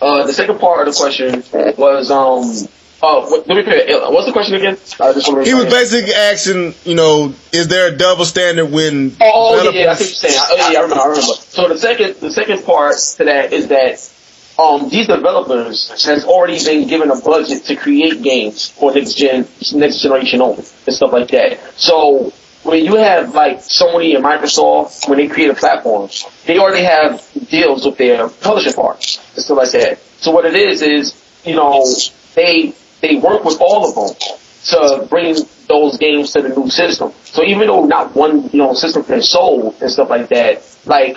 of the question was let me repeat. What's the question again? He was basically asking, is there a double standard when? Yeah, I see what you're saying. I remember. So the second part to that is that these developers has already been given a budget to create games for next generation only and stuff like that. So when you have Sony and Microsoft, when they create a platform, they already have deals with their publishing partners and stuff like that. So what it is they work with all of them to bring those games to the new system. So even though not one system is sold and stuff like that, they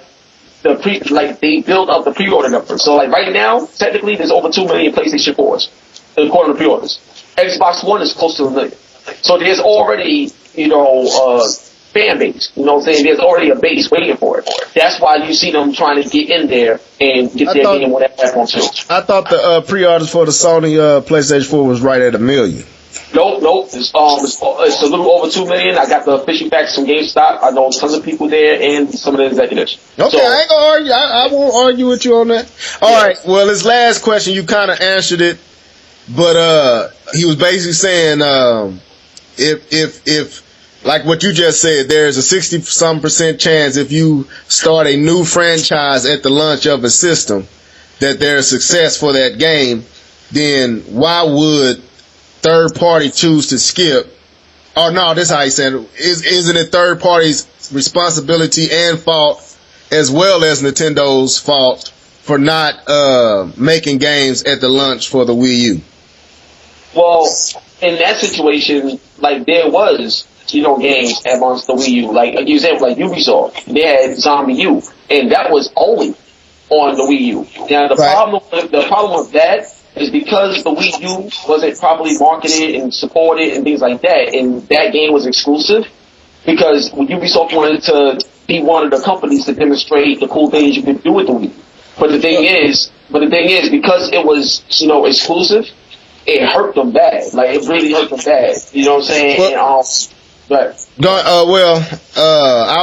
build up the pre-order numbers. So right now, technically, there's over 2 million PlayStation 4s according to pre-orders. Xbox One is close to 1 million. So there's already, fan base. You know what I'm saying? There's already a base waiting for it. That's why you see them trying to get in there and get their game on that platform too. I thought the pre-orders for the Sony PlayStation 4 was right at 1 million. Nope. It's a little over 2 million. I got the official facts from GameStop. I know tons of people there and some of the executives. Okay, so, I ain't gonna argue. I won't argue with you on that. All right. Well, his last question, you kind of answered it, but he was basically saying if like what you just said, there's a 60-some% chance if you start a new franchise at the launch of a system that there's success for that game, then why would third party choose to skip? Oh no, this is how he said it. Isn't it third party's responsibility and fault as well as Nintendo's fault for not making games at the launch for the Wii U? Well, in that situation, there was games amongst the Wii U. Like example, Ubisoft, they had Zombie U, and that was only on the Wii U. Now the problem with that is because the Wii U wasn't properly marketed and supported and things like that, and that game was exclusive, because Ubisoft wanted to be one of the companies to demonstrate the cool things you could do with the Wii. But the thing is, because it was, exclusive, it hurt them bad. It really hurt them bad. You know what I'm saying? I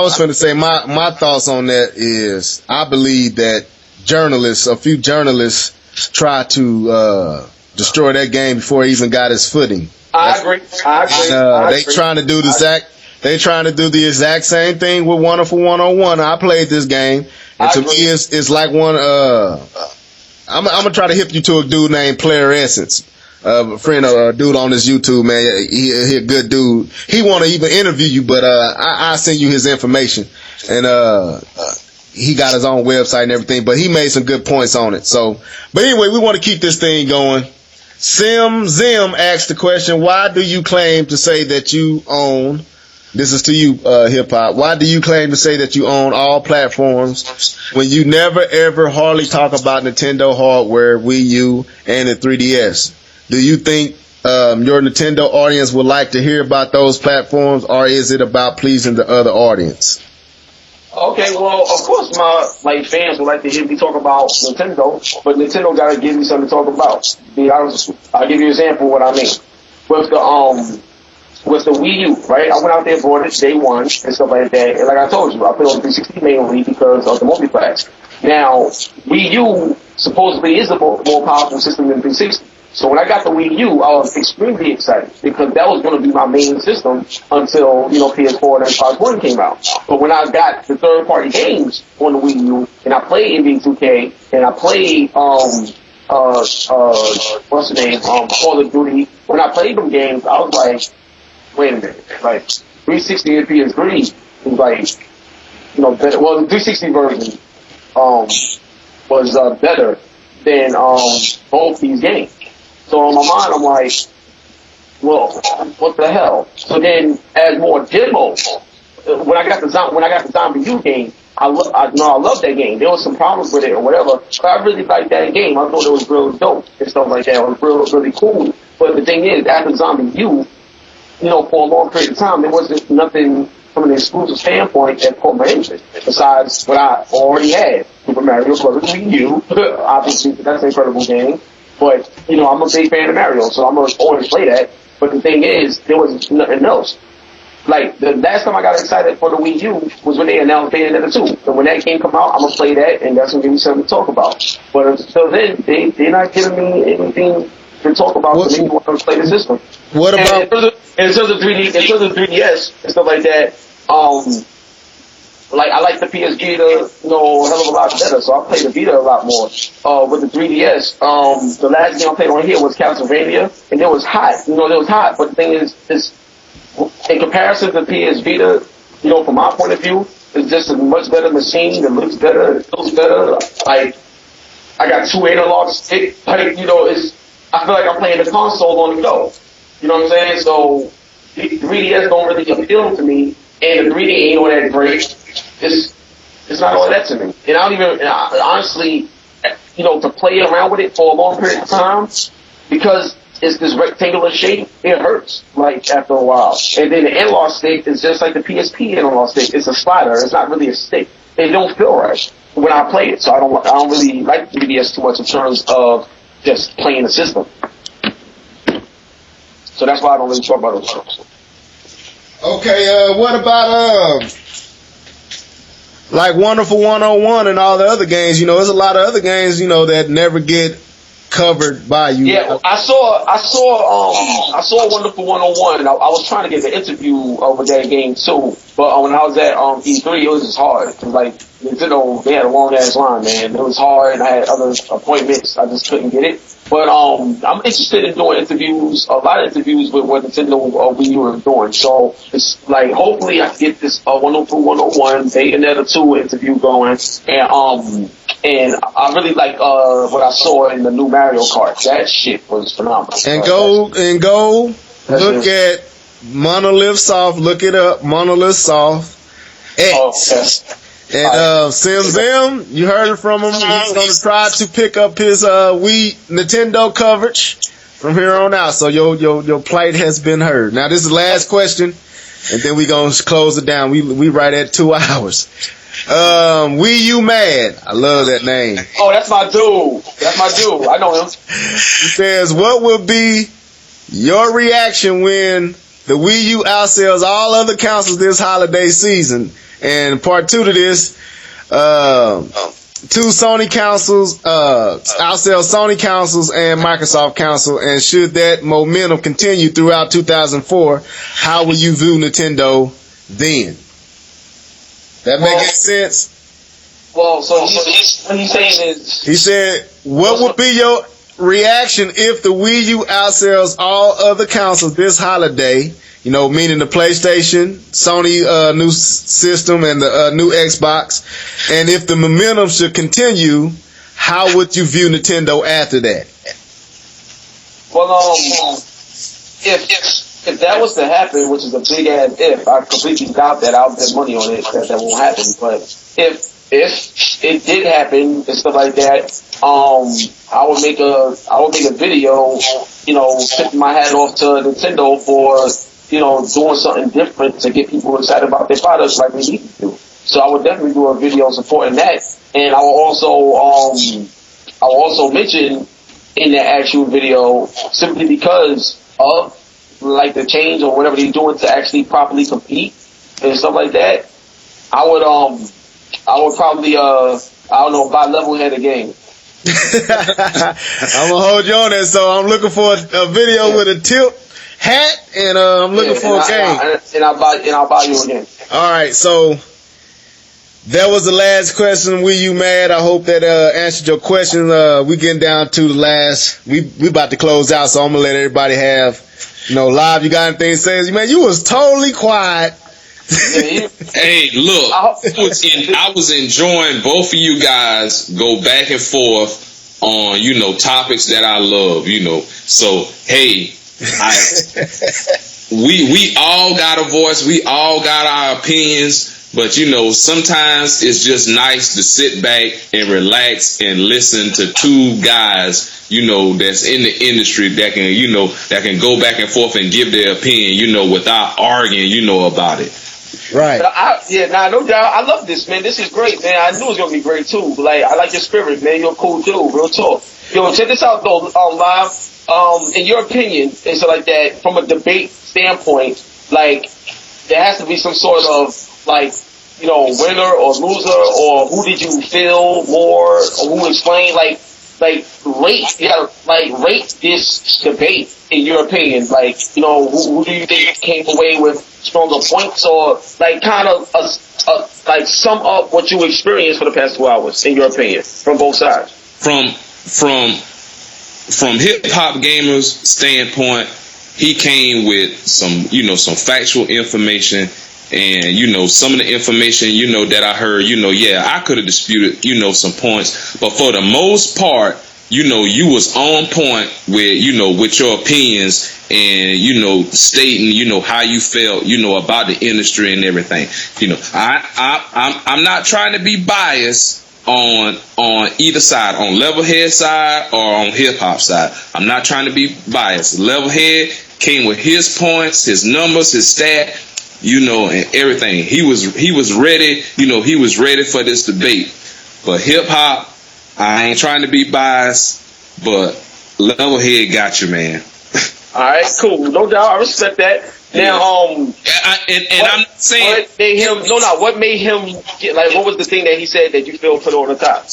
was going to say my thoughts on that is I believe that a few journalists tried to destroy that game before it even got its footing. I agree. They trying to do the exact same thing with Wonderful 101. I played this game, and to me, it's like one. I'm gonna try to hip you to a dude named Player Essence. A friend of a dude on his YouTube, man. He a good dude. He want to even interview you, but I send you his information, and he got his own website and everything, but he made some good points on it. So, but anyway, we want to keep this thing going. Zim asked the question, why do you claim to say that you own, this is to you, Hip Hop, why do you claim to say that you own all platforms when you never ever hardly talk about Nintendo hardware, Wii U, and the 3DS? Do you think your Nintendo audience would like to hear about those platforms, or is it about pleasing the other audience? Okay, well, of course my fans would like to hear me talk about Nintendo, but Nintendo gotta give me something to talk about. Be honest, I'll give you an example of what I mean. With was the Wii U, right? I went out there, bought it day one and stuff like that. And like I told you, I played on 360 mainly because of the multiplayer. Now, Wii U supposedly is a more powerful system than 360. So when I got the Wii U, I was extremely excited because that was going to be my main system until, PS4 and Xbox One came out. But when I got the third-party games on the Wii U, and I played NBA 2K, and I played, what's the name, Call of Duty, when I played them games, I was like, wait a minute, like, 360 and PS3 was like, better. Well, the 360 version, was, better than, both these games. So in my mind, I'm like, well, what the hell? So then, as more demos, when I got the Zombie U game, I love that game. There was some problems with it or whatever, but I really liked that game. I thought it was real dope and stuff like that. It was really cool. But the thing is, after Zombie U, for a long period of time, there wasn't nothing from an exclusive standpoint that caught my interest, besides what I already had. Super Mario Bros. Wii U, obviously, that's an incredible game. But, I'm a big fan of Mario, so I'm going to always play that. But the thing is, there was nothing else. Like, the last time I got excited for the Wii U was when they announced Bayonetta 2. So when that game come out, I'm going to play that, and that's going to give me something to talk about. But until then, they're not giving me anything to talk about to make me want to play the system. What about... In terms of 3DS and stuff like that, like, I like the PS Vita, a hell of a lot better, so I play the Vita a lot more. With the 3DS, the last game I played on here was Castlevania, and it was hot, it was hot, but the thing is, in comparison to PS Vita, from my point of view, it's just a much better machine, it looks better, it feels better, like, I got 2 analog sticks, like, I feel like I'm playing the console on the go, you know what I'm saying? So, the 3DS don't really appeal to me, and the 3D ain't all that great. It's not all that to me. And honestly, to play around with it for a long period of time, because it's this rectangular shape, it hurts, like, after a while. And then the analog stick is just like the PSP analog stick. It's a slider. It's not really a stick. It don't feel right when I play it. So I don't really like the 3DS too much in terms of just playing the system. So that's why I don't really talk about those. Okay, what about, like Wonderful 101 and all the other games? There's a lot of other games, that never get covered by you. Yeah, I saw Wonderful 101, and I was trying to get an interview with that game too. But when I was at E3, it was just hard. Like, Nintendo, they had a long ass line, man. It was hard, and I had other appointments. I just couldn't get it. But I'm interested in doing interviews, a lot of interviews with what Nintendo Wii U are doing. So it's like, hopefully I can get this 102, 101, Bayonetta 2 interview going. And I really like what I saw in the new Mario Kart. That shit was phenomenal. And go look at Monolith Soft. Look it up, Monolith Soft X. Oh, yes. And Sim, you heard it from him. He's going to try to pick up his Wii Nintendo coverage from here on out. So your plight has been heard. Now this is the last question, and then we going to close it down. We right at 2 hours. Wii U Mad. I love that name. Oh, that's my dude. I know him. He says, what will be your reaction when the Wii U outsells all other consoles this holiday season? And part 2 to this, 2 Sony consoles, outsell Sony consoles and Microsoft console. And should that momentum continue throughout 2004, how will you view Nintendo then? That make any sense? Well, so what he's saying is... He said, what would be your reaction if the Wii U outsells all other consoles this holiday? Meaning the PlayStation, Sony new system, and the new Xbox. And if the momentum should continue, how would you view Nintendo after that? Well, if that was to happen, which is a big ass if, I completely doubt that. I'll bet money on it that won't happen. But if it did happen and stuff like that, I would make a video, tipping my hat off to Nintendo for doing something different to get people excited about their products like we need to do. So I would definitely do a video supporting that, and I will also mention in that actual video, simply because of like the change or whatever they're doing to actually properly compete and stuff like that, I would probably I don't know, buy Levelhead again. I'm gonna hold you on that. So I'm looking for a video with a tip hat, and I'm looking for a game. And I'll buy you again. All right, so that was the last question. Will you mad? I hope that answered your question. We getting down to the last. We about to close out, so I'm gonna let everybody have. Live. You got anything to say? Man, you was totally quiet. Hey, look, I was enjoying both of you guys go back and forth on, topics that I love, So, hey, we all got a voice, we all got our opinions, but sometimes it's just nice to sit back and relax and listen to two guys, that's in the industry that can, that can go back and forth and give their opinion, without arguing, about it. Right. No doubt. I love this, man. This is great, man. I knew it was gonna be great too. Like, I like your spirit, man. You're a cool dude. Real talk. Yo, check this out though, Live. In your opinion, and so like that, from a debate standpoint, like there has to be some sort of winner or loser, or who did you feel more, or who explained rate. You gotta rate this debate in your opinion. Who do you think came away with stronger points, or kind of sum up what you experienced for the past 2 hours in your opinion from both sides. From Hip Hop Gamer's standpoint, he came with some factual information, and some of the information that I heard, I could have disputed some points, but for the most part, you was on point with with your opinions and stating how you felt about the industry and everything. I'm not trying to be biased on either side, on Levelhead side or on hip hop side. I'm not trying to be biased. Levelhead came with his points, his numbers, his stat, and everything. He was ready. He was ready for this debate. But hip hop, I ain't trying to be biased, but Levelhead got you, man. All right, cool. No doubt. I respect that. Now, I'm not saying what made him get, what was the thing that he said that you feel put on the top?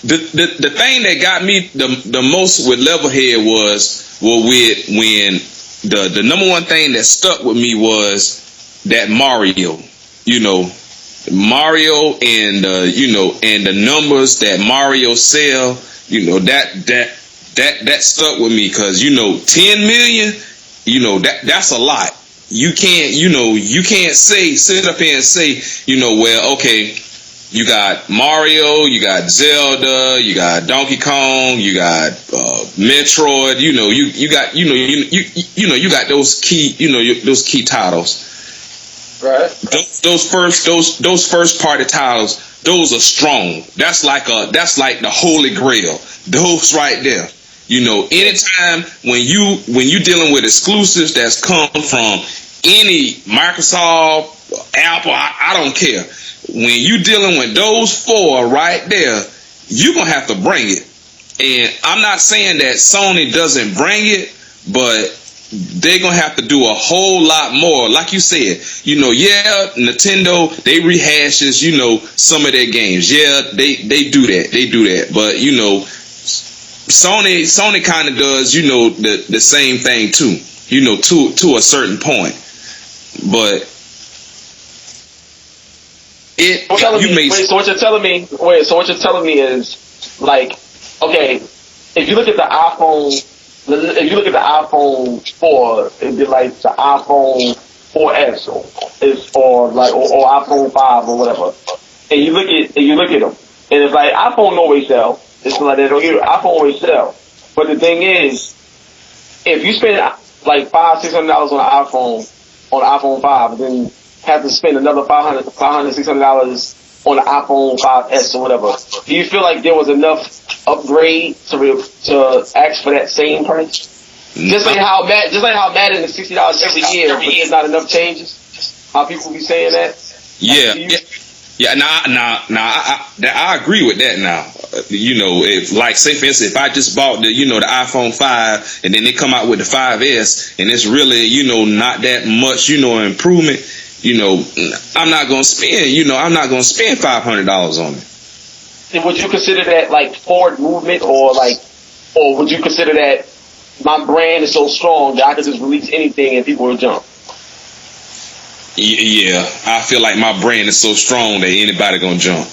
The thing that got me the most with Levelhead was when the number one thing that stuck with me was that Mario, Mario and and the numbers that Mario sell, that stuck with me, because 10 million, that's a lot. You can't sit up here and say, well, okay, you got Mario, you got Zelda, you got Donkey Kong, you got Metroid, you got those key titles. Right. Those first party titles, those are strong. That's like the holy grail. Those right there. Anytime when you dealing with exclusives that's come from any Microsoft, Apple, I don't care. When you dealing with those four right there, you're gonna have to bring it. And I'm not saying that Sony doesn't bring it, but they're gonna have to do a whole lot more. Like you said, Nintendo, they rehashes, some of their games. Yeah, they do that. But Sony kind of does, the same thing too, to a certain point. But so what you're telling me is, okay, if you look at the iPhone 4, it'd be like the iPhone 4S or iPhone 5 or whatever. And you look at them, and it's like iPhone always sell. It's like they don't get it. iPhone always sell. But the thing is, if you spend $500-$600 on an iPhone 5, then have to spend another $500-$600 on an iPhone 5S or whatever, do you feel like there was enough upgrade to ask for that same price? Just like how Madden is $60 every year, but there's not enough changes. How people be saying that? Yeah. Yeah, I agree with that now. You know, if like say for instance, if I just bought the iPhone 5 and then they come out with the 5S and it's really not that much improvement, I'm not gonna spend $500 on it. And would you consider that like forward movement, or would you consider that my brand is so strong that I can just release anything and people will jump? Yeah, I feel like my brand is so strong that anybody gonna jump.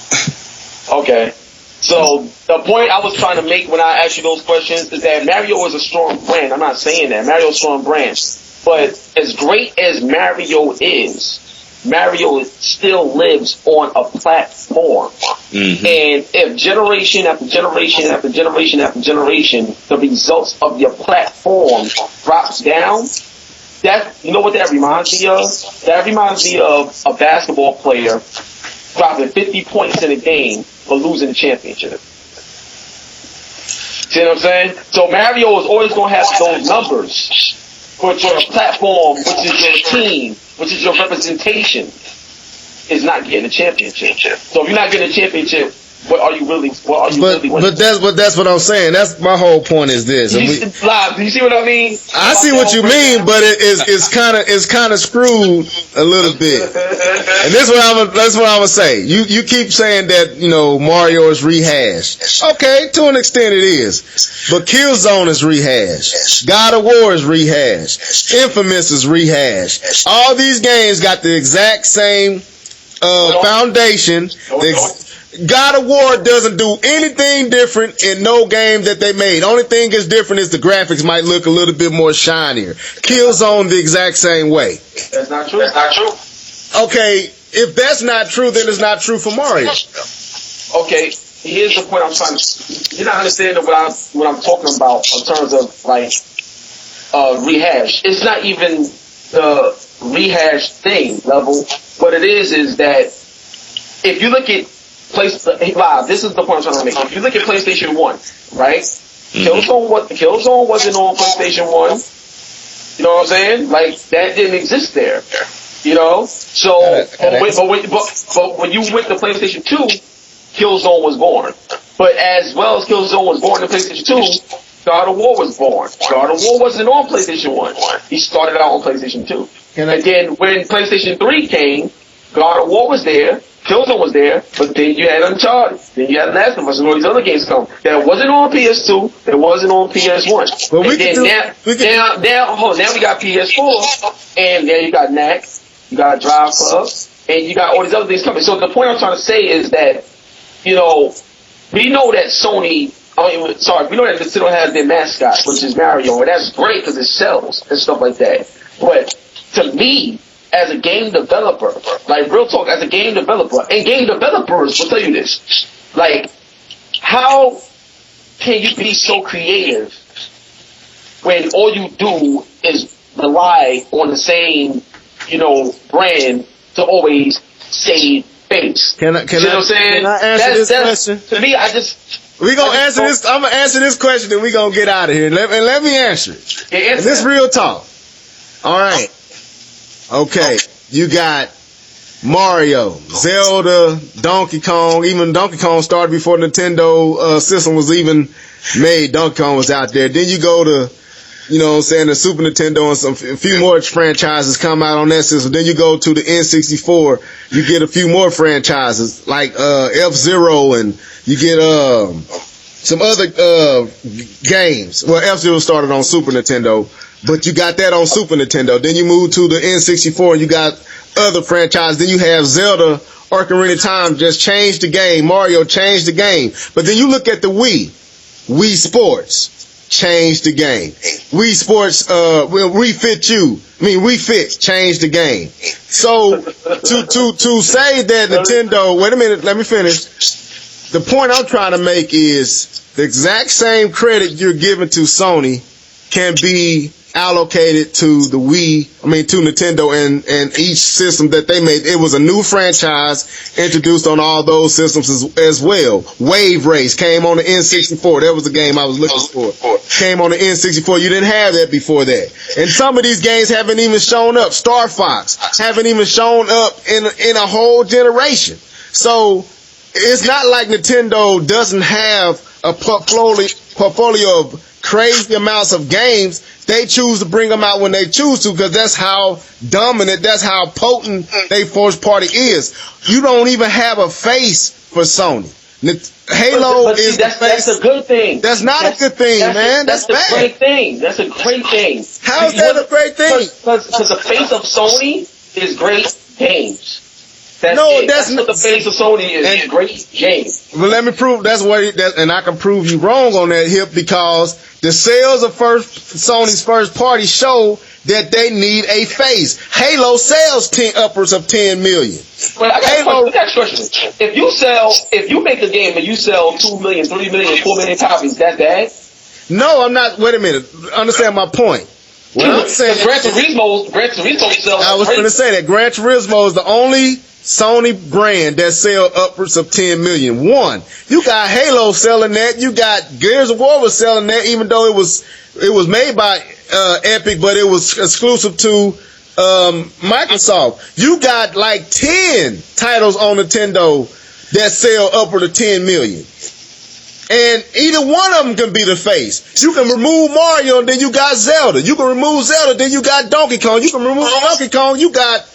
Okay. So the point I was trying to make when I asked you those questions is that Mario is a strong brand. I'm not saying that. Mario's a strong brand. But as great as Mario is, Mario still lives on a platform. Mm-hmm. And if generation after generation after generation after generation, the results of your platform drops down, you know what that reminds me of? That reminds me of a basketball player dropping 50 points in a game but losing the championship. See what I'm saying? So Mario is always going to have those numbers, but your platform, which is your team, which is your representation, is not getting a championship. So if you're not getting a championship, what are you really winning? But that's what I'm saying. That's my whole point is this. Do you see what I mean? I see what you mean, but it's kind of screwed a little bit. And that's what I'm gonna say. You keep saying that Mario is rehashed. Okay, to an extent it is. But Killzone is rehashed. God of War is rehashed. Infamous is rehashed. All these games got the exact same foundation. God of War doesn't do anything different in no game that they made. Only thing is different is the graphics might look a little bit more shinier. Killzone the exact same way. That's not true. That's not true. Okay, if that's not true, then it's not true for Mario. Okay, here's the point I'm trying to. You're not understanding what I'm talking about in terms of rehash. It's not even the rehash thing level. What it is that if you look at LEVELEDHEAD, this is the point I'm trying to make. If you look at PlayStation 1, right? Mm-hmm. Killzone wasn't on PlayStation 1. You know what I'm saying? Like, that didn't exist there. So, but when you went to PlayStation 2, Killzone was born. But as well as Killzone was born in PlayStation 2, God of War was born. God of War wasn't on PlayStation 1. He started out on PlayStation 2. And then when PlayStation 3 came, God of War was there, Killzone was there, but then you had Uncharted, then you had Last of Us, and all these other games come. That wasn't on PS2, that wasn't on PS1. Well, now we got PS4, and then you got NAC, you got Drive Club, and you got all these other things coming. So the point I'm trying to say is that, we know that Sony, we know that Nintendo has their mascot, which is Mario, and that's great because it sells and stuff like that. But to me, as a game developer, like real talk, as a game developer, and game developers will tell you this, like, how can you be so creative when all you do is rely on the same, brand to always save face? Can I answer this question? To me, we gonna answer this. I'm gonna answer this question, and we gonna get out of here. Let me answer it. Yeah, this real talk. All right. Okay, you got Mario, Zelda, Donkey Kong. Even Donkey Kong started before Nintendo system was even made. Donkey Kong was out there. Then you go to, the Super Nintendo, and a few more franchises come out on that system. Then you go to the N64, you get a few more franchises like F-Zero, and you get some other games. Well, F-Zero started on Super Nintendo, but you got that on Super Nintendo. Then you move to the N64 and you got other franchises. Then you have Zelda, Ocarina of Time just changed the game. Mario changed the game. But then you look at the Wii Sports changed the game. Wii Sports, Wii Fit changed the game. So to say that Nintendo, wait a minute, let me finish. The point I'm trying to make is the exact same credit you're giving to Sony can be allocated to to Nintendo and each system that they made. It was a new franchise introduced on all those systems as well. Wave Race came on the N64. That was the game I was looking for. Came on the N64. You didn't have that before that. And some of these games haven't even shown up. Star Fox haven't even shown up in a whole generation. So it's not like Nintendo doesn't have a portfolio of crazy amounts of games. They choose to bring them out when they choose to, because that's how dominant, that's how potent they first party is. You don't even have a face for Sony. Halo but see, is the face. That's a good thing. That's not a good thing, man. That's a bad. great thing. That's a great thing. How is that a great thing? Because the face of Sony is great games. That's what the face of Sony is great games. Well, let me prove and I can prove you wrong on that, Hip, because the sales of Sony's first party show that they need a face. Halo sells upwards of 10 million. Well, I got a question. If you make a game and you sell 2 million, 3 million, 4 million copies, that's bad? No, I'm not. Wait a minute. Understand my point. What I'm saying, Gran Turismo sells. I was going to say that Gran Turismo is the only Sony brand that sell upwards of 10 million. One, you got Halo selling that. You got Gears of War was selling that, even though it was made by Epic, but it was exclusive to Microsoft. You got like 10 titles on Nintendo that sell upward of 10 million. And either one of them can be the face. You can remove Mario, and then you got Zelda. You can remove Zelda, then you got Donkey Kong. You can remove Donkey Kong, you got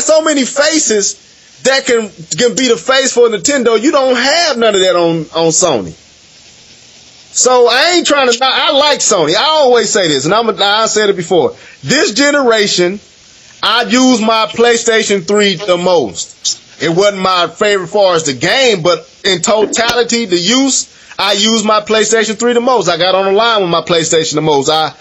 so many faces that can be the face for Nintendo. You don't have none of that on Sony. So I ain't trying to. I like Sony. I always say this, and I said it before. This generation, I use my PlayStation 3 the most. It wasn't my favorite as far as the game, but in totality, the use, I use my PlayStation 3 the most. I got on the line with my PlayStation the most. I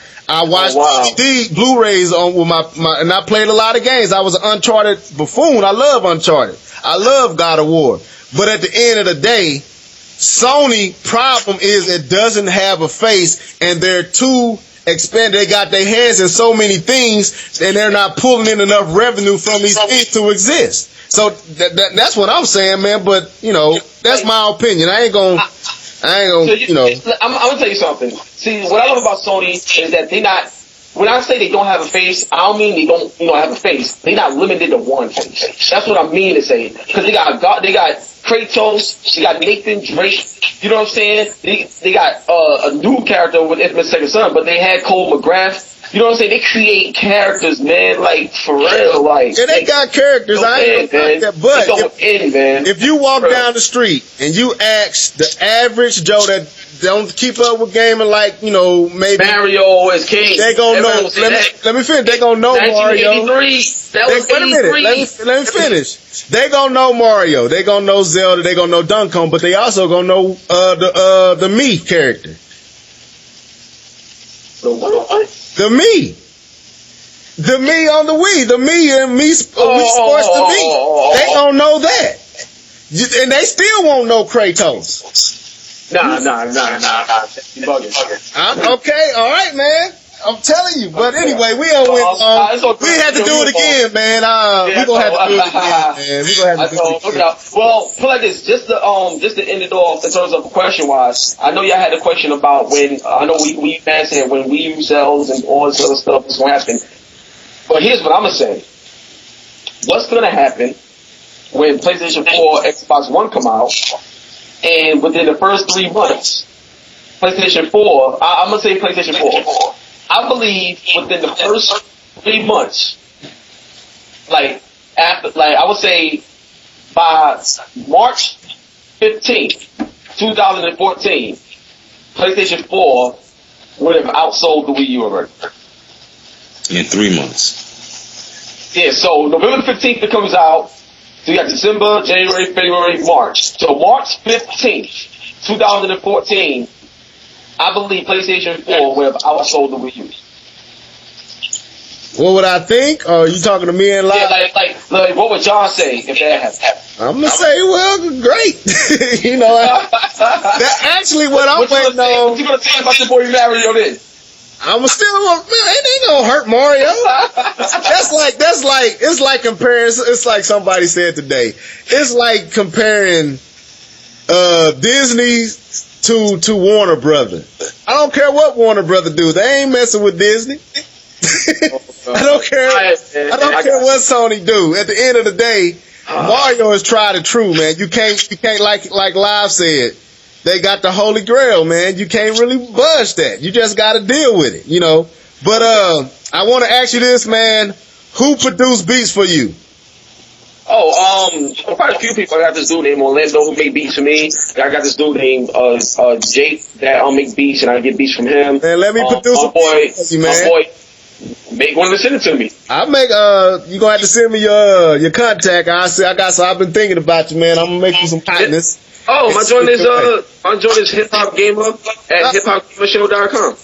watched DVD, Blu-rays with my, and I played a lot of games. I was an Uncharted buffoon. I love Uncharted. I love God of War. But at the end of the day, Sony problem is it doesn't have a face, and they're too expanded. They got their hands in so many things, and they're not pulling in enough revenue from these things to exist. So that's what I'm saying, man. But that's my opinion. I ain't gonna, I'm gonna tell you something. See, what I love about Sony is that they not. When I say they don't have a face, I don't mean they don't have a face. They're not limited to one face. That's what I mean to say. Because they got Kratos, they got Nathan Drake. You know what I'm saying? They got a new character with Infamous Second Son, but they had Cole McGrath. You know what I'm saying? They create characters, man, like, for real, like. Yeah, they got characters. I ain't gonna that, but if you walk down the street and you ask the average Joe that don't keep up with gaming, like, maybe Mario is king. They gonna know. Let me finish. They gonna know Mario. Wait a minute. Let me finish. They gonna know Mario. They gonna know Zelda. They gonna know Donkey Kong. But they also gonna know the Mii character. The Mii on the Wii, the Mii and Wii Sports, the Mii. They don't know that, and they still won't know Kratos. Nah. You bugging. Okay, all right, man. I'm telling you. But anyway, we had to do it again, man. We gonna have to do it again, man. We gonna have to do it again. Well, put like this, just to end it off in terms of question wise. I know y'all had a question about when I know we fans said when Wii U sells and all this other stuff is gonna happen. But here's what I'm gonna say. What's gonna happen when PlayStation 4, Xbox One come out, and within the first 3 months, PlayStation 4, I'm gonna say PlayStation 4. I believe within the first 3 months, I would say by March 15th, 2014, PlayStation 4 would have outsold the Wii U already. In 3 months. Yeah, so November 15th it comes out. So you got December, January, February, March. So March 15th, 2014, I believe PlayStation 4 would have outsold the Wii U. What would I think? Are you talking to me and Live? Yeah, like what would John say if that happened? I'm gonna say, well, great. That actually what I'm waiting on. What you gonna say about your boy Mario then? I'm still, man, it ain't gonna hurt Mario. It's like comparing. It's like somebody said today. It's like comparing Disney to Warner Brother. I don't care what Warner Brother do. They ain't messing with Disney. I don't care. I don't care what Sony do. At the end of the day, Mario is tried and true, man. You can't like Live said. They got the Holy Grail, man. You can't really budge that. You just got to deal with it, you know. But I want to ask you this, man. Who produced beats for you? Quite a few people. I got this dude named Orlando who make beats for me. I got this dude named Jake that make beats, and I get beats from him. Man, let me produce a beat for you, man. My boy, make one to send it to me. I'll make you gonna have to send me your contact. I've been thinking about you, man. I'm gonna make you some hotness. Oh, my joint is HIPHOPGAMER at HIPHOPGamershow.com.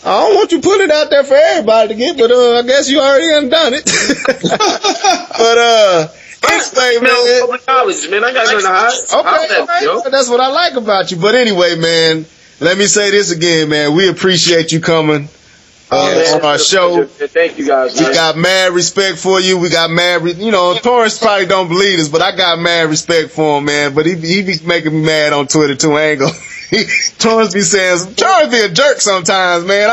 I don't want you putting it out there for everybody to get, but I guess you already done it. But anyway, man. Public knowledge, man. I got nothing to hide. Okay. That's what I like about you. But anyway, man, let me say this again, man. We appreciate you coming on our show. Thank you guys, man. We got mad respect for you. We got Torrance probably don't believe this, but I got mad respect for him, man. But he be making me mad on Twitter too. I ain't gonna. Torrance be be a jerk sometimes, man.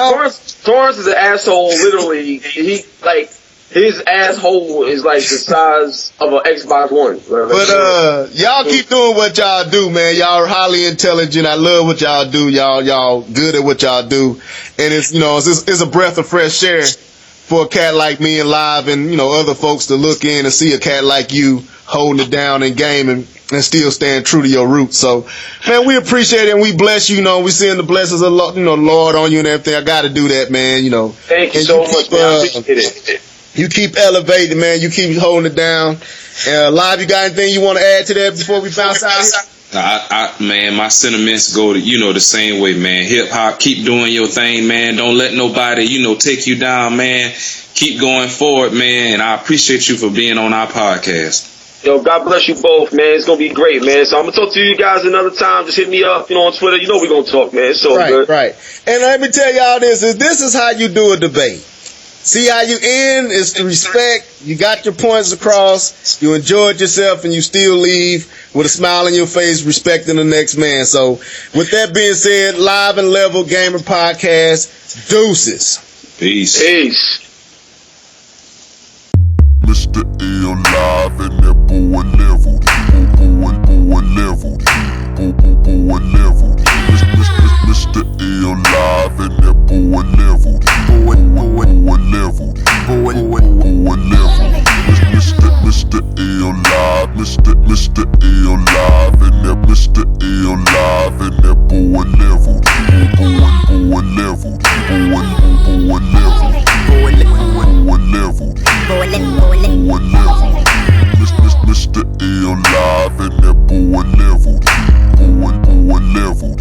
Torrance is an asshole, literally. His asshole is like the size of an Xbox One. But y'all keep doing what y'all do, man. Y'all are highly intelligent. I love what y'all do. Y'all good at what y'all do. And it's a breath of fresh air for a cat like me and Live and other folks to look in and see a cat like you holding it down in game and still staying true to your roots. So, man, we appreciate it and we bless you. We seeing the blessings of the Lord on you and everything. I got to do that, man. Thank you so much, man. I appreciate it. You keep elevating, man. You keep holding it down. Live, you got anything you want to add to that before we bounce out here? Man, my sentiments go to, the same way, man. Hip hop, keep doing your thing, man. Don't let nobody, take you down, man. Keep going forward, man. And I appreciate you for being on our podcast. Yo, God bless you both, man. It's going to be great, man. So I'm going to talk to you guys another time. Just hit me up, on Twitter. We're going to talk, man. It's so good. Right. And let me tell y'all this is how you do a debate. See how you end is the respect. You got your points across. You enjoyed yourself and you still leave with a smile on your face respecting the next man. So with that being said, Live and Level Gamer Podcast, deuces. Peace. Mr. L Live and that boy leveled. Boy leveled. Boy leveled. Mr. L Live and that boy leveled. Boy leveled. Boy leveled. Mr. L Live. Mr. L Live and that Mr. L Live and that boy leveled. Boy leveled. Boy leveled. Mr. L Live and that boy leveled. Boy leveled.